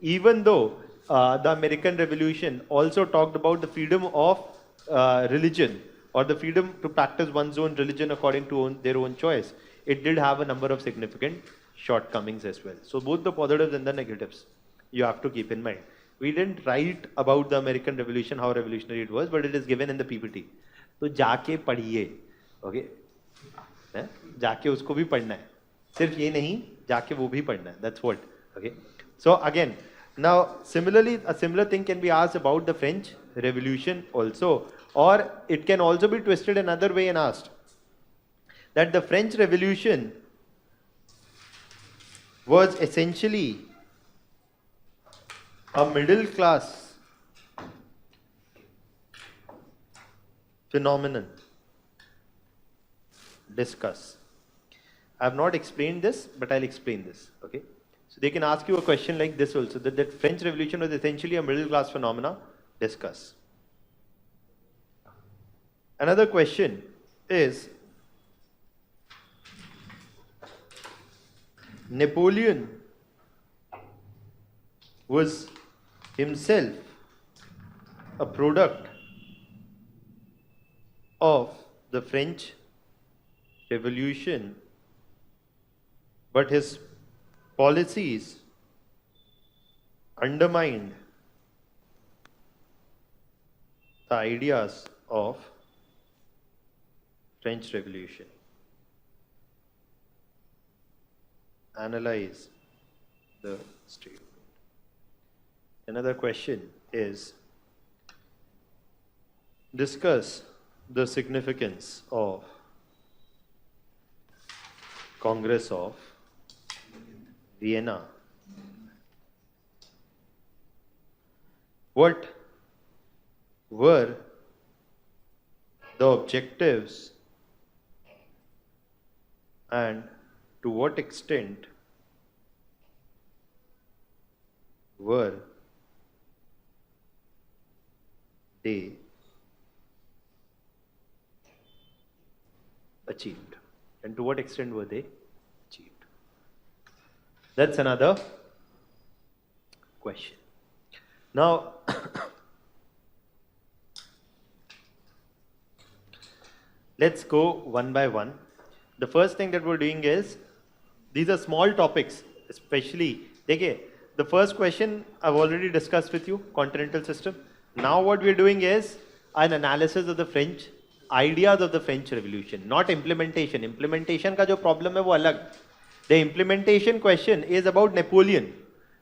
even though the American Revolution also talked about the freedom of religion, or the freedom to practice one's own religion according to their own choice, it did have a number of significant shortcomings as well. So both the positives and the negatives you have to keep in mind. We didn't write about the American Revolution, how revolutionary it was, but it is given in the PPT. तो जाके पढ़िए, okay? जाके उसको भी पढ़ना है. सिर्फ ये नहीं, जाके वो भी पढ़ना है. That's what, okay? So again, now similarly, a similar thing can be asked about the French Revolution also, or it can also be twisted another way and asked that the French Revolution was essentially a middle class phenomenon. Discuss. I have not explained this, but I'll explain this. Okay. So they can ask you a question like this also, that the French Revolution was essentially a middle class phenomena. Discuss. Another question is, Napoleon was himself a product of the French Revolution, but his policies undermined the ideas of French Revolution. Analyze the statement. Another question is, discuss the significance of Congress of Vienna. What were the objectives, and to what extent were they achieved, and to what extent were they achieved? That's another question. Now, let's go one by one. the first thing that we're doing is, these are small topics, especially, the first question I've already discussed with you, continental system. Now what we're doing is an analysis of the French, ideas of the French Revolution, not implementation. Implementation का जो problem है वो अलग. The implementation question is about Napoleon,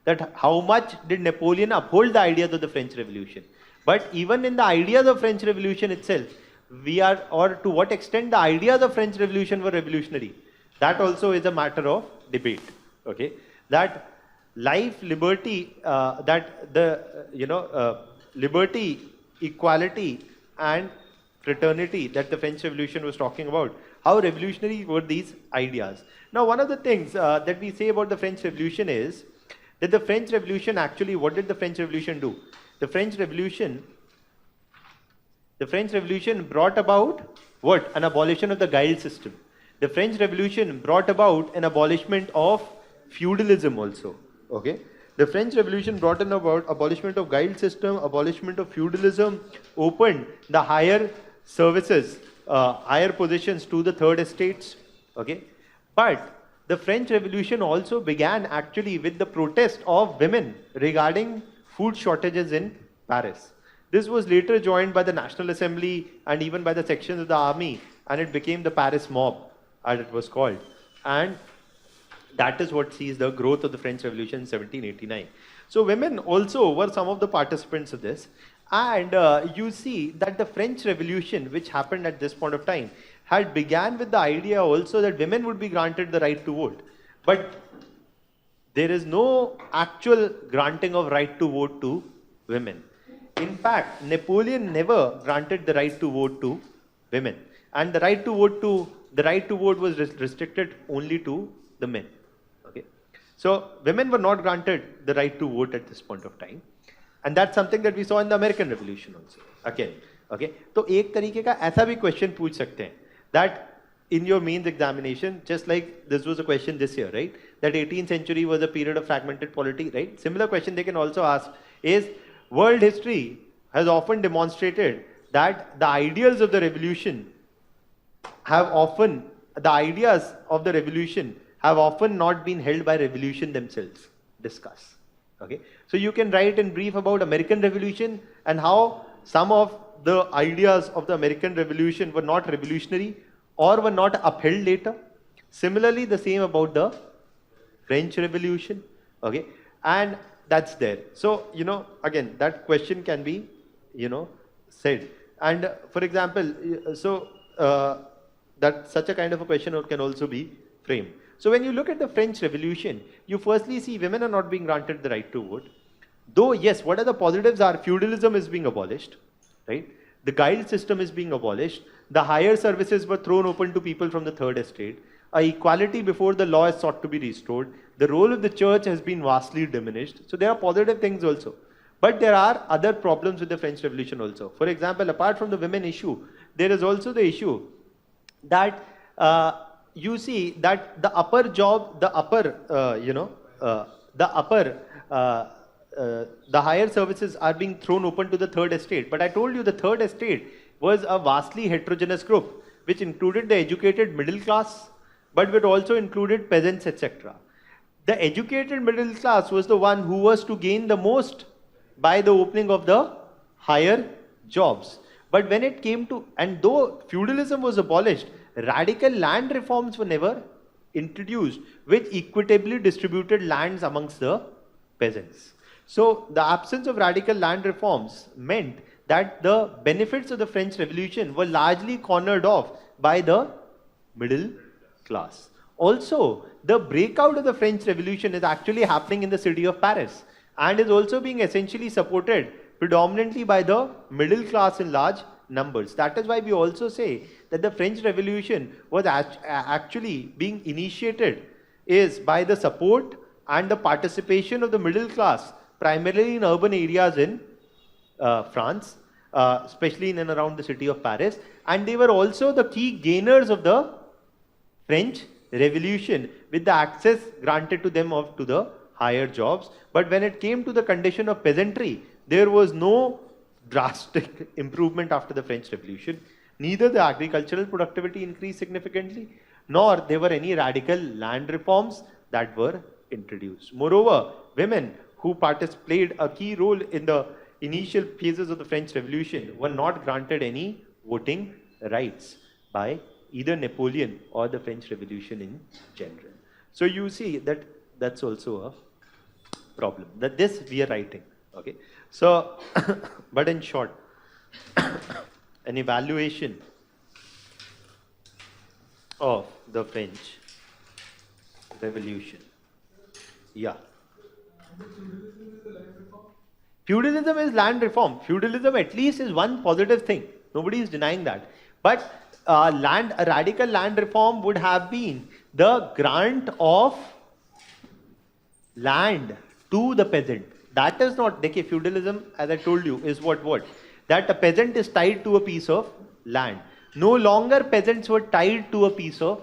that how much did Napoleon uphold the ideas of the French Revolution. But even in the ideas of French Revolution itself, or to what extent the ideas of French Revolution were revolutionary, that also is a matter of debate. Okay, that life, liberty, liberty, equality, and fraternity that the French Revolution was talking about. How revolutionary were these ideas? Now, one of the things that we say about the French Revolution is that the French Revolution actually, what did the French Revolution do? The French Revolution brought about what? An abolition of the guild system. The French Revolution brought about an abolishment of feudalism also. Okay, the French Revolution brought about abolishment of guild system, abolishment of feudalism, opened the higher services, higher positions to the third estates. Okay, but the French Revolution also began actually with the protest of women regarding food shortages in Paris. This was later joined by the National Assembly and even by the sections of the army, and it became the Paris mob, as it was called. And that is what sees the growth of the French Revolution in 1789. So women also were some of the participants of this. And you see that the French Revolution, which happened at this point of time, had began with the idea also that women would be granted the right to vote. But there is no actual granting of right to vote to women. In fact, Napoleon never granted the right to vote to women. And the right to vote was restricted only to the men. Okay, so women were not granted the right to vote at this point of time, and that's something that we saw in the American Revolution also. Again, okay, तो एक तरीके का ऐसा भी question पूछ सकते हैं that in your mains examination, just like this was a question this year, right? That 18th century was a period of fragmented polity, right? Similar question they can also ask is, world history has often demonstrated that the ideas of the revolution have often not been held by revolution themselves. Discuss. Okay, so you can write in brief about American Revolution and how some of the ideas of the American Revolution were not revolutionary or were not upheld later. Similarly, the same about the French Revolution. Okay, and that's there. So, again, that question can be, said. And for example, that such a kind of a question can also be framed. So when you look at the French Revolution, you firstly see women are not being granted the right to vote. Though, yes, what are the positives are feudalism is being abolished, right? The guild system is being abolished. The higher services were thrown open to people from the third estate. Equality before the law is sought to be restored. The role of the church has been vastly diminished. So there are positive things also. But there are other problems with the French Revolution also. For example, apart from the women issue, there is also the issue that you see that the higher services are being thrown open to the third estate. But I told you the third estate was a vastly heterogeneous group, which included the educated middle class, but it also included peasants, etc. The educated middle class was the one who was to gain the most by the opening of the higher jobs. But when it came to, and though feudalism was abolished, radical land reforms were never introduced, which equitably distributed lands amongst the peasants. So the absence of radical land reforms meant that the benefits of the French Revolution were largely cornered off by the middle class. Also, the breakout of the French Revolution is actually happening in the city of Paris and is also being essentially supported predominantly by the middle class in large numbers. That is why we also say that the French Revolution was actually being initiated is by the support and the participation of the middle class, primarily in urban areas in France, especially in and around the city of Paris. And they were also the key gainers of the French Revolution with the access granted to them to the higher jobs. But when it came to the condition of peasantry, there was no drastic improvement after the French Revolution. Neither the agricultural productivity increased significantly, nor there were any radical land reforms that were introduced. Moreover, women who played a key role in the initial phases of the French Revolution were not granted any voting rights by either Napoleon or the French Revolution in general. So you see that that's also a problem, that this we are writing. Okay, so but in short, an evaluation of the French Revolution. Yeah. Feudalism is land reform. Feudalism at least is one positive thing. Nobody is denying that. But a radical land reform would have been the grant of land to the peasant. That is not, okay, feudalism, as I told you, is what? That a peasant is tied to a piece of land. No longer peasants were tied to a piece of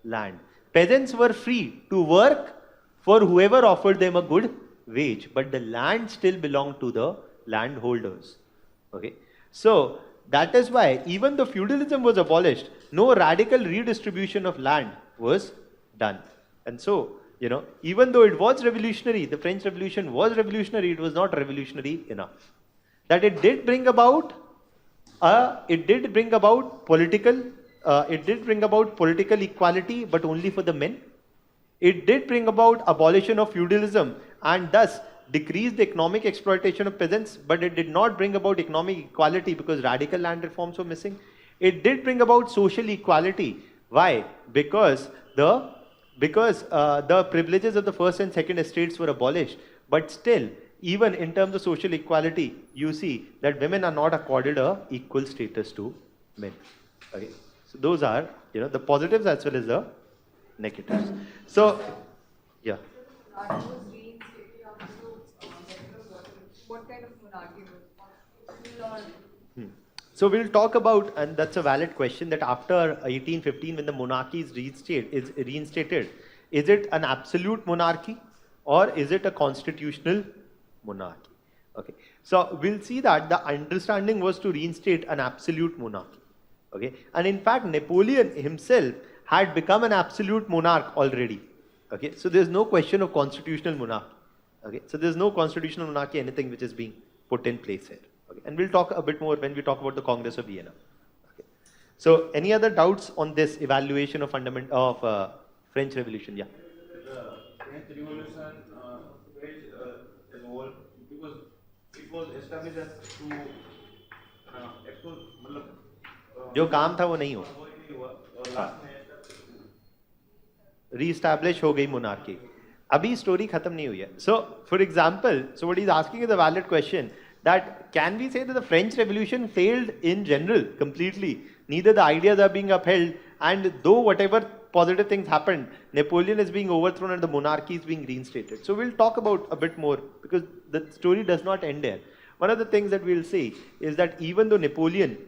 land. Peasants were free to work for whoever offered them a good wage, but the land still belonged to the landholders. Okay, so that is why even though feudalism was abolished, no radical redistribution of land was done. And so, you know, even though it was revolutionary, the French Revolution was revolutionary, it was not revolutionary enough. That it did bring about political equality, but only for the men. It did bring about abolition of feudalism and thus decreased the economic exploitation of peasants, but it did not bring about economic equality because radical land reforms were missing. It did bring about social equality. Why? Because the privileges of the first and second estates were abolished, but still, even in terms of social equality, you see that women are not accorded a equal status to men. Okay, so those are, you know, the positives as well as the negatives. So, yeah. Monarchy was reinstated after what kind of monarchy was it? So we'll talk about, and that's a valid question, that after 1815, when the monarchy is reinstated, is it an absolute monarchy or is it a constitutional monarchy? Okay, so we'll see that the understanding was to reinstate an absolute monarchy. Okay, and in fact, Napoleon himself had become an absolute monarch already. Okay, so there's no question of constitutional monarchy. Okay, so there's no constitutional monarchy, anything which is being put in place here. Okay, and we'll talk a bit more when we talk about the Congress of Vienna. Okay, so any other doubts on this evaluation of French Revolution? Yeah. The French Revolution evolved because it was established as to जो काम था वो नहीं हुआ, re-establish हो गई monarchy. अभी story खत्म नहीं हुई है. So, for example, so what he's asking is a valid question, that can we say that the French Revolution failed in general completely? Neither the ideas are being upheld, and though whatever positive things happened, Napoleon is being overthrown and the monarchy is being reinstated. So we'll talk about a bit more because the story does not end there. One of the things that we'll say is that even though Napoleon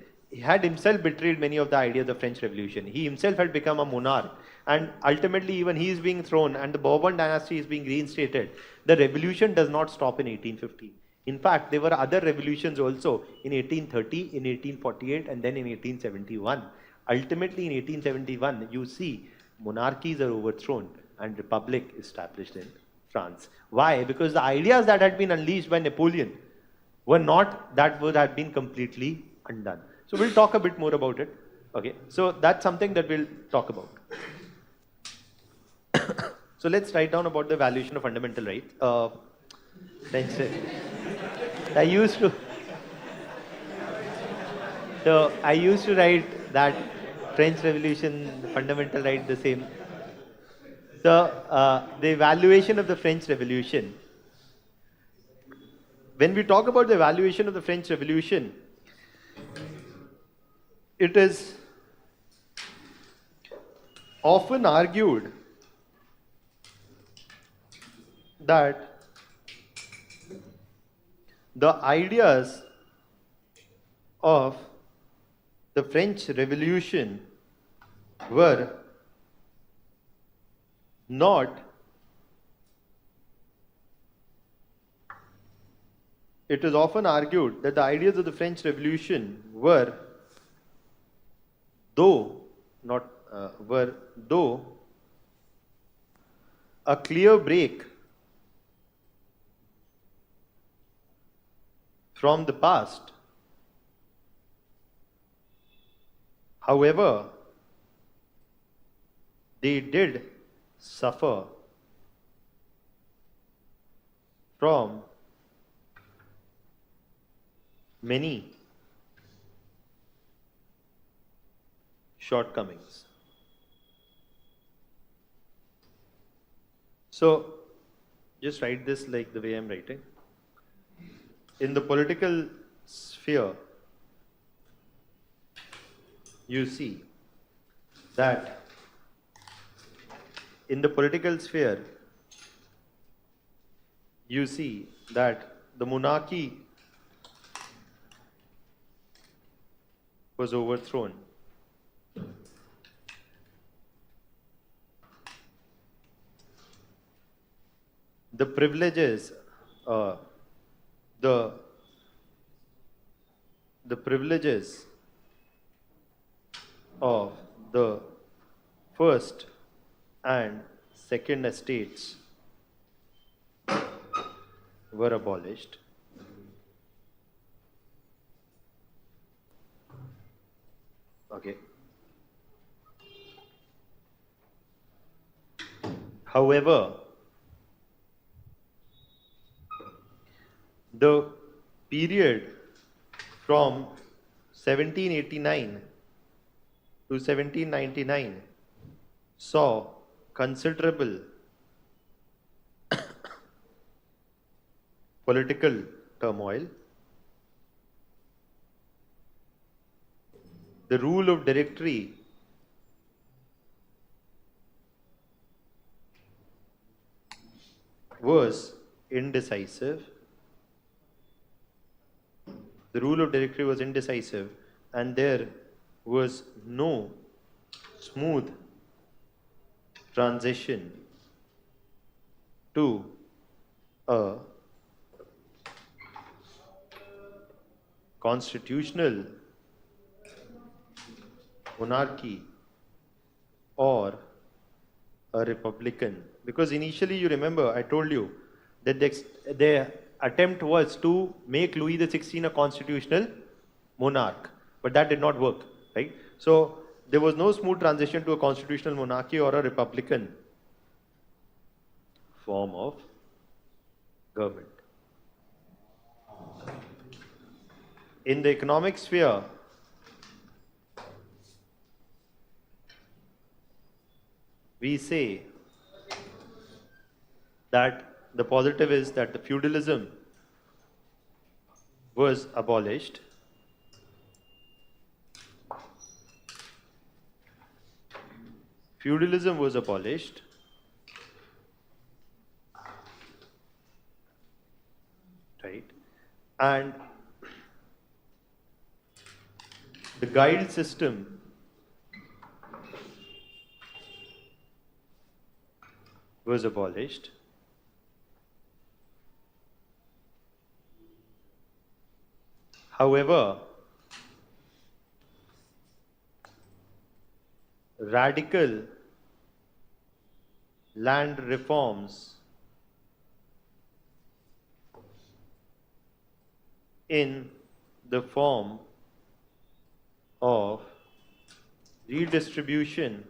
had himself betrayed many of the ideas of the French Revolution, he himself had become a monarch, and ultimately even he is being thrown and the Bourbon dynasty is being reinstated. The revolution does not stop in 1850. In fact, there were other revolutions also in 1830, in 1848, and then in 1871. Ultimately, in 1871, you see monarchies are overthrown and republic established in France. Why? Because the ideas that had been unleashed by Napoleon were not that would have been completely undone. So we'll talk a bit more about it. Okay, so that's something that we'll talk about. So let's write down about the evaluation of fundamental rights. I used to write that French Revolution, fundamental right, the same. So the evaluation of the French Revolution. When we talk about the evaluation of the French Revolution, it is often argued that the ideas of the French Revolution were not, it is often argued that the ideas of the French Revolution were, though not, were, though, a clear break from the past. However, they did suffer from many shortcomings. So, just write this like the way I'm writing. In the political sphere, you see that in the political sphere, you see that the monarchy was overthrown. The privileges, the privileges of the first and second estates were abolished. Okay. However, the period from 1789 to 1799 saw considerable political turmoil. The rule of directory was indecisive. The rule of directory was indecisive, and there was no smooth transition to a constitutional monarchy or a republican. Because initially, you remember, I told you that the attempt was to make Louis XVI a constitutional monarch, but that did not work, right? So there was no smooth transition to a constitutional monarchy or a republican form of government. In the economic sphere, we say that the positive is that the feudalism was abolished. Feudalism was abolished. Right? And the guild system was abolished. However, radical land reforms in the form of redistribution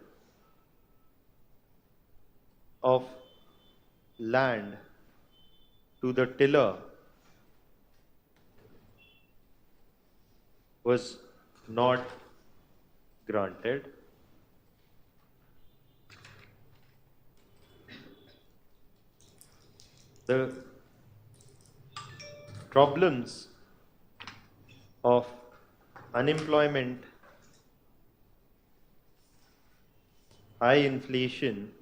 of land to the tiller was not granted. The problems of unemployment, high inflation,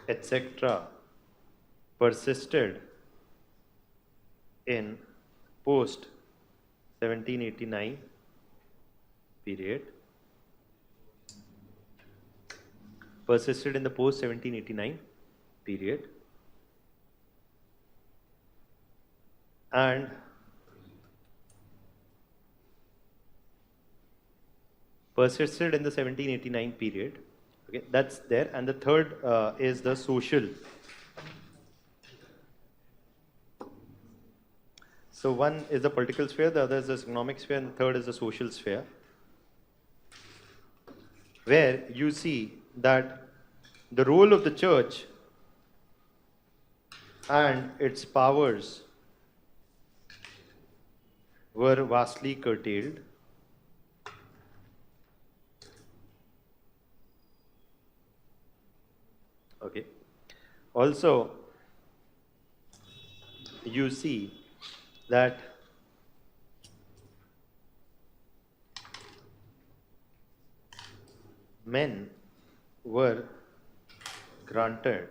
etc. persisted in post 1789 period, persisted in the post 1789 period, and persisted in the 1789 period. Okay, that's there. And the third is the social. So one is the political sphere, the other is the economic sphere, and the third is the social sphere, where you see that the role of the church and its powers were vastly curtailed. Okay. Also, you see that men were granted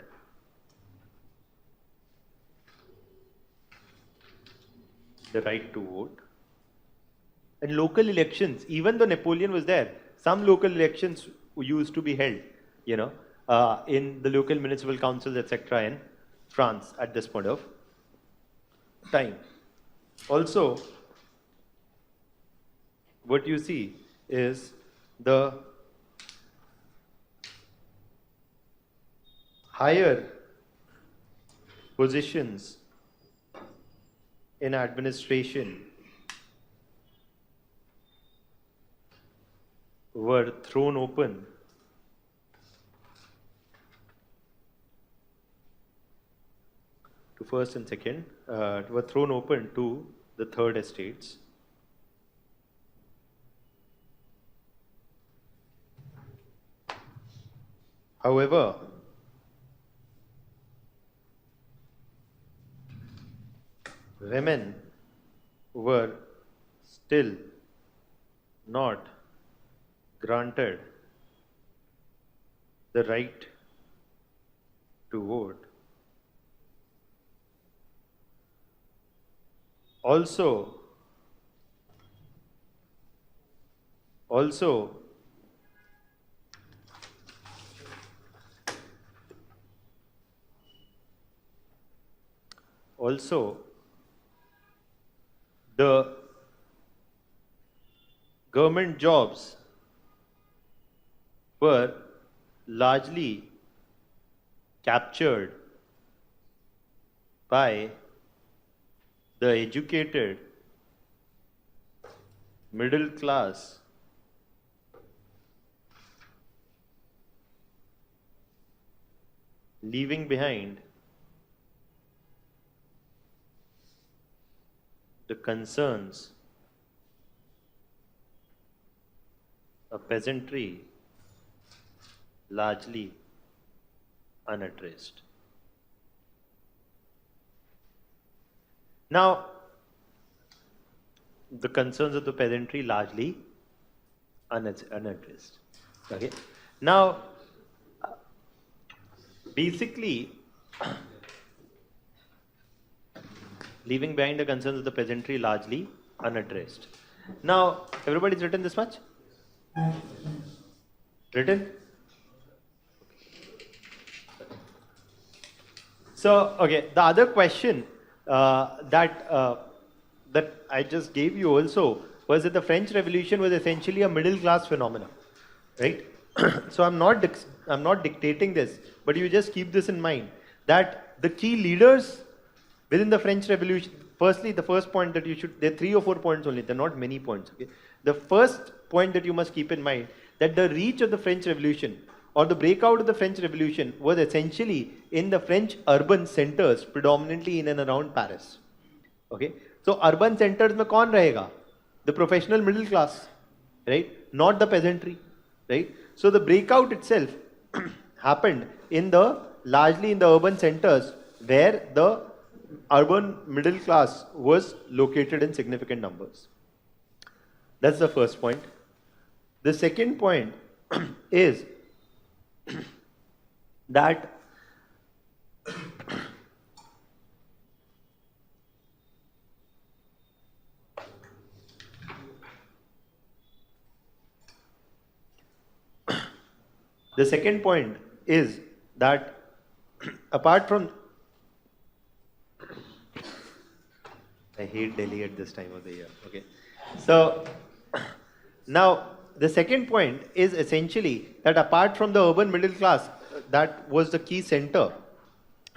the right to vote. And local elections, even though Napoleon was there, some local elections used to be held, in the local municipal councils, etc., in France at this point of time. Also, what you see is the higher positions in administration were thrown open to first and second, were thrown open to the third estates. However, women were still not granted the right to vote. Also, the government jobs were largely captured by the educated middle class leaving behind the concerns of peasantry largely unaddressed. Now, the concerns of the peasantry largely unaddressed. Okay. Now, basically, leaving behind the concerns of the peasantry largely unaddressed. Now, everybody's written this much? Written? So, okay, the other question that I just gave you also was that the French Revolution was essentially a middle class phenomenon, right? So I'm not dictating this, but you just keep this in mind that the key leaders within the French Revolution. Firstly, the first point that you should, there are 3 or 4 points only, there are not many points. Okay, the first point that you must keep in mind that the reach of the French Revolution or the breakout of the French Revolution was essentially in the French urban centers, predominantly in and around Paris. Okay, so urban centers mein kaun rahega? The professional middle class, right? Not the peasantry, right? So the breakout itself happened in largely in the urban centers where the urban middle class was located in significant numbers. That's the first point. The second point is that apart from, I hate Delhi at this time of the year. Okay, so now the second point is essentially that apart from the urban middle class, that was the key center,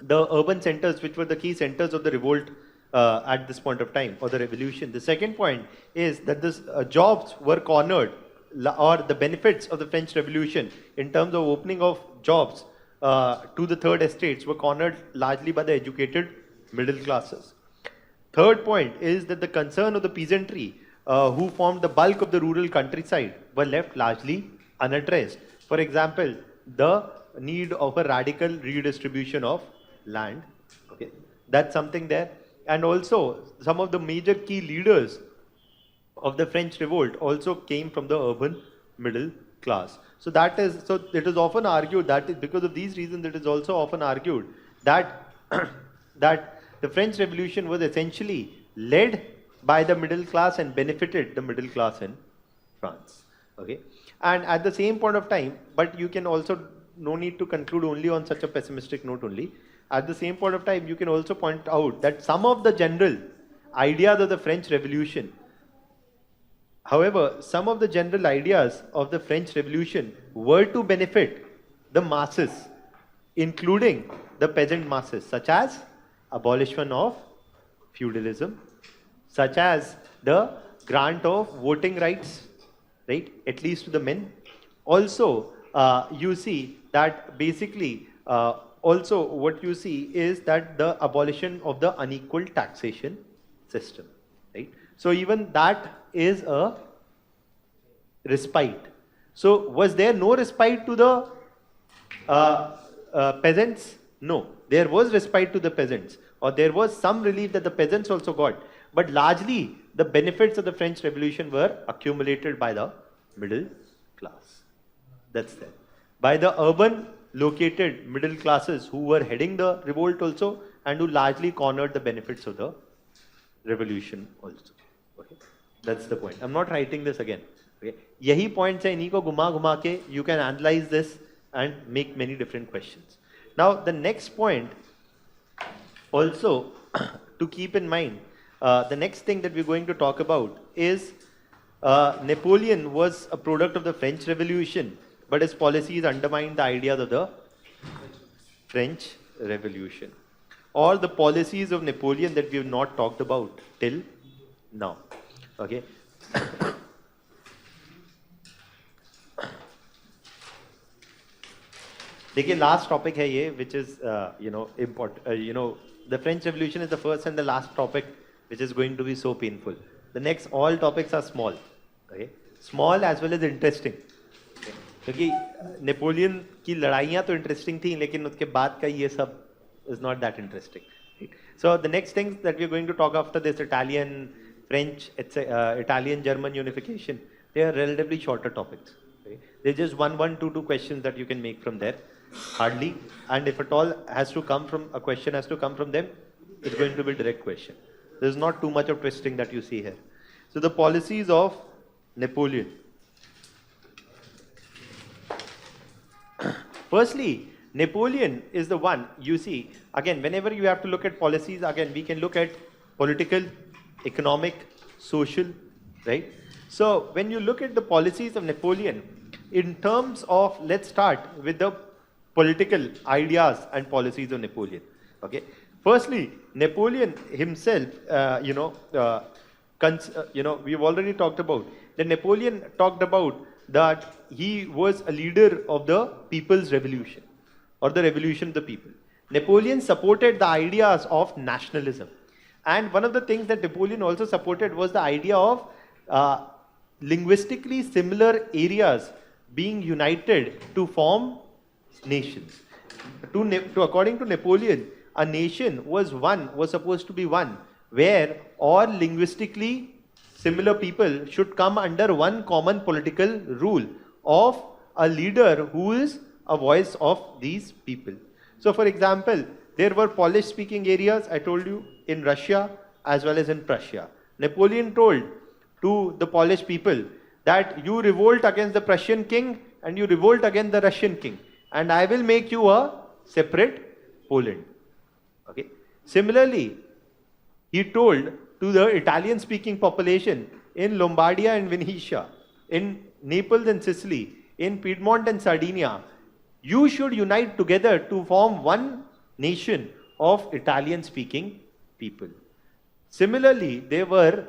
the urban centers which were the key centers of the revolt at this point of time, or the revolution. The second point is that this jobs were cornered, or the benefits of the French Revolution in terms of opening of jobs to the third estates were cornered largely by the educated middle classes. Third point is that the concern of the peasantry who formed the bulk of the rural countryside were left largely unaddressed. For example, the need of a radical redistribution of land. Okay, that's something there. And also, some of the major key leaders of the French revolt also came from the urban middle class. So that is, so it is often argued that because of these reasons, it is also often argued that that the French Revolution was essentially led by the middle class and benefited the middle class in France. Okay, and at the same point of time, but you can also, no need to conclude only on such a pessimistic note only. At the same point of time, you can also point out that some of the general ideas of the French Revolution, however, some of the general ideas of the French Revolution were to benefit the masses, including the peasant masses, such as abolition of feudalism, such as the grant of voting rights, right, at least to the men. Also, you see that basically, also what you see is that the abolition of the unequal taxation system, right? So even that is a respite. So was there no respite to the peasants? No, there was respite to the peasants, or there was some relief that the peasants also got. But largely, the benefits of the French Revolution were accumulated by the middle class. That's there. By the urban located middle classes who were heading the revolt also, and who largely cornered the benefits of the revolution also. Okay, that's the point. I'm not writing this again. Okay, yahi points hai, inhi ko guma guma ke you can analyze this and make many different questions. Now the next point also to keep in mind, the next thing that we're going to talk about is Napoleon was a product of the French Revolution, but his policies undermined the ideas of the French Revolution, or the policies of Napoleon that we have not talked about till now. Okay. देखिए, last topic है ये, which is important. The French Revolution is the first and the last topic which is going to be so painful. The next all topics are small, okay? Small as well as interesting. क्योंकि Napoleon की लड़ाइयाँ तो interesting थी, लेकिन उसके बाद का ये सब is not that interesting. So the next things that we are going to talk after this, Italian, French, Italian, German unification, they are relatively shorter topics. Okay? They're just 1, 2 questions that you can make from there, hardly. And if at all has to come from a question has to come from them, it's going to be a direct question. There's not too much of twisting that you see here. So the policies of Napoleon. Firstly, Napoleon is the one, you see, again, whenever you have to look at policies, again, we can look at political, economic, social, right? So when you look at the policies of Napoleon, in terms of, let's start with the political ideas and policies of Napoleon, okay? Firstly, Napoleon himself, we've already talked about, that Napoleon talked about that he was a leader of the people's revolution, or the revolution of the people. Napoleon supported the ideas of nationalism. And one of the things that Napoleon also supported was the idea of linguistically similar areas being united to form nations. According to Napoleon, a nation was supposed to be one, where all linguistically similar people should come under one common political rule of a leader who is a voice of these people. So for example, there were Polish speaking areas, I told you, in Russia as well as in Prussia. Napoleon told to the Polish people that you revolt against the Prussian king and you revolt against the Russian king, and I will make you a separate Poland. Okay. Similarly, he told to the Italian speaking population in Lombardia and Venetia, in Naples and Sicily, in Piedmont and Sardinia, you should unite together to form one nation of Italian-speaking people. Similarly, there were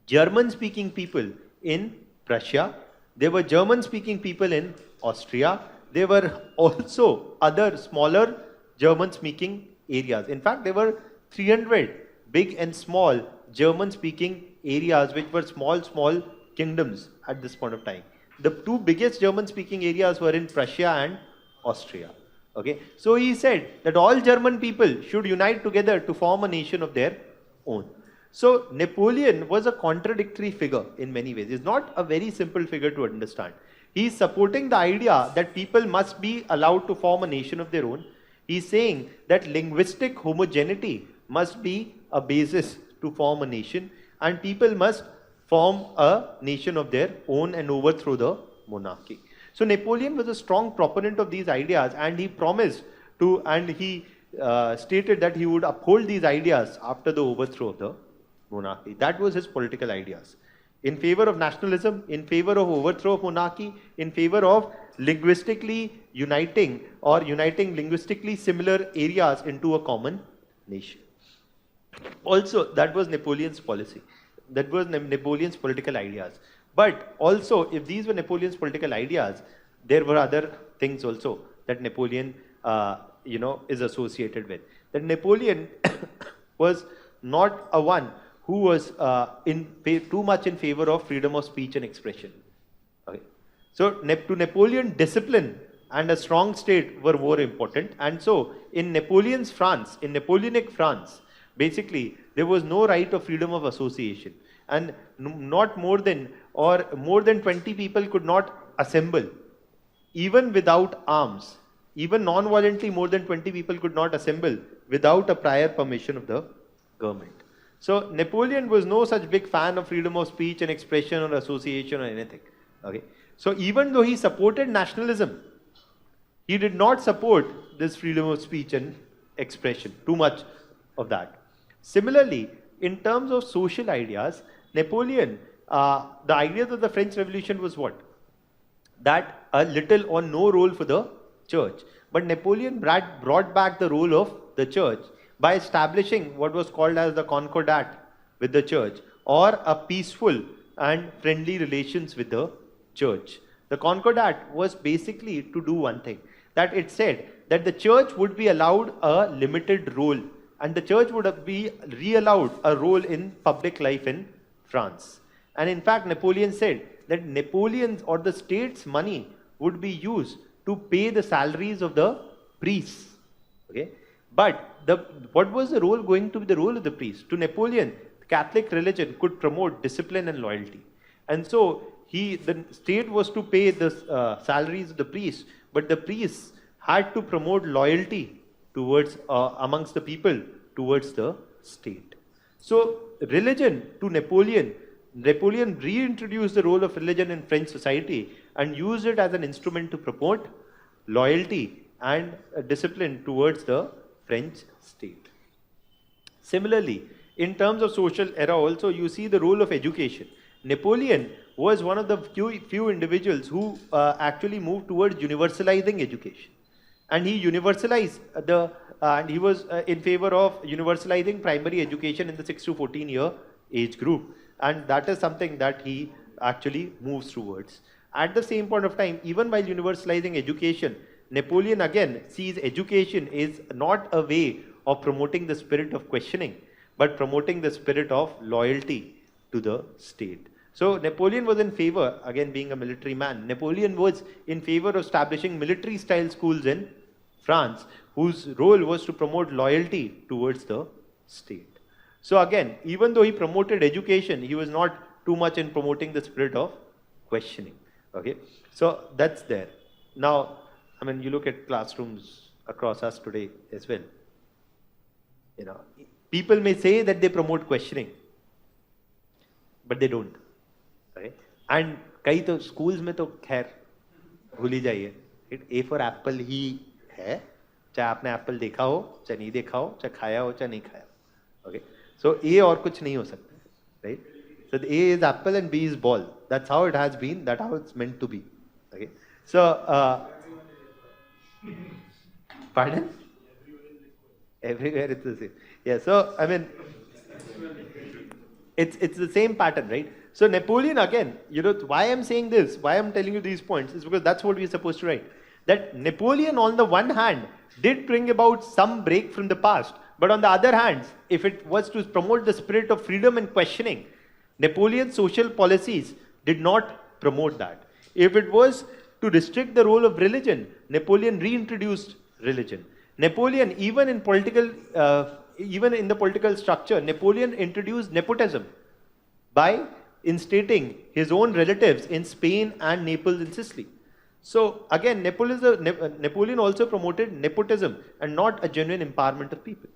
German-speaking people in Prussia, there were German-speaking people in Austria, there were also other smaller German-speaking areas. In fact, there were 300 big and small German-speaking areas which were small kingdoms at this point of time. The two biggest German-speaking areas were in Prussia and Austria. Okay, so he said that all German people should unite together to form a nation of their own. So Napoleon was a contradictory figure in many ways. He's not a very simple figure to understand. He's supporting the idea that people must be allowed to form a nation of their own. He's saying that linguistic homogeneity must be a basis to form a nation, and people must form a nation of their own and overthrow the monarchy. So Napoleon was a strong proponent of these ideas, and he promised to, and he stated that he would uphold these ideas after the overthrow of the monarchy. That was his political ideas. In favor of nationalism, in favor of overthrow of monarchy, in favor of linguistically uniting or uniting linguistically similar areas into a common nation. Also, that was Napoleon's policy. That was Napoleon's political ideas. But also, if these were Napoleon's political ideas, there were other things also that Napoleon, is associated with. That Napoleon was not a one who was too much in favor of freedom of speech and expression. Okay. So, to Napoleon, discipline and a strong state were more important. And so, in Napoleon's France, in Napoleonic France, basically, there was no right of freedom of association. And not more than 20 people could not assemble, even without arms. Even non-violently, more than 20 people could not assemble without a prior permission of the government. So Napoleon was no such big fan of freedom of speech and expression or association or anything. Okay. So even though he supported nationalism, he did not support this freedom of speech and expression, too much of that. Similarly, in terms of social ideas, Napoleon, the ideas of the French Revolution was what? That a little or no role for the church. But Napoleon brought back the role of the church by establishing what was called as the Concordat with the church, or a peaceful and friendly relations with the church. The Concordat was basically to do one thing, that it said that the church would be allowed a limited role, and the church would be re-allowed a role in public life in France. And in fact, Napoleon said that Napoleon's or the state's money would be used to pay the salaries of the priests. Okay? But what was the role going to be the role of the priest? To Napoleon, the Catholic religion could promote discipline and loyalty. And so the state was to pay the salaries of the priests, but the priests had to promote loyalty towards amongst the people towards the state. So religion to Napoleon reintroduced the role of religion in French society and used it as an instrument to promote loyalty and discipline towards the French state. Similarly, in terms of social era also, you see the role of education. Napoleon was one of the few individuals who actually moved towards universalizing education. And he universalized and he was in favor of universalizing primary education in the 6 to 14 year age group. And that is something that he actually moves towards. At the same point of time, even while universalizing education, Napoleon again sees education is not a way of promoting the spirit of questioning, but promoting the spirit of loyalty to the state. So Napoleon was in favor, again being a military man, Napoleon was in favor of establishing military style schools in France, whose role was to promote loyalty towards the state. So again, even though he promoted education, he was not too much in promoting the spirit of questioning. Okay, so that's there. Now, I mean, you look at classrooms across us today as well. You know, people may say that they promote questioning, but they don't. Okay? And कई तो schools में तो खैर भूल ही जाइए. A for apple ही है, चाहे आपने apple देखा हो, चाहे नहीं देखा हो, चाहे खाया हो, चाहे नहीं खाया. Okay, so A और कुछ नहीं हो सकता, right? So the A is apple and B is ball. That's how it has been. That's how it's meant to be. Okay. So, pardon? Everywhere it's the same. Yeah. So I mean, it's the same pattern, right? So Napoleon again, why I'm saying this, why I'm telling you these points is because that's what we're supposed to write. That Napoleon on the one hand did bring about some break from the past, but on the other hand, if it was to promote the spirit of freedom and questioning, Napoleon's social policies did not promote that. If it was to restrict the role of religion, Napoleon reintroduced religion. Napoleon, even in the political structure, Napoleon introduced nepotism by instating his own relatives in Spain and Naples and Sicily. So again, Napoleon also promoted nepotism and not a genuine empowerment of people.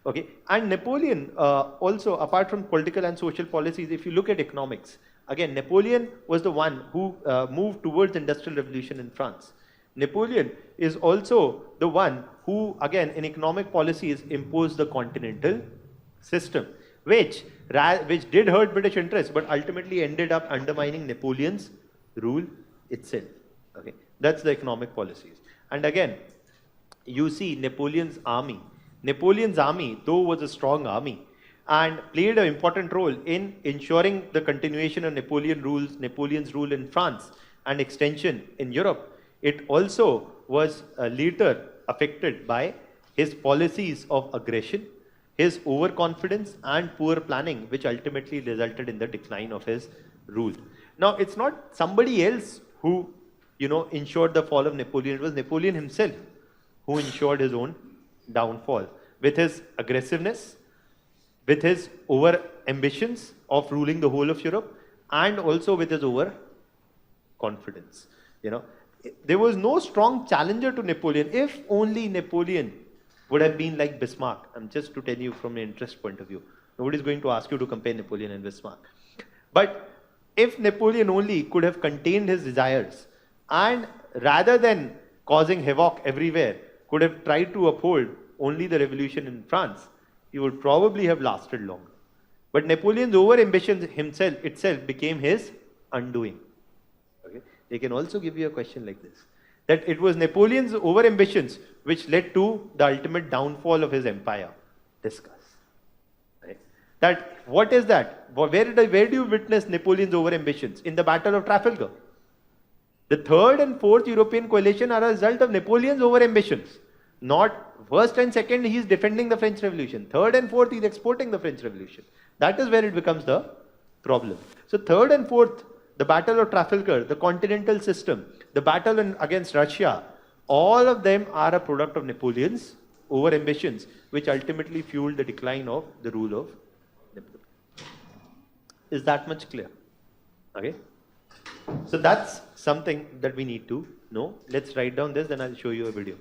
Okay, and Napoleon also, apart from political and social policies, if you look at economics, again, Napoleon was the one who moved towards the Industrial Revolution in France. Napoleon is also the one who, again, in economic policies, imposed the continental system, which did hurt British interests, but ultimately ended up undermining Napoleon's rule itself. Okay, that's the economic policies. And again, you see Napoleon's army. Napoleon's army, though, was a strong army and played an important role in ensuring the continuation of Napoleon's rule in France and extension in Europe. It also was later affected by his policies of aggression, his overconfidence and poor planning, which ultimately resulted in the decline of his rule. Now, it's not somebody else who, ensured the fall of Napoleon. It was Napoleon himself who ensured his own downfall with his aggressiveness, with his over ambitions of ruling the whole of Europe, and also with his over confidence. There was no strong challenger to Napoleon. If only Napoleon would have been like Bismarck. I'm just to tell you from an interest point of view. Nobody's going to ask you to compare Napoleon and Bismarck. But if Napoleon only could have contained his desires and rather than causing havoc everywhere, could have tried to uphold only the revolution in France, he would probably have lasted longer. But Napoleon's over-ambition itself became his undoing. Okay? They can also give you a question like this. That it was Napoleon's over-ambitions which led to the ultimate downfall of his empire. Discuss. Right? That, what is that? Where do you witness Napoleon's over-ambitions? In the Battle of Trafalgar. The third and fourth European coalition are a result of Napoleon's over-ambitions. Not first and second, he is defending the French Revolution. Third and fourth, he is exporting the French Revolution. That is where it becomes the problem. So third and fourth, the Battle of Trafalgar, the continental system, the battle against Russia, all of them are a product of Napoleon's over-ambitions, which ultimately fueled the decline of the rule of Napoleon. Is that much clear? Okay. So that's something that we need to know. Let's write down this, then I'll show you a video.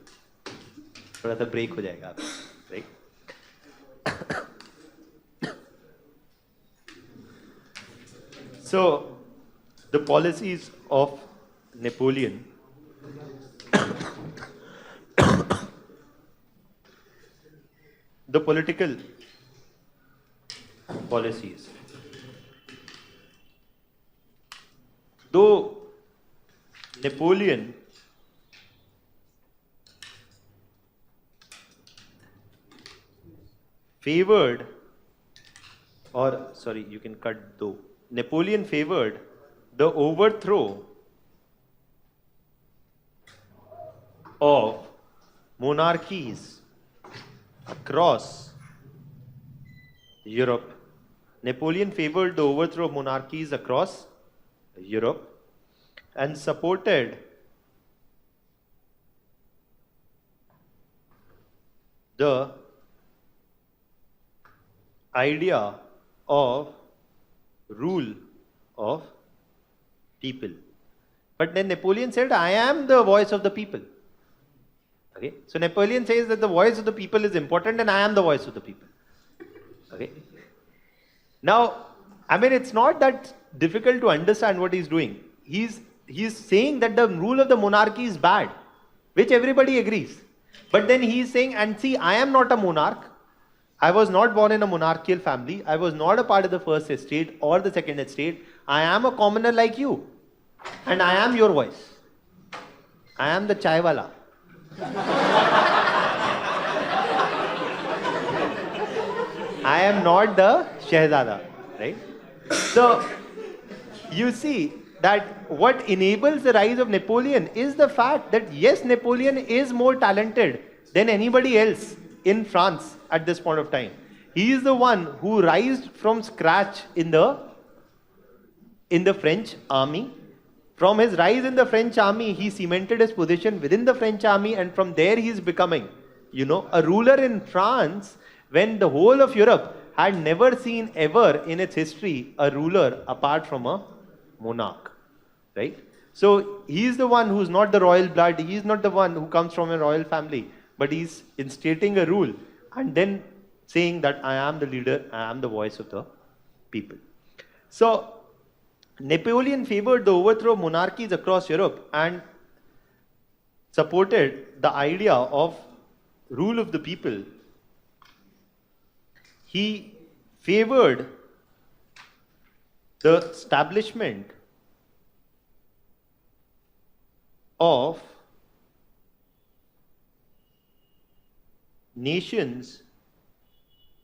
थोड़ा सा break हो जाएगा, right? So, the policies of Napoleon the political policies. Though Napoleon favored, you can cut though. Napoleon favored the overthrow of monarchies across Europe. Napoleon favored the overthrow of monarchies across Europe and supported the idea of rule of people. But then Napoleon said, I am the voice of the people. Okay? So Napoleon says that the voice of the people is important and I am the voice of the people. Okay? Now, I mean, it's not that difficult to understand what he's doing. He's saying that the rule of the monarchy is bad, which everybody agrees. But then he's saying, and see, I am not a monarch. I was not born in a monarchical family. I was not a part of the first estate or the second estate. I am a commoner like you. And I am your voice. I am the chaiwala. I am not the Shehzada, right? So, you see that what enables the rise of Napoleon is the fact that yes, Napoleon is more talented than anybody else in France at this point of time. He is the one who rised from scratch in the French army. From his rise in the French army, he cemented his position within the French army, and from there he is becoming, a ruler in France when the whole of Europe had never seen ever in its history a ruler apart from a monarch, right? So he is the one who's not the royal blood, he is not the one who comes from a royal family, but he's instating a rule and then saying that I am the leader, I am the voice of the people. So Napoleon favored the overthrow of monarchies across Europe and supported the idea of rule of the people. He favored the establishment of nations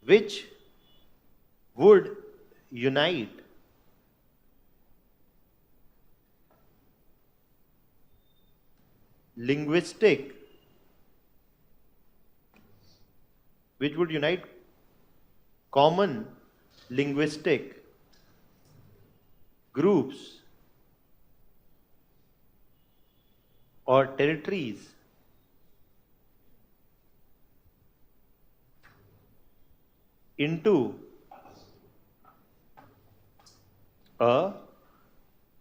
which would unite common linguistic groups or territories into a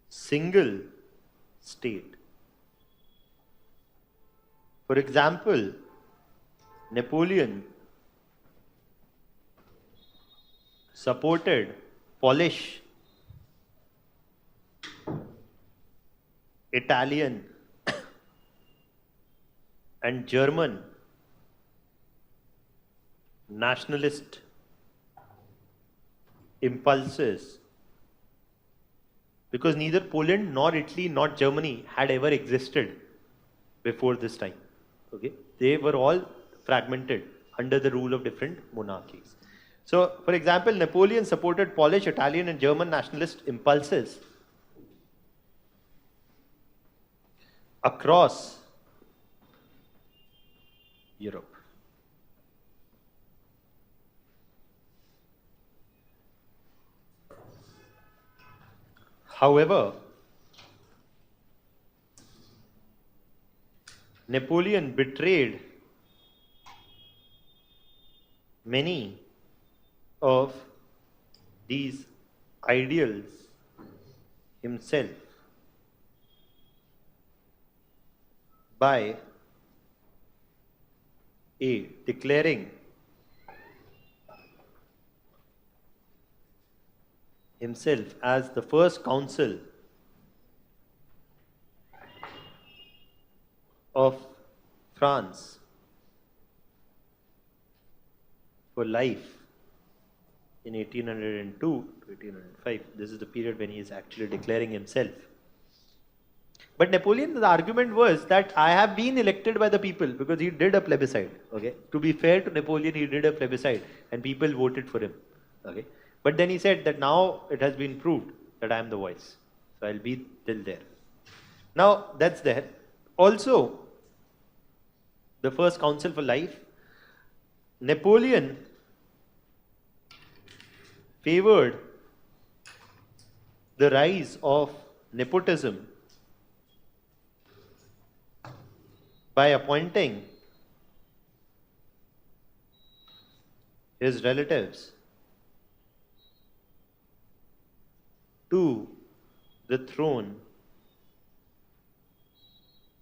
single state. For example, Napoleon supported Polish, Italian, and German nationalist impulses because neither Poland nor Italy nor Germany had ever existed before this time. Okay, they were all fragmented under the rule of different monarchies. So, for example, Napoleon supported Polish, Italian, and German nationalist impulses across Europe. However, Napoleon betrayed many of these ideals himself by declaring himself as the first consul of France for life in 1802 to 1805. This is the period when he is actually declaring himself. But Napoleon, the argument was that I have been elected by the people because he did a plebiscite. Okay, to be fair to Napoleon, he did a plebiscite and people voted for him. Okay, but then he said that now it has been proved that I am the voice, so I'll be till there. Now that's there. Also, the first council for life, Napoleon favored the rise of nepotism by appointing his relatives to the throne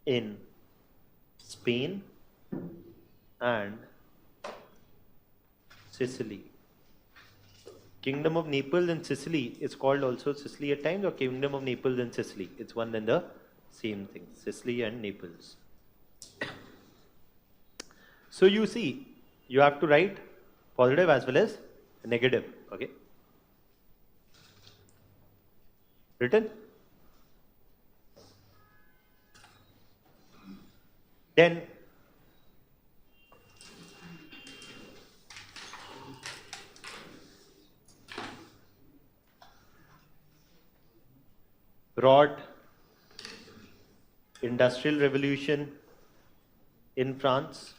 in Spain and Sicily. Kingdom of Naples and Sicily is called also Sicily at times, or Kingdom of Naples and Sicily. It's one and the same thing, Sicily and Naples. So you see, you have to write positive as well as negative. Okay. Written? Then brought industrial revolution in France.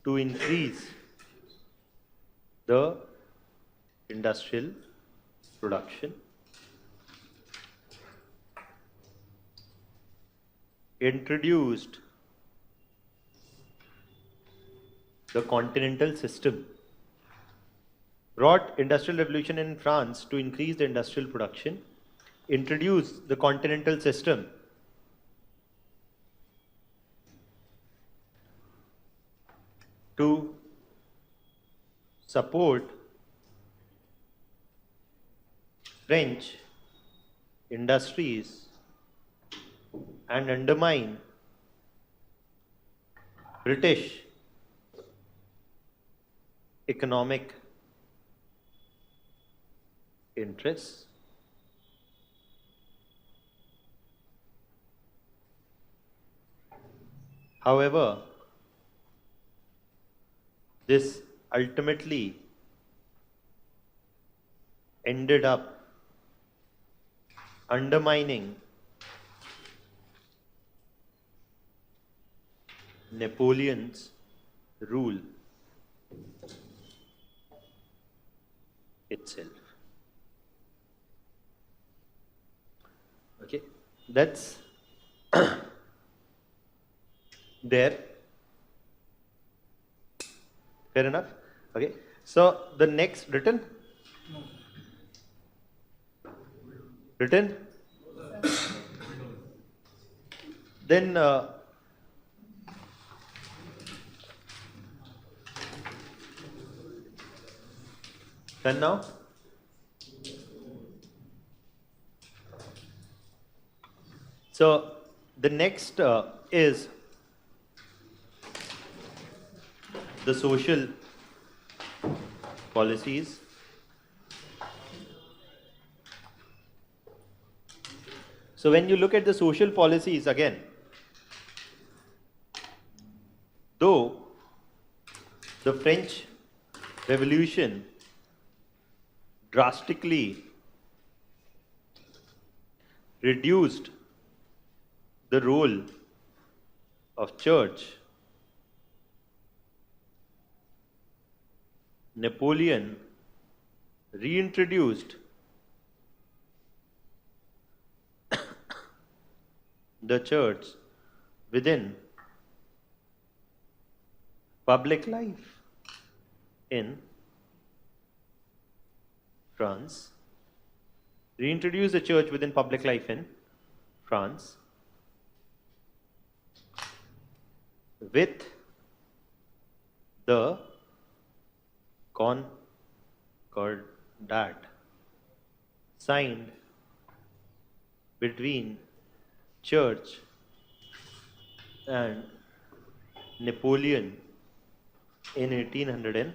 To increase the industrial production. Introduced the continental system. Brought industrial revolution in France to increase the industrial production. Introduced the continental system. To support French industries and undermine British economic interests. However, this ultimately ended up undermining Napoleon's rule itself. Okay, that's there. Fair enough. Okay, so the next written. Written? Then done now? So the next is the social policies. So when you look at the social policies again, though the French Revolution drastically reduced the role of church, Napoleon reintroduced the church within public life in France. Reintroduced the church within public life in France with the Concordat signed between Church and Napoleon in 1801.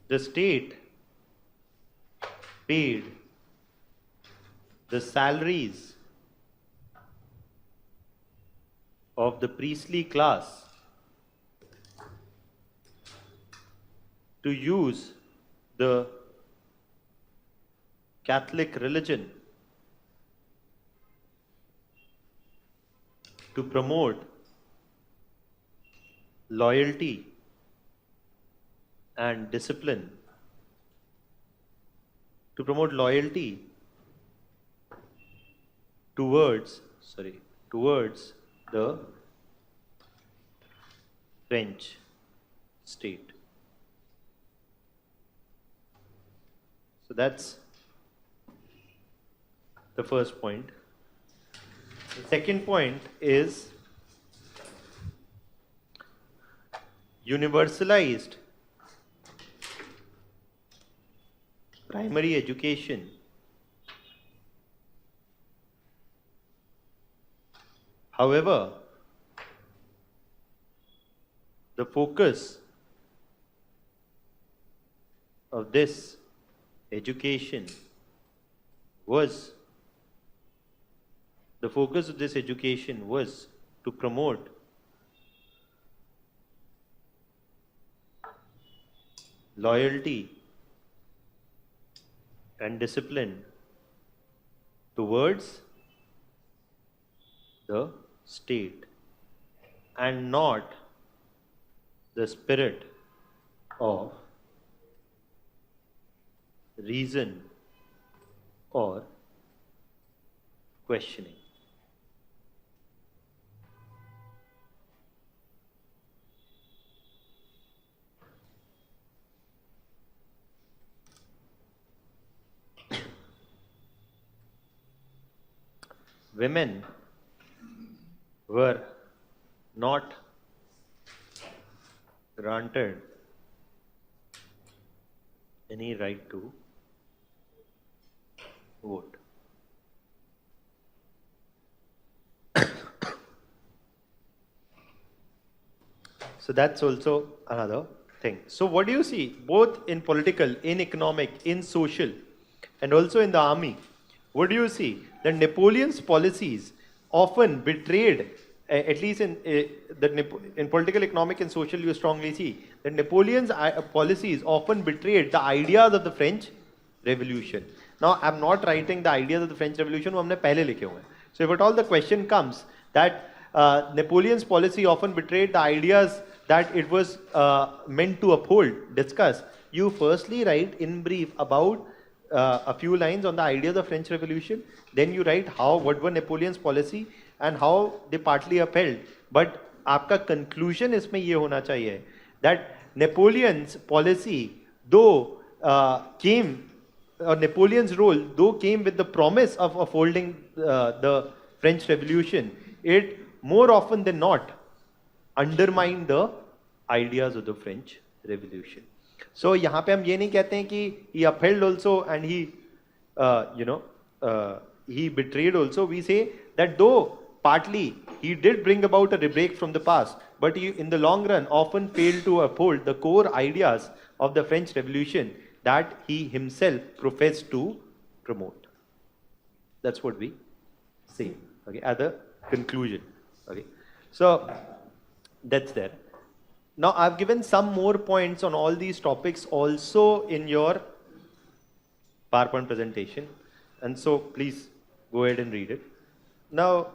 The state paid the salaries of the priestly class to use the Catholic religion to promote loyalty and discipline, to promote loyalty towards the French state. So that's the first point. The second point is universalized primary education. However, the focus of this education was to promote loyalty and discipline towards the state and not the spirit of reason or questioning. Women were not granted any right to vote. So that's also another thing. So what do you see both in political, in economic, in social, and also in the army? What do you see? That Napoleon's policies often betrayed, at least in political, economic, and social, you strongly see that Napoleon's policies often betrayed the ideas of the French Revolution. Now, I'm not writing the ideas of the French Revolution, वो हमने पहले लिखे हुए हैं. So if at all the question comes that Napoleon's policy often betrayed the ideas that it was meant to uphold, discuss, you firstly write in brief about a few lines on the ideas of French Revolution, then you write what were Napoleon's policy and how they partly upheld. But आपका conclusion इसमें ये होना चाहिए that Napoleon's policy though Napoleon's role though came with the promise of upholding the French Revolution, it more often than not undermined the ideas of the French Revolution. So यहाँ पे हम ये नहीं कहते हैं कि he upheld also and he he betrayed also. We say that though partly he did bring about a rebreak from the past, but he in the long run often failed to uphold the core ideas of the French Revolution that he himself professed to promote. That's what we say, okay, at the conclusion. Okay, so that's there. Now I've given some more points on all these topics also in your PowerPoint presentation, and so please go ahead and read it. Now,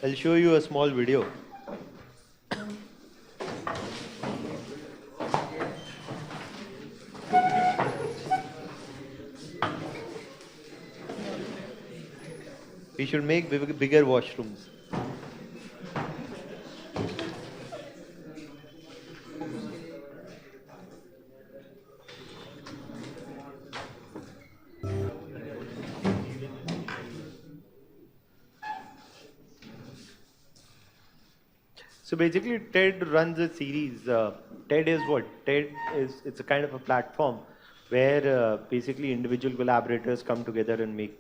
I'll show you a small video. We should make bigger washrooms. So basically, TED runs a series. TED is what? It's a kind of a platform where basically individual collaborators come together and make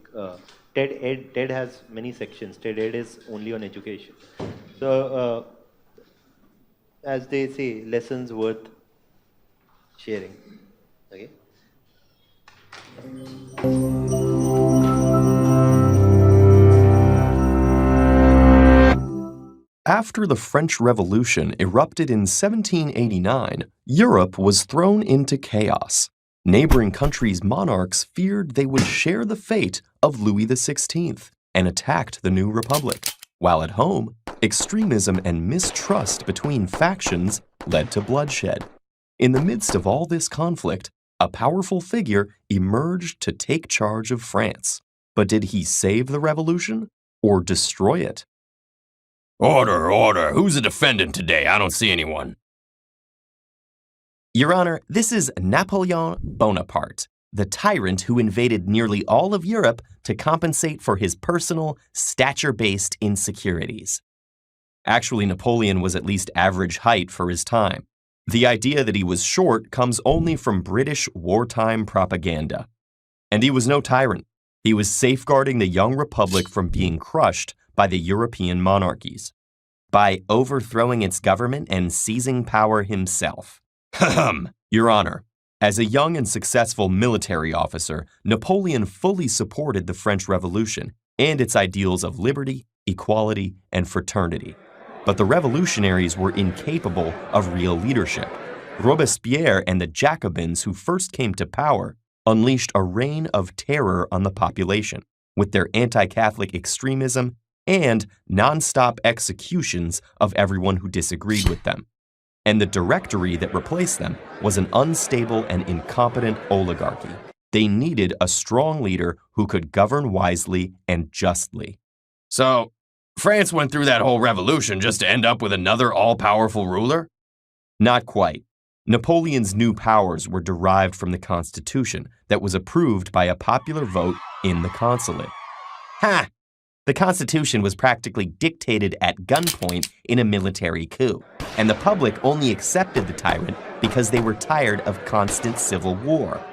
TED Ed. TED has many sections. TED Ed is only on education. So as they say, lessons worth sharing. Okay. After the French Revolution erupted in 1789, Europe was thrown into chaos. Neighboring countries' monarchs feared they would share the fate of Louis XVI and attacked the new republic, while at home, extremism and mistrust between factions led to bloodshed. In the midst of all this conflict, a powerful figure emerged to take charge of France. But did he save the revolution or destroy it? Order, order. Who's the defendant today? I don't see anyone. Your Honor, this is Napoleon Bonaparte, the tyrant who invaded nearly all of Europe to compensate for his personal, stature-based insecurities. Actually, Napoleon was at least average height for his time. The idea that he was short comes only from British wartime propaganda. And he was no tyrant. He was safeguarding the young republic from being crushed by the European monarchies by overthrowing its government and seizing power himself. Your Honor, as a young and successful military officer, Napoleon fully supported the French Revolution and its ideals of liberty, equality, and fraternity. But the revolutionaries were incapable of real leadership. Robespierre and the Jacobins who first came to power unleashed a reign of terror on the population with their anti-Catholic extremism and non-stop executions of everyone who disagreed with them. And the directory that replaced them was an unstable and incompetent oligarchy. They needed a strong leader who could govern wisely and justly. So, France went through that whole revolution just to end up with another all-powerful ruler? Not quite. Napoleon's new powers were derived from the Constitution that was approved by a popular vote in the consulate. Ha! The Constitution was practically dictated at gunpoint in a military coup, and the public only accepted the tyrant because they were tired of constant civil war.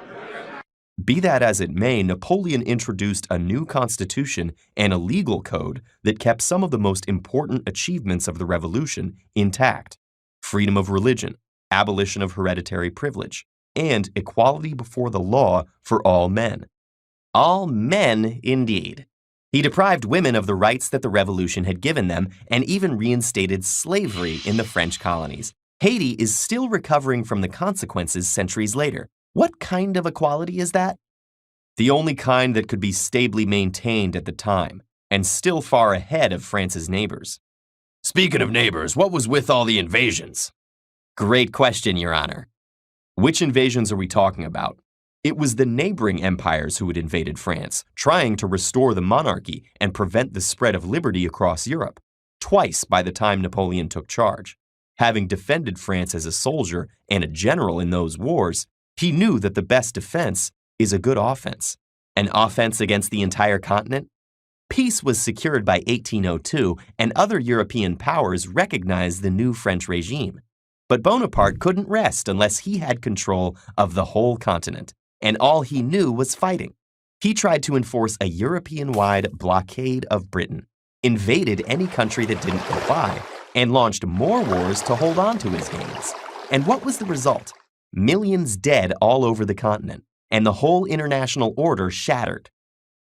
Be that as it may, Napoleon introduced a new constitution and a legal code that kept some of the most important achievements of the revolution intact: freedom of religion, abolition of hereditary privilege, and equality before the law for all men. All men, indeed. He deprived women of the rights that the revolution had given them and even reinstated slavery in the French colonies. Haiti is still recovering from the consequences centuries later. What kind of equality is that? The only kind that could be stably maintained at the time, and still far ahead of France's neighbors. Speaking of neighbors, what was with all the invasions? Great question, Your Honor. Which invasions are we talking about? It was the neighboring empires who had invaded France, trying to restore the monarchy and prevent the spread of liberty across Europe. Twice by the time Napoleon took charge. Having defended France as a soldier and a general in those wars, he knew that the best defense is a good offense. An offense against the entire continent? Peace was secured by 1802, and other European powers recognized the new French regime. But Bonaparte couldn't rest unless he had control of the whole continent, and all he knew was fighting. He tried to enforce a European-wide blockade of Britain, invaded any country that didn't comply, and launched more wars to hold on to his gains. And what was the result? Millions dead all over the continent, and the whole international order shattered.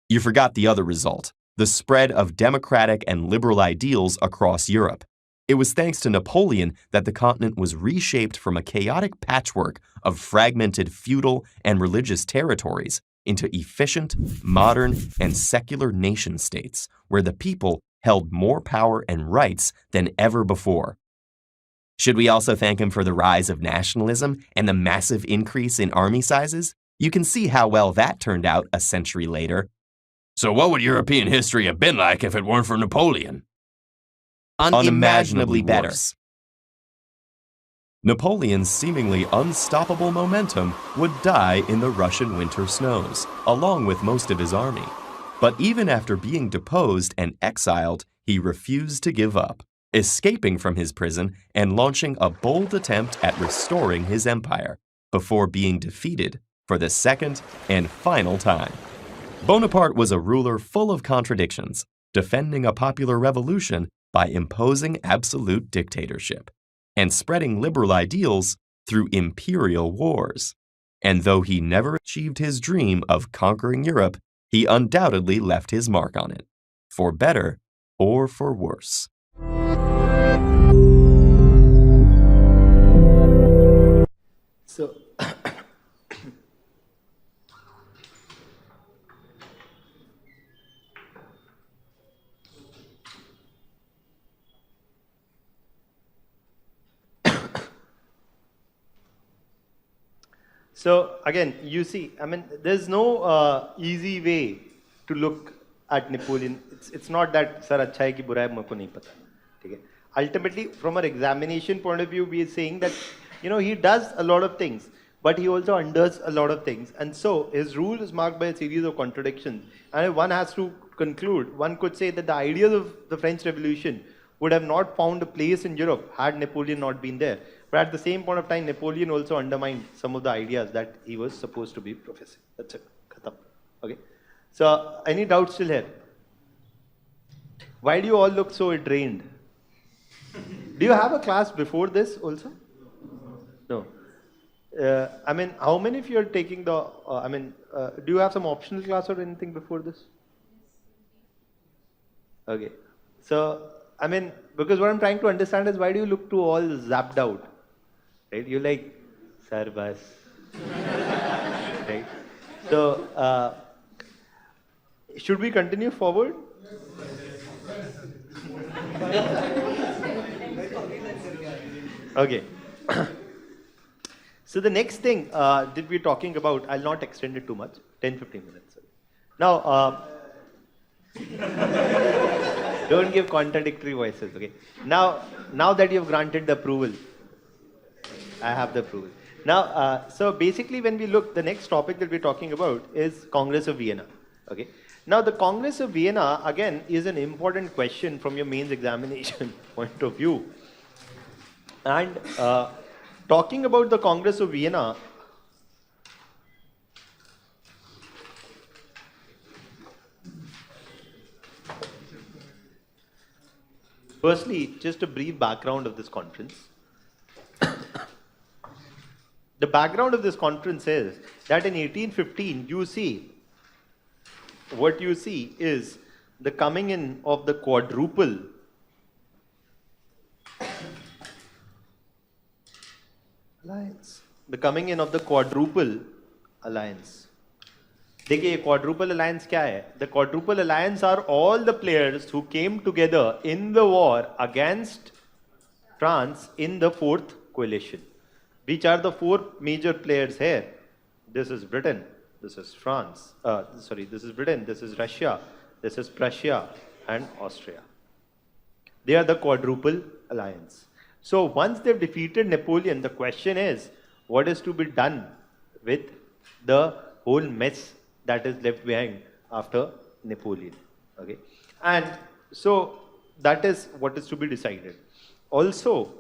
You forgot the other result, the spread of democratic and liberal ideals across Europe. It was thanks to Napoleon that the continent was reshaped from a chaotic patchwork of fragmented feudal and religious territories into efficient, modern, and secular nation-states where the people held more power and rights than ever before. Should we also thank him for the rise of nationalism and the massive increase in army sizes? You can see how well that turned out a century later. So what would European history have been like if it weren't for Napoleon? Unimaginably better. Napoleon's seemingly unstoppable momentum would die in the Russian winter snows, along with most of his army. But even after being deposed and exiled, he refused to give up, escaping from his prison and launching a bold attempt at restoring his empire, before being defeated for the second and final time. Bonaparte was a ruler full of contradictions, defending a popular revolution by imposing absolute dictatorship, and spreading liberal ideals through imperial wars. And though he never achieved his dream of conquering Europe, he undoubtedly left his mark on it, for better or for worse. So, so again, you see, I mean, there's no easy way to look at Napoleon. It's not that sir अच्छा है कि बुरा है मुझको नहीं पता, ठीक है? Ultimately, from our examination point of view, we are saying that he does a lot of things, but he also undoes a lot of things, and so his rule is marked by a series of contradictions. And if one has to conclude, one could say that the ideas of the French Revolution would have not found a place in Europe had Napoleon not been there. But at the same point of time, Napoleon also undermined some of the ideas that he was supposed to be professing. That's it. Khatam. Okay. So, any doubts still here? Why do you all look so drained? Do you have a class before this also? No. I mean, how many of you are taking the, do you have some optional class or anything before this? Okay. So, I mean, because what I'm trying to understand is why do you look to all zapped out? Right? You're like, sir, bas. Right? So, should we continue forward? Okay. So the next thing that we're talking about, I'll not extend it too much, 10-15 minutes. Now, don't give contradictory voices, okay? Now that you've granted the approval, I have the approval. Now, so basically when we look, the next topic that we're talking about is Congress of Vienna, okay? Now the Congress of Vienna, again, is an important question from your mains examination point of view. And talking about the Congress of Vienna, firstly, just a brief background of this conference. The background of this conference is that in 1815, what you see is the coming in of the quadruple alliance. The coming in of the quadruple alliance. देखिए quadruple alliance क्या है? The quadruple alliance are all the players who came together in the war against France in the fourth coalition. Which are the four major players here? This is Britain, this is France, this is Britain, this is Russia, this is Prussia and Austria. They are the quadruple alliance. So once they've defeated Napoleon, the question is, what is to be done with the whole mess that is left behind after Napoleon? Okay, and so that is what is to be decided. Also,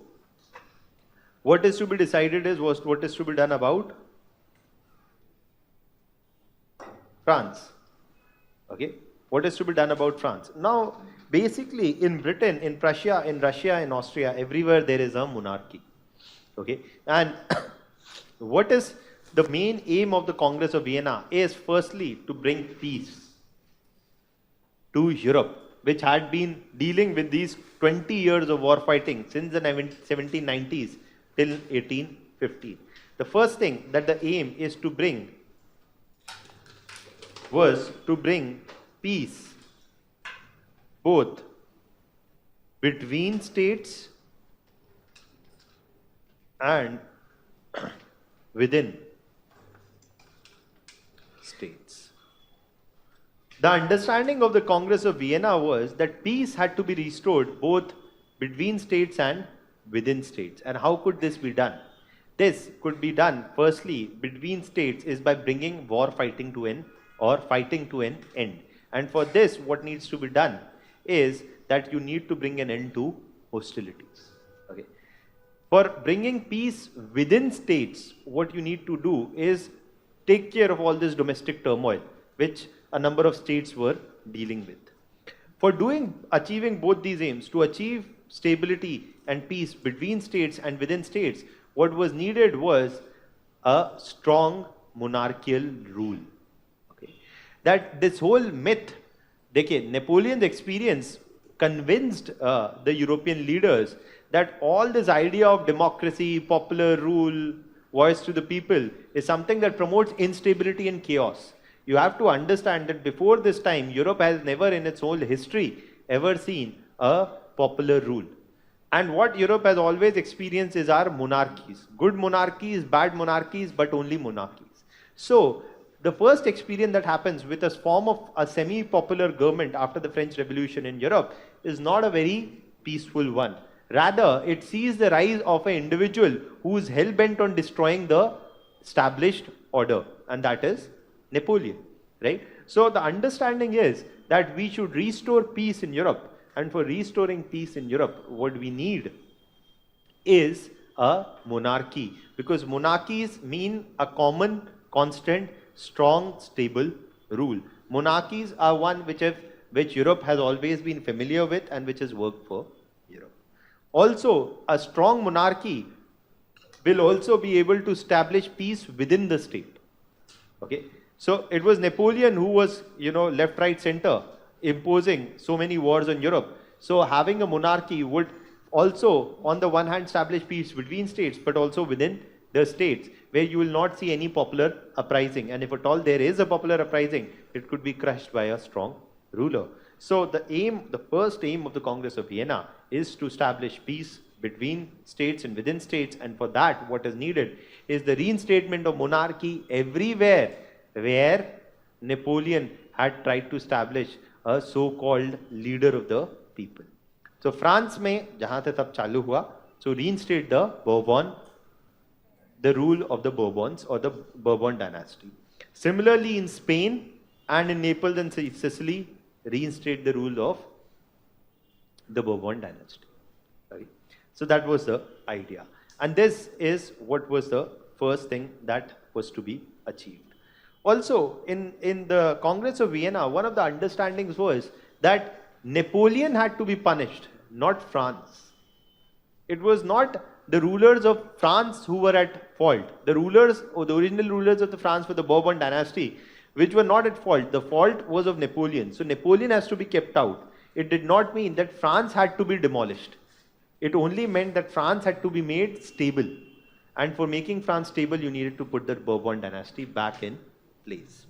what is to be decided is what is to be done about France. Okay, what is to be done about France? Now, basically, in Britain, in Prussia, in Russia, in Austria, everywhere there is a monarchy. Okay, and what is the main aim of the Congress of Vienna is firstly to bring peace to Europe, which had been dealing with these 20 years of war fighting since the 1790s till 1815. The first thing that the aim is to bring was to bring peace both between states and within states. The understanding of the Congress of Vienna was that peace had to be restored both between states and within states. And how could this be done? This could be done firstly between states is by bringing war fighting to an end. And for this, what needs to be done is that you need to bring an end to hostilities. Okay. For bringing peace within states, what you need to do is take care of all this domestic turmoil, which a number of states were dealing with. For achieving both these aims, to achieve stability and peace between states and within states, what was needed was a strong monarchical rule. Okay. That this whole myth, Napoleon's experience convinced the European leaders that all this idea of democracy, popular rule, voice to the people is something that promotes instability and chaos. You have to understand that before this time, Europe has never in its whole history ever seen a popular rule. And what Europe has always experienced is our monarchies. Good monarchies, bad monarchies, but only monarchies. So, the first experience that happens with a form of a semi-popular government after the French Revolution in Europe is not a very peaceful one. Rather, it sees the rise of an individual who is hell-bent on destroying the established order, and that is Napoleon, right? So the understanding is that we should restore peace in Europe, And for restoring peace in Europe, what we need is a monarchy, because monarchies mean a common, constant, strong, stable rule. Monarchies are one which Europe has always been familiar with and which has worked for Europe. Also, a strong monarchy will also be able to establish peace within the state. Okay, so it was Napoleon who was, left, right, center, imposing so many wars on Europe. So having a monarchy would also, on the one hand, establish peace between states, but also within the states, where you will not see any popular uprising. And if at all there is a popular uprising, it could be crushed by a strong ruler. So the first aim of the Congress of Vienna is to establish peace between states and within states. And for that, what is needed is the reinstatement of monarchy everywhere where Napoleon had tried to establish a so-called leader of the people. So France में जहाँ से तब चालू हुआ, so reinstate the rule of the Bourbons or the Bourbon dynasty. Similarly, in Spain and in Naples and Sicily, reinstate the rule of the Bourbon dynasty. Right? So that was the idea. And this is what was the first thing that was to be achieved. Also, in the Congress of Vienna, one of the understandings was that Napoleon had to be punished, not France. It was not the rulers of France who were at fault. The rulers, or the original rulers of the France for the Bourbon dynasty, which were not at fault. The fault was of Napoleon. So Napoleon has to be kept out. It did not mean that France had to be demolished. It only meant that France had to be made stable. And for making France stable, you needed to put the Bourbon dynasty back in place.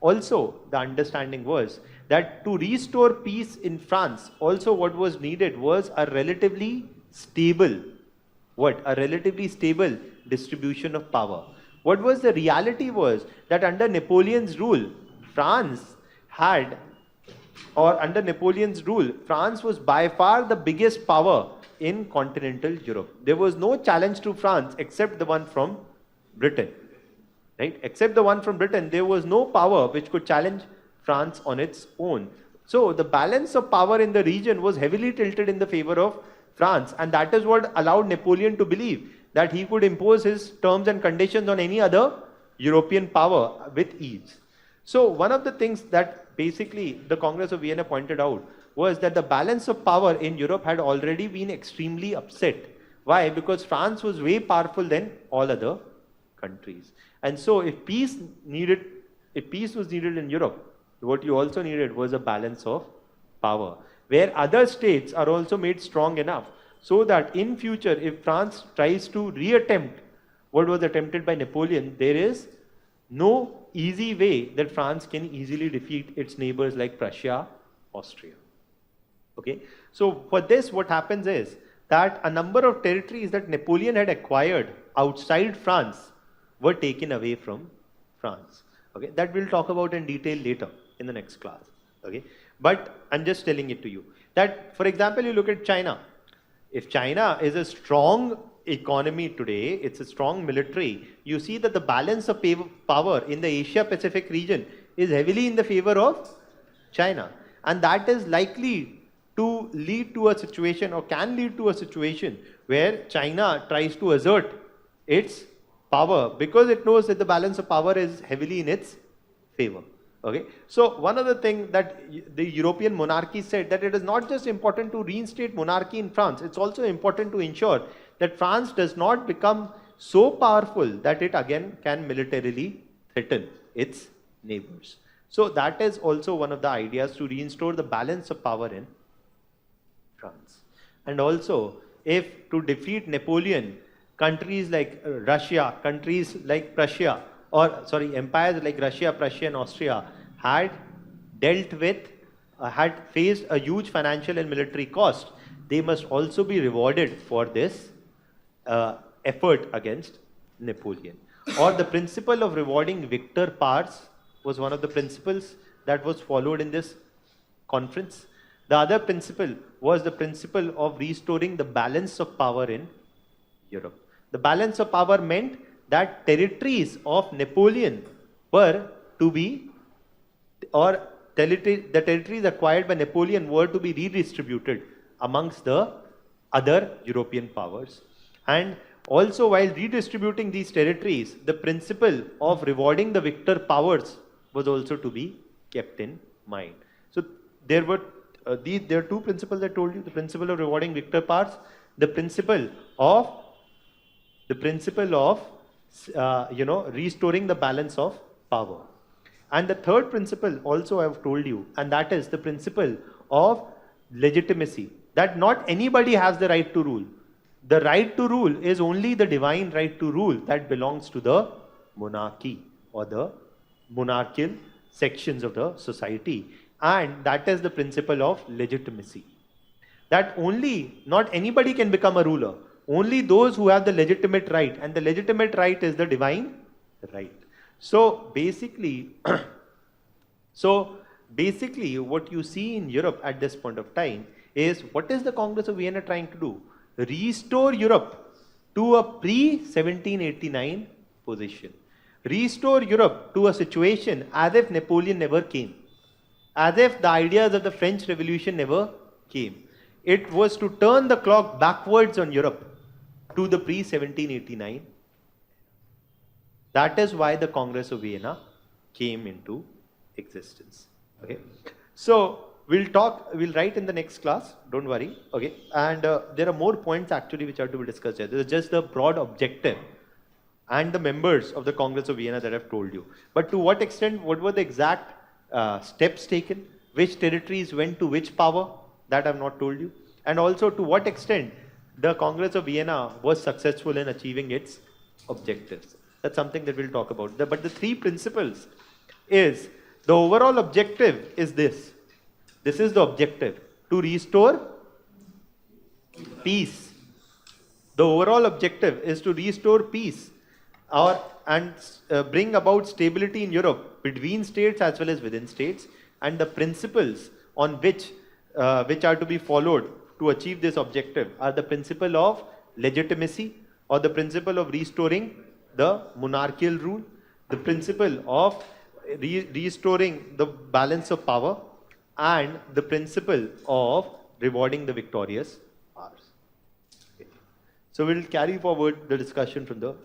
Also, the understanding was that to restore peace in France, also what was needed was a relatively stable distribution of power. What was the reality was that under Napoleon's rule, France was by far the biggest power in continental Europe. There was no challenge to France except the one from Britain. Right? Except the one from Britain, there was no power which could challenge France on its own. So the balance of power in the region was heavily tilted in the favor of France, and that is what allowed Napoleon to believe that he could impose his terms and conditions on any other European power with ease. So one of the things that basically the Congress of Vienna pointed out was that the balance of power in Europe had already been extremely upset. Why? Because France was way powerful than all other countries. And so if peace was needed in Europe, what you also needed was a balance of power, where other states are also made strong enough so that in future, if France tries to reattempt what was attempted by Napoleon, there is no easy way that France can easily defeat its neighbors like Prussia, Austria. Okay? So for this, what happens is that a number of territories that Napoleon had acquired outside France were taken away from France. Okay? That we'll talk about in detail later in the next class. Okay? But I'm just telling it to you that, for example, you look at China. If China is a strong economy today, it's a strong military, you see that the balance of power in the Asia-Pacific region is heavily in the favor of China. And that is likely to lead to a situation, or can lead to a situation, where China tries to assert its power because it knows that the balance of power is heavily in its favor. Okay, so one other thing that the European monarchies said, that it is not just important to reinstate monarchy in France, it's also important to ensure that France does not become so powerful that it again can militarily threaten its neighbors. So that is also one of the ideas, to restore the balance of power in France. And also, if to defeat Napoleon, countries like Russia, countries like Prussia, empires like Russia, Prussia and Austria had faced a huge financial and military cost, they must also be rewarded for this effort against Napoleon. Or the principle of rewarding victor powers was one of the principles that was followed in this conference. The other principle was the principle of restoring the balance of power in Europe. The balance of power meant that territories of Napoleon were to be, or the territories acquired by Napoleon were to be redistributed amongst the other European powers. And also, while redistributing these territories, the principle of rewarding the victor powers was also to be kept in mind. So there were there are two principles I told you: the principle of rewarding victor powers, the principle of restoring the balance of power. And the third principle also I have told you, and that is the principle of legitimacy, that not anybody has the right to rule. The right to rule is only the divine right to rule that belongs to the monarchy or the monarchical sections of the society. And that is the principle of legitimacy. That not anybody can become a ruler. Only those who have the legitimate right, and the legitimate right is the divine right. So basically, what you see in Europe at this point of time is, what is the Congress of Vienna trying to do? Restore Europe to a pre-1789 position. Restore Europe to a situation as if Napoleon never came. As if the ideas of the French Revolution never came. It was to turn the clock backwards on Europe to the pre-1789. That is why the Congress of Vienna came into existence. Okay. So we'll write in the next class, don't worry. Okay. And there are more points actually which are to be discussed here. This is just the broad objective and the members of the Congress of Vienna that I've told you. But to what extent, what were the exact steps taken, which territories went to which power, that I've not told you. And also to what extent the Congress of Vienna was successful in achieving its objectives. That's something that we'll talk about. But the three principles is, the overall objective is this. This is the objective, to restore peace. The overall objective is to restore peace and bring about stability in Europe between states as well as within states. And the principles on which are to be followed to achieve this objective are the principle of legitimacy, or the principle of restoring the monarchical rule, the principle of restoring the balance of power, and the principle of rewarding the victorious powers. Okay. So we'll carry forward the discussion from the